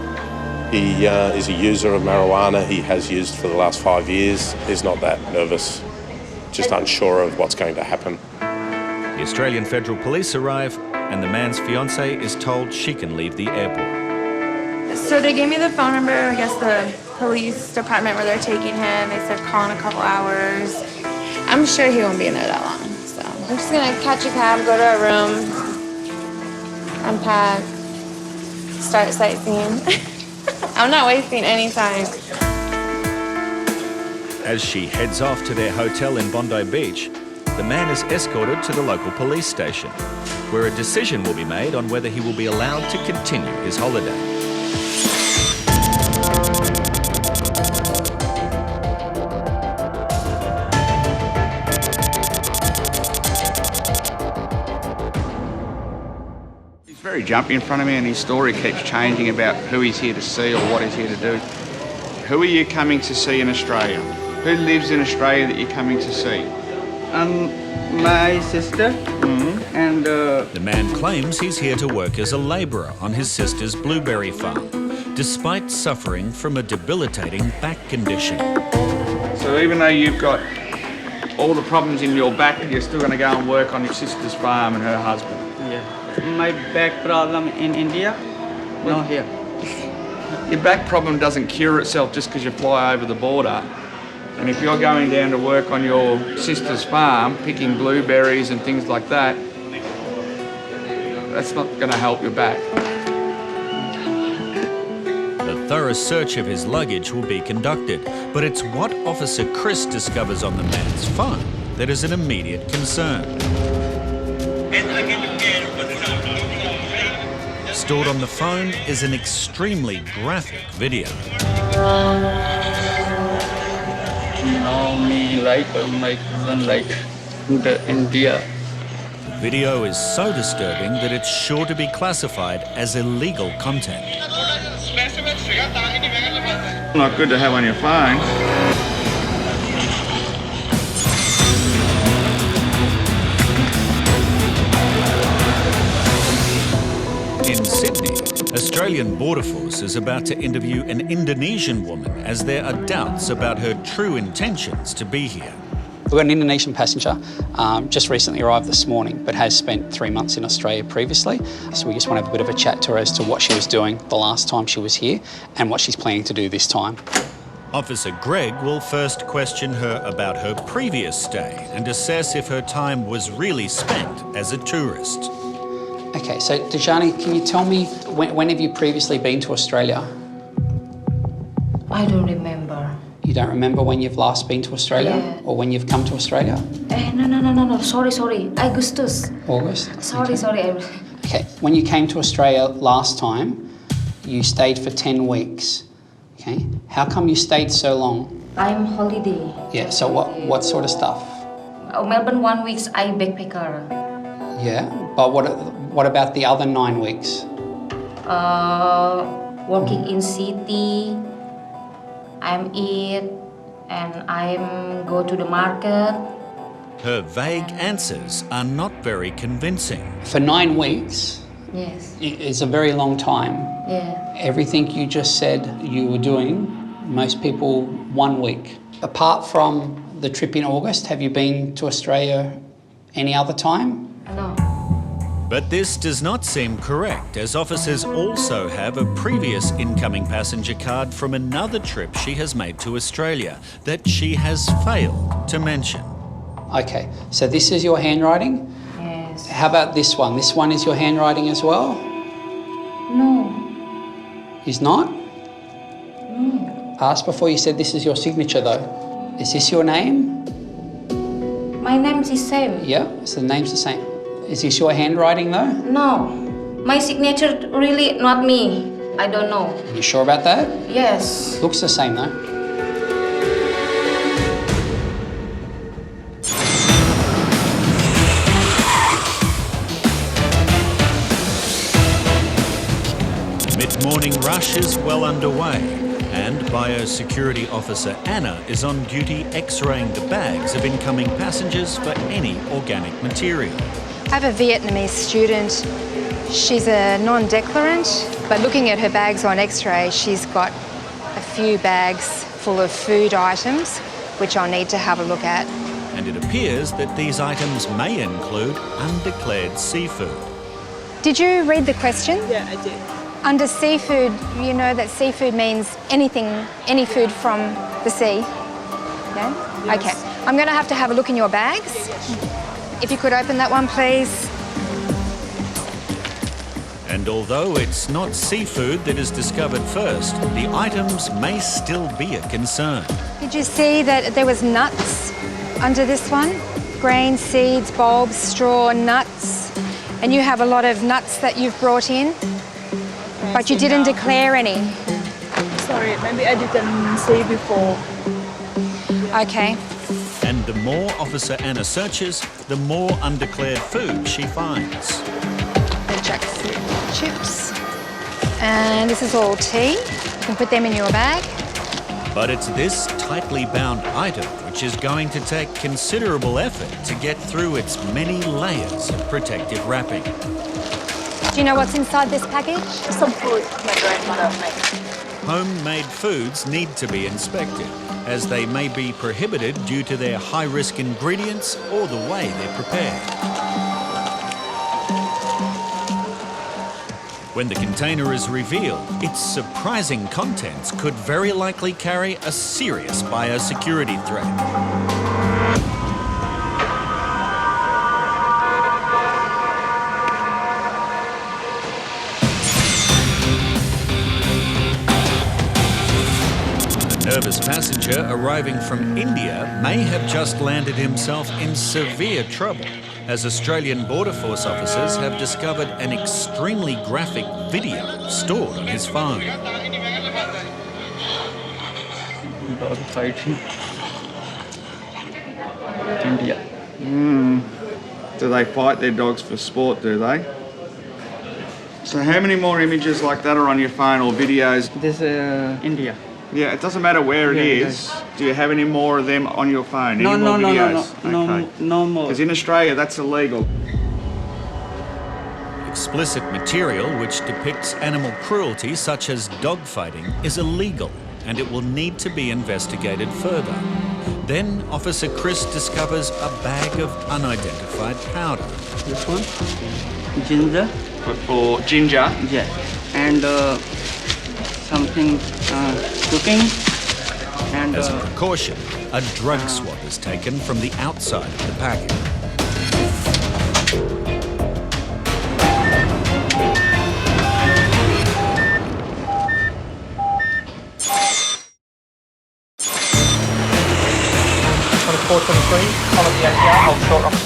He is a user of marijuana. He has used for the last 5 years. He's not that nervous, just unsure of what's going to happen. The Australian Federal Police arrive and the man's fiancée is told she can leave the airport. So they gave me the phone number, I guess the police department where they're taking him. They said call in a couple hours. I'm sure he won't be in there that long. So I'm just gonna catch a cab, go to our room, unpack, start sightseeing. I'm not wasting any time. As she heads off to their hotel in Bondi Beach, the man is escorted to the local police station, where a decision will be made on whether he will be allowed to continue his holiday. He's very jumpy in front of me and his story keeps changing about who he's here to see or what he's here to do. Who are you coming to see in Australia? Who lives in Australia that you're coming to see? My sister and... The man claims he's here to work as a labourer on his sister's blueberry farm, despite suffering from a debilitating back condition. So even though you've got all the problems in your back, you're still going to go and work on your sister's farm and her husband? Yeah. My back problem in India, not here. Your back problem doesn't cure itself just because you fly over the border. And if you're going down to work on your sister's farm, picking blueberries and things like that, that's not going to help your back. A thorough search of his luggage will be conducted, but it's what Officer Chris discovers on the man's phone that is an immediate concern. Stored on the phone is an extremely graphic video. Now me like my cousin like the India. The video is so disturbing that it's sure to be classified as illegal content. Not good to have on your phone. In Sydney, Australian Border Force is about to interview an Indonesian woman as there are doubts about her true intentions to be here. We've got an Indonesian passenger, just recently arrived this morning, but has spent 3 months in Australia previously. So we just want to have a bit of a chat to her as to what she was doing the last time she was here and what she's planning to do this time. Officer Greg will first question her about her previous stay and assess if her time was really spent as a tourist. Okay, so Dejani, can you tell me, when have you previously been to Australia? I don't remember. You don't remember when you've last been to Australia? Yeah. Or when you've come to Australia? No. Sorry. Augustus. August? Sorry. Okay, when you came to Australia last time, you stayed for 10 weeks. Okay, how come you stayed so long? I'm holiday. Yeah, so what sort of stuff? Melbourne 1 week, I backpacker. Yeah, but what about the other 9 weeks? Working in city. I'm eat and I'm go to the market. Her vague answers are not very convincing. For 9 weeks? Yes. It's a very long time. Yeah. Everything you just said you were doing, most people 1 week. Apart from the trip in August, have you been to Australia any other time? No. But this does not seem correct, as officers also have a previous incoming passenger card from another trip she has made to Australia that she has failed to mention. Okay, so this is your handwriting? Yes. How about this one? This one is your handwriting as well? No. Is not? No. Asked before, you said this is your signature though. Is this your name? My name is the same. Yeah, so the name's the same. Is this your handwriting though? No. My signature really not me. I don't know. You sure about that? Yes. Looks the same though. Mid-morning rush is well underway, And Biosecurity Officer Anna is on duty x-raying the bags of incoming passengers for any organic material. I have a Vietnamese student. She's a non-declarant, but looking at her bags on x-ray, she's got a few bags full of food items, which I'll need to have a look at. And it appears that these items may include undeclared seafood. Did you read the question? Yeah, I did. Under seafood, you know that seafood means anything, any food from the sea. Yeah? Yes. Okay. I'm going to have a look in your bags. If you could open that one, please. And although it's not seafood that is discovered first, the items may still be a concern. Did you see that there was nuts under this one? Grains, seeds, bulbs, straw, nuts. And you have a lot of nuts that you've brought in, but you didn't declare any. Sorry, maybe I didn't see before. Okay. And the more Officer Anna searches, the more undeclared food she finds. The jackfruit chips. And this is all tea. You can put them in your bag. But it's this tightly bound item which is going to take considerable effort to get through its many layers of protective wrapping. Do you know what's inside this package? Some food my grandmother made. Homemade foods need to be inspected, as they may be prohibited due to their high-risk ingredients or the way they're prepared. When the container is revealed, its surprising contents could very likely carry a serious biosecurity threat. A nervous passenger arriving from India may have just landed himself in severe trouble, as Australian Border Force officers have discovered an extremely graphic video stored on his phone. Dog fighting. India. Do they fight their dogs for sport, do they? So how many more images like that are on your phone or videos? This India. Yeah, it doesn't matter where it is. Do you have any more of them on your phone? Any more videos? No more. Because in Australia, that's illegal. Explicit material which depicts animal cruelty, such as dogfighting, is illegal, and it will need to be investigated further. Then Officer Chris discovers a bag of unidentified powder. This one, ginger. For ginger? Yeah, and something cooking. And as a precaution, a drug swab is taken from the outside of the packet. Follow the APR, hold short off.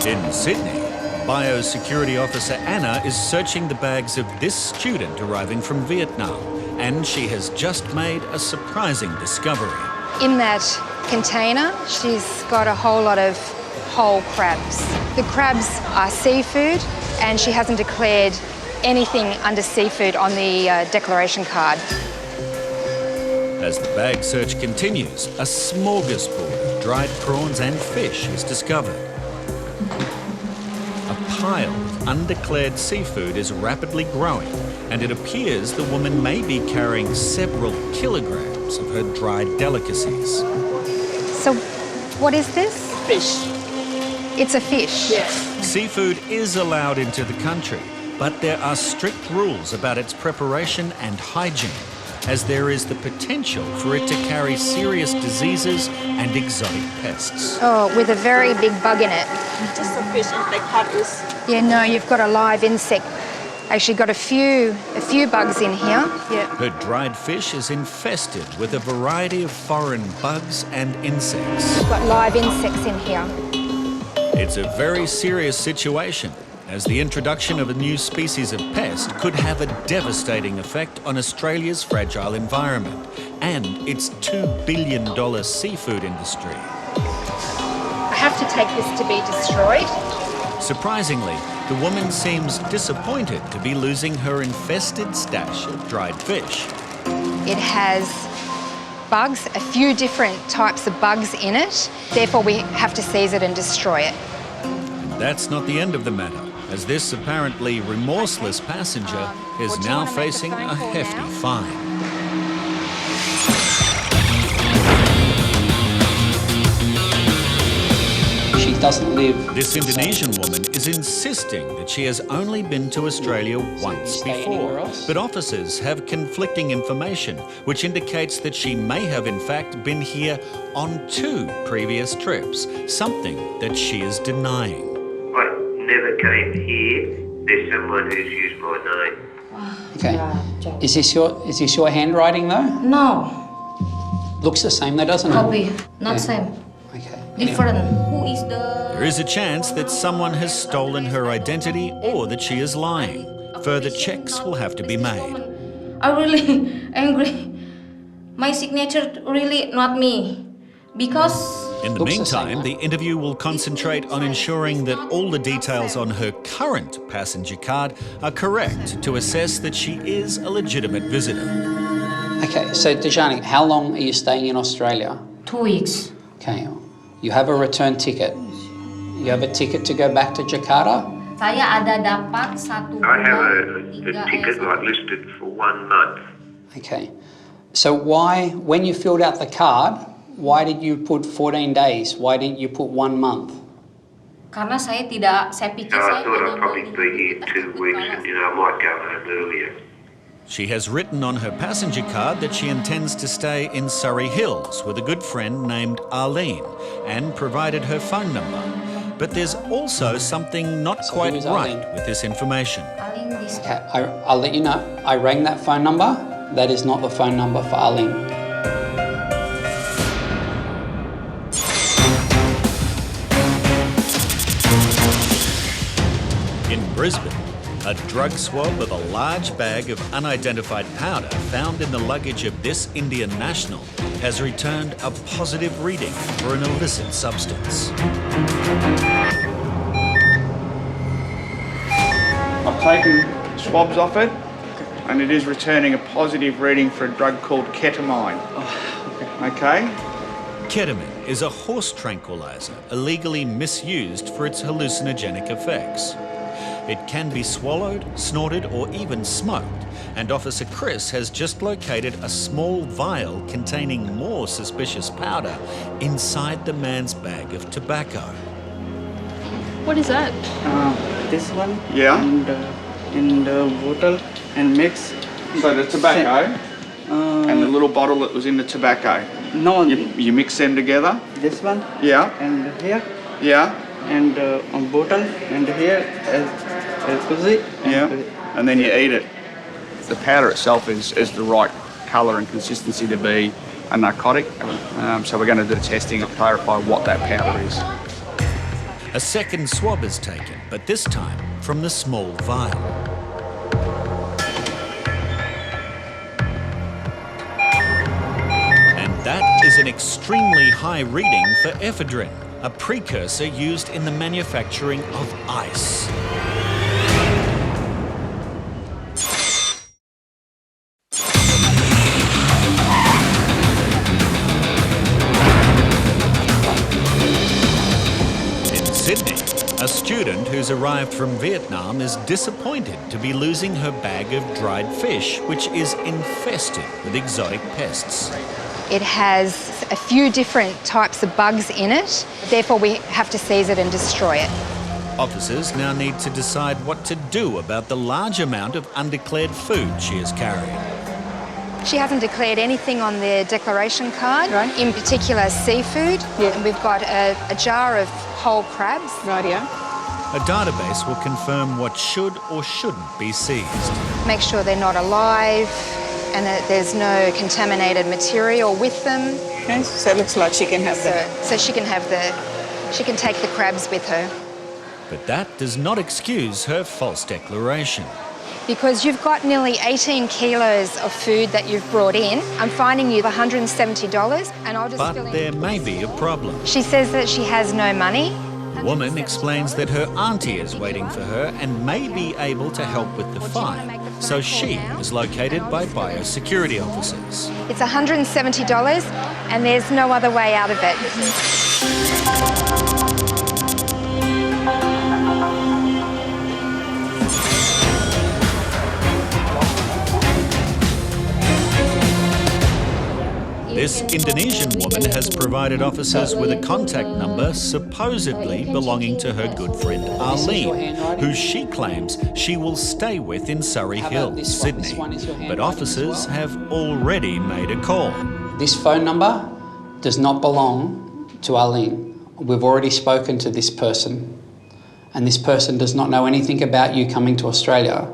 In Sydney, Biosecurity Officer Anna is searching the bags of this student arriving from Vietnam, and she has just made a surprising discovery. In that container, she's got a whole lot of whole crabs. The crabs are seafood, and she hasn't declared anything under seafood on the declaration card. As the bag search continues, a smorgasbord of dried prawns and fish is discovered. A pile of undeclared seafood is rapidly growing, and it appears the woman may be carrying several kilograms of her dried delicacies. So, what is this? Fish. It's a fish? Yes. Seafood is allowed into the country, but there are strict rules about its preparation and hygiene, as there is the potential for it to carry serious diseases and exotic pests. Oh, with a very big bug in it. Just a fish and the cut is... Yeah, no, you've got a live insect. Actually got a few bugs in here. Yeah. Her dried fish is infested with a variety of foreign bugs and insects. We've got live insects in here. It's a very serious situation, as the introduction of a new species of pest could have a devastating effect on Australia's fragile environment and its $2 billion seafood industry. I have to take this to be destroyed. Surprisingly, the woman seems disappointed to be losing her infested stash of dried fish. It has bugs, a few different types of bugs in it. Therefore, we have to seize it and destroy it. That's not the end of the matter, as this apparently remorseless passenger is now facing a hefty fine. She doesn't live... This Indonesian woman is insisting that she has only been to Australia once before, but officers have conflicting information, which indicates that she may have in fact been here on 2 previous trips, something that she is denying. I never came here. There's someone who's used my name. Okay. Is this your handwriting though? No. Looks the same though, doesn't it? Copy. Not Yeah. same. Okay. Different. Who is the... There is a chance that someone has stolen her identity or that she is lying. Further checks will have to be made. I'm really angry. My signature really not me. Because... In the meantime, the interview will concentrate on ensuring that all the details on her current passenger card are correct to assess that she is a legitimate visitor. Okay, so Dejani, how long are you staying in Australia? 2 weeks. Okay. You have a return ticket. You have a ticket to go back to Jakarta? Saya ada dapat 1 I have bulan, a ticket like listed for 1 month. Okay. So why, when you filled out the card, why did you put 14 days? Why didn't you put 1 month? Karena saya pikir I thought I'd probably be here 2 weeks and I might go home earlier. She has written on her passenger card that she intends to stay in Surrey Hills with a good friend named Arlene and provided her phone number. But there's also something not quite right with this information. Okay, I'll let you know. I rang that phone number. That is not the phone number for Arlene. In Brisbane, a drug swab of a large bag of unidentified powder found in the luggage of this Indian national has returned a positive reading for an illicit substance. I've taken swabs off it, and it is returning a positive reading for a drug called ketamine. Okay? Ketamine is a horse tranquilizer illegally misused for its hallucinogenic effects. It can be swallowed, snorted, or even smoked, and Officer Chris has just located a small vial containing more suspicious powder inside the man's bag of tobacco. What is that? This one. Yeah. And in the bottle and mix. So the tobacco and the little bottle that was in the tobacco. No. You mix them together? This one. Yeah. And here. Yeah. And on bottle and here yeah. And then you eat it. The powder itself is the right colour and consistency to be a narcotic. So we're going to do testing to clarify what that powder is. A second swab is taken, but this time from the small vial. And that is an extremely high reading for ephedrine, a precursor used in the manufacturing of ice. Sydney, a student who's arrived from Vietnam is disappointed to be losing her bag of dried fish, which is infested with exotic pests. It has a few different types of bugs in it. Therefore, we have to seize it and destroy it. Officers now need to decide what to do about the large amount of undeclared food she is carrying. She hasn't declared anything on their declaration card, in particular seafood. Yeah. And we've got a jar of whole crabs. A database will confirm what should or shouldn't be seized. Make sure they're not alive and that there's no contaminated material with them. Okay, so it looks like she can have So she can take the crabs with her. But that does not excuse her false declaration. Because you've got nearly 18 kilos of food that you've brought in, I'm fining you $170 and I'll just fill in. But there may be a problem. She says that she has no money. The woman explains that her auntie is waiting for her and may be able to help with the fine, so she is located by biosecurity officers. It's $170 and there's no other way out of it. This Indonesian woman has provided officers with a contact number supposedly belonging to her good friend Arlene, who she claims she will stay with in Surrey Hills, Sydney. But officers have already made a call. This phone number does not belong to Arlene. We've already spoken to this person, and this person does not know anything about you coming to Australia.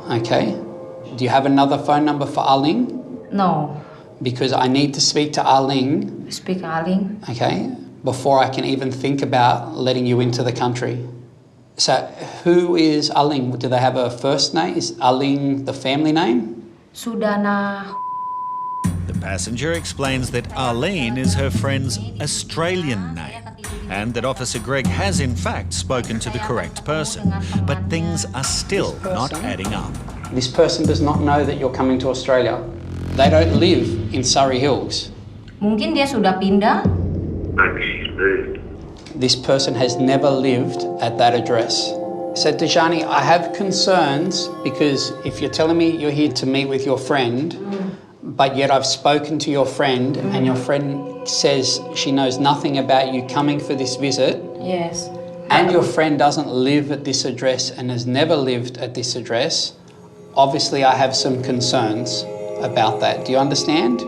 Okay? Do you have another phone number for Arlene? No. Because I need to speak to Arlene. Speak Arlene. Okay, before I can even think about letting you into the country. So who is Arlene? Do they have a first name? Is Arlene the family name? Sudana. The passenger explains that Arlene is her friend's Australian name and that Officer Greg has in fact spoken to the correct person, but things are still not adding up. This person does not know that you're coming to Australia. They don't live in Surrey Hills. Mungkin dia sudah pindah. Maybe she's moved. This person has never lived at that address. So Dejani, I have concerns because if you're telling me you're here to meet with your friend, but yet I've spoken to your friend and your friend says she knows nothing about you coming for this visit. Yes. And your friend doesn't live at this address and has never lived at this address, obviously I have some concerns about that. Do you understand?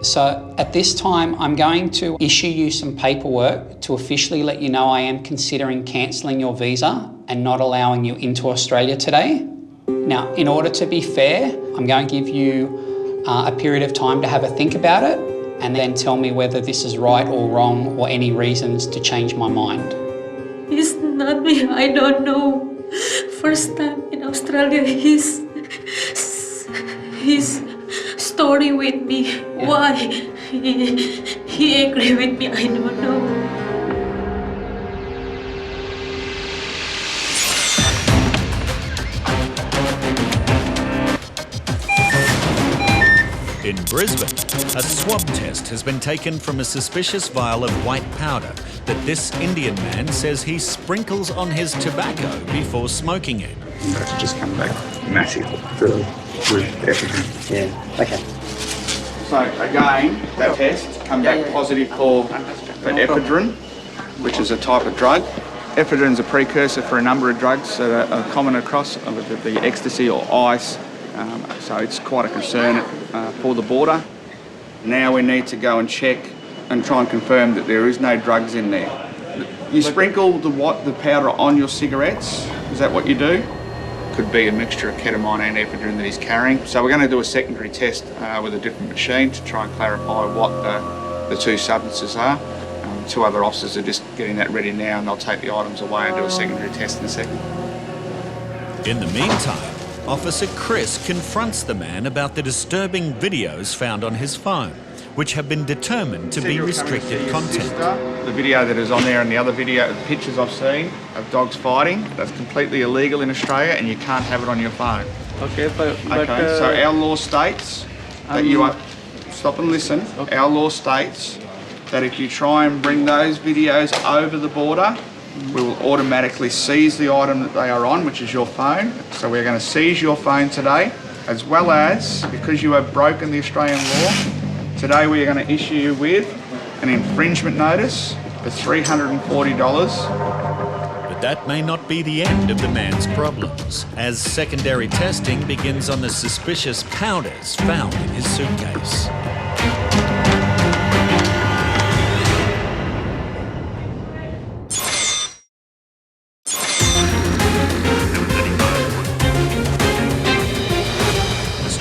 So at this time, I'm going to issue you some paperwork to officially let you know I am considering cancelling your visa and not allowing you into Australia today. Now, in order to be fair, I'm going to give you a period of time to have a think about it and then tell me whether this is right or wrong or any reasons to change my mind. It's not me, I don't know. First time in Australia, his story with me. Yeah. Why he agree with me, I don't know. In Brisbane, a swab test has been taken from a suspicious vial of white powder that this Indian man says he sprinkles on his tobacco before smoking it. That's just come back massive, really, with epigen. Yeah, okay. So again, that test come back positive for ephedrine, which is a type of drug. Ephedrine is a precursor for a number of drugs that are common across the ecstasy or ice. So it's quite a concern for the border. Now we need to go and check and try and confirm that there is no drugs in there. You sprinkle the powder on your cigarettes, is that what you do? Could be a mixture of ketamine and ephedrine that he's carrying. So we're going to do a secondary test with a different machine to try and clarify what the two substances are. Two other officers are just getting that ready now and they'll take the items away and do a secondary test in a second. In the meantime, Officer Chris confronts the man about the disturbing videos found on his phone, which have been determined to be restricted content. The video that is on there and the other pictures I've seen of dogs fighting, that's completely illegal in Australia and you can't have it on your phone. Okay, but so our law states that you are, stop and listen, our law states that if you try and bring those videos over the border, we will automatically seize the item that they are on, which is your phone. So we're going to seize your phone today, as well as, because you have broken the Australian law, today we are going to issue you with an infringement notice for $340. But that may not be the end of the man's problems, as secondary testing begins on the suspicious powders found in his suitcase.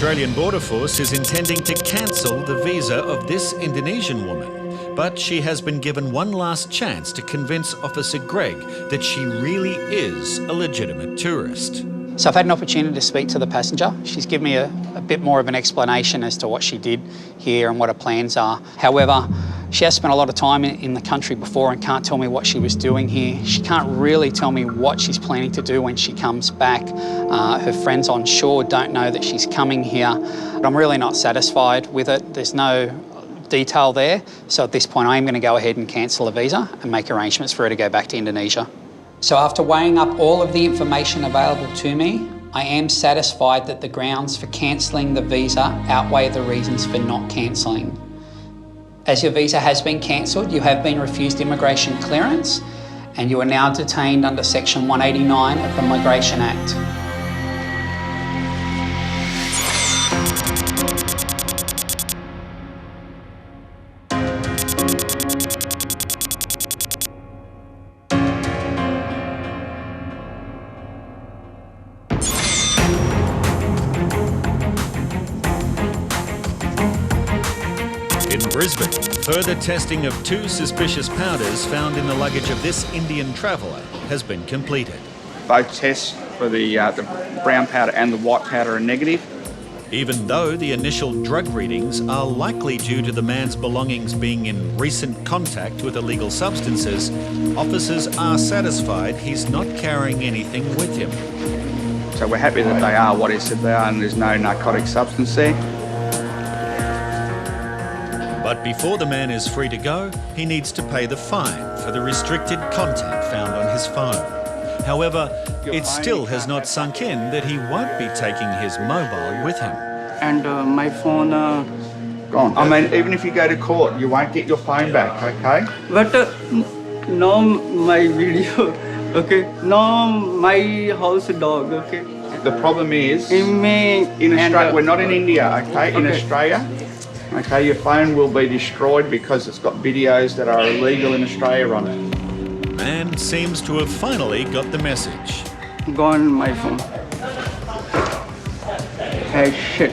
Australian Border Force is intending to cancel the visa of this Indonesian woman, but she has been given one last chance to convince Officer Greg that she really is a legitimate tourist. So I've had an opportunity to speak to the passenger. She's given me a bit more of an explanation as to what she did here and what her plans are. However, She has spent a lot of time in the country before and can't tell me what she was doing here. She can't really tell me what she's planning to do when she comes back. Her friends on shore don't know that she's coming here. But I'm really not satisfied with it. There's no detail there. So at this point, I am going to go ahead and cancel a visa and make arrangements for her to go back to Indonesia. So after weighing up all of the information available to me, I am satisfied that the grounds for cancelling the visa outweigh the reasons for not cancelling. As your visa has been cancelled, you have been refused immigration clearance and you are now detained under Section 189 of the Migration Act. Brisbane, further testing of 2 suspicious powders found in the luggage of this Indian traveller has been completed. Both tests for the brown powder and the white powder are negative. Even though the initial drug readings are likely due to the man's belongings being in recent contact with illegal substances, officers are satisfied he's not carrying anything with him. So we're happy that they are what he said they are and there's no narcotic substance there. But before the man is free to go, he needs to pay the fine for the restricted content found on his phone. However, it still has not sunk in that he won't be taking his mobile with him. And my phone... Gone. I mean, even if you go to court, you won't get your phone back, okay? But now my video, okay? Now my house dog, okay? The problem is, in Australia, we're not in India, okay? In Australia, okay, your phone will be destroyed because it's got videos that are illegal in Australia on it. Man seems to have finally got the message. Gone my phone. Hey, shit.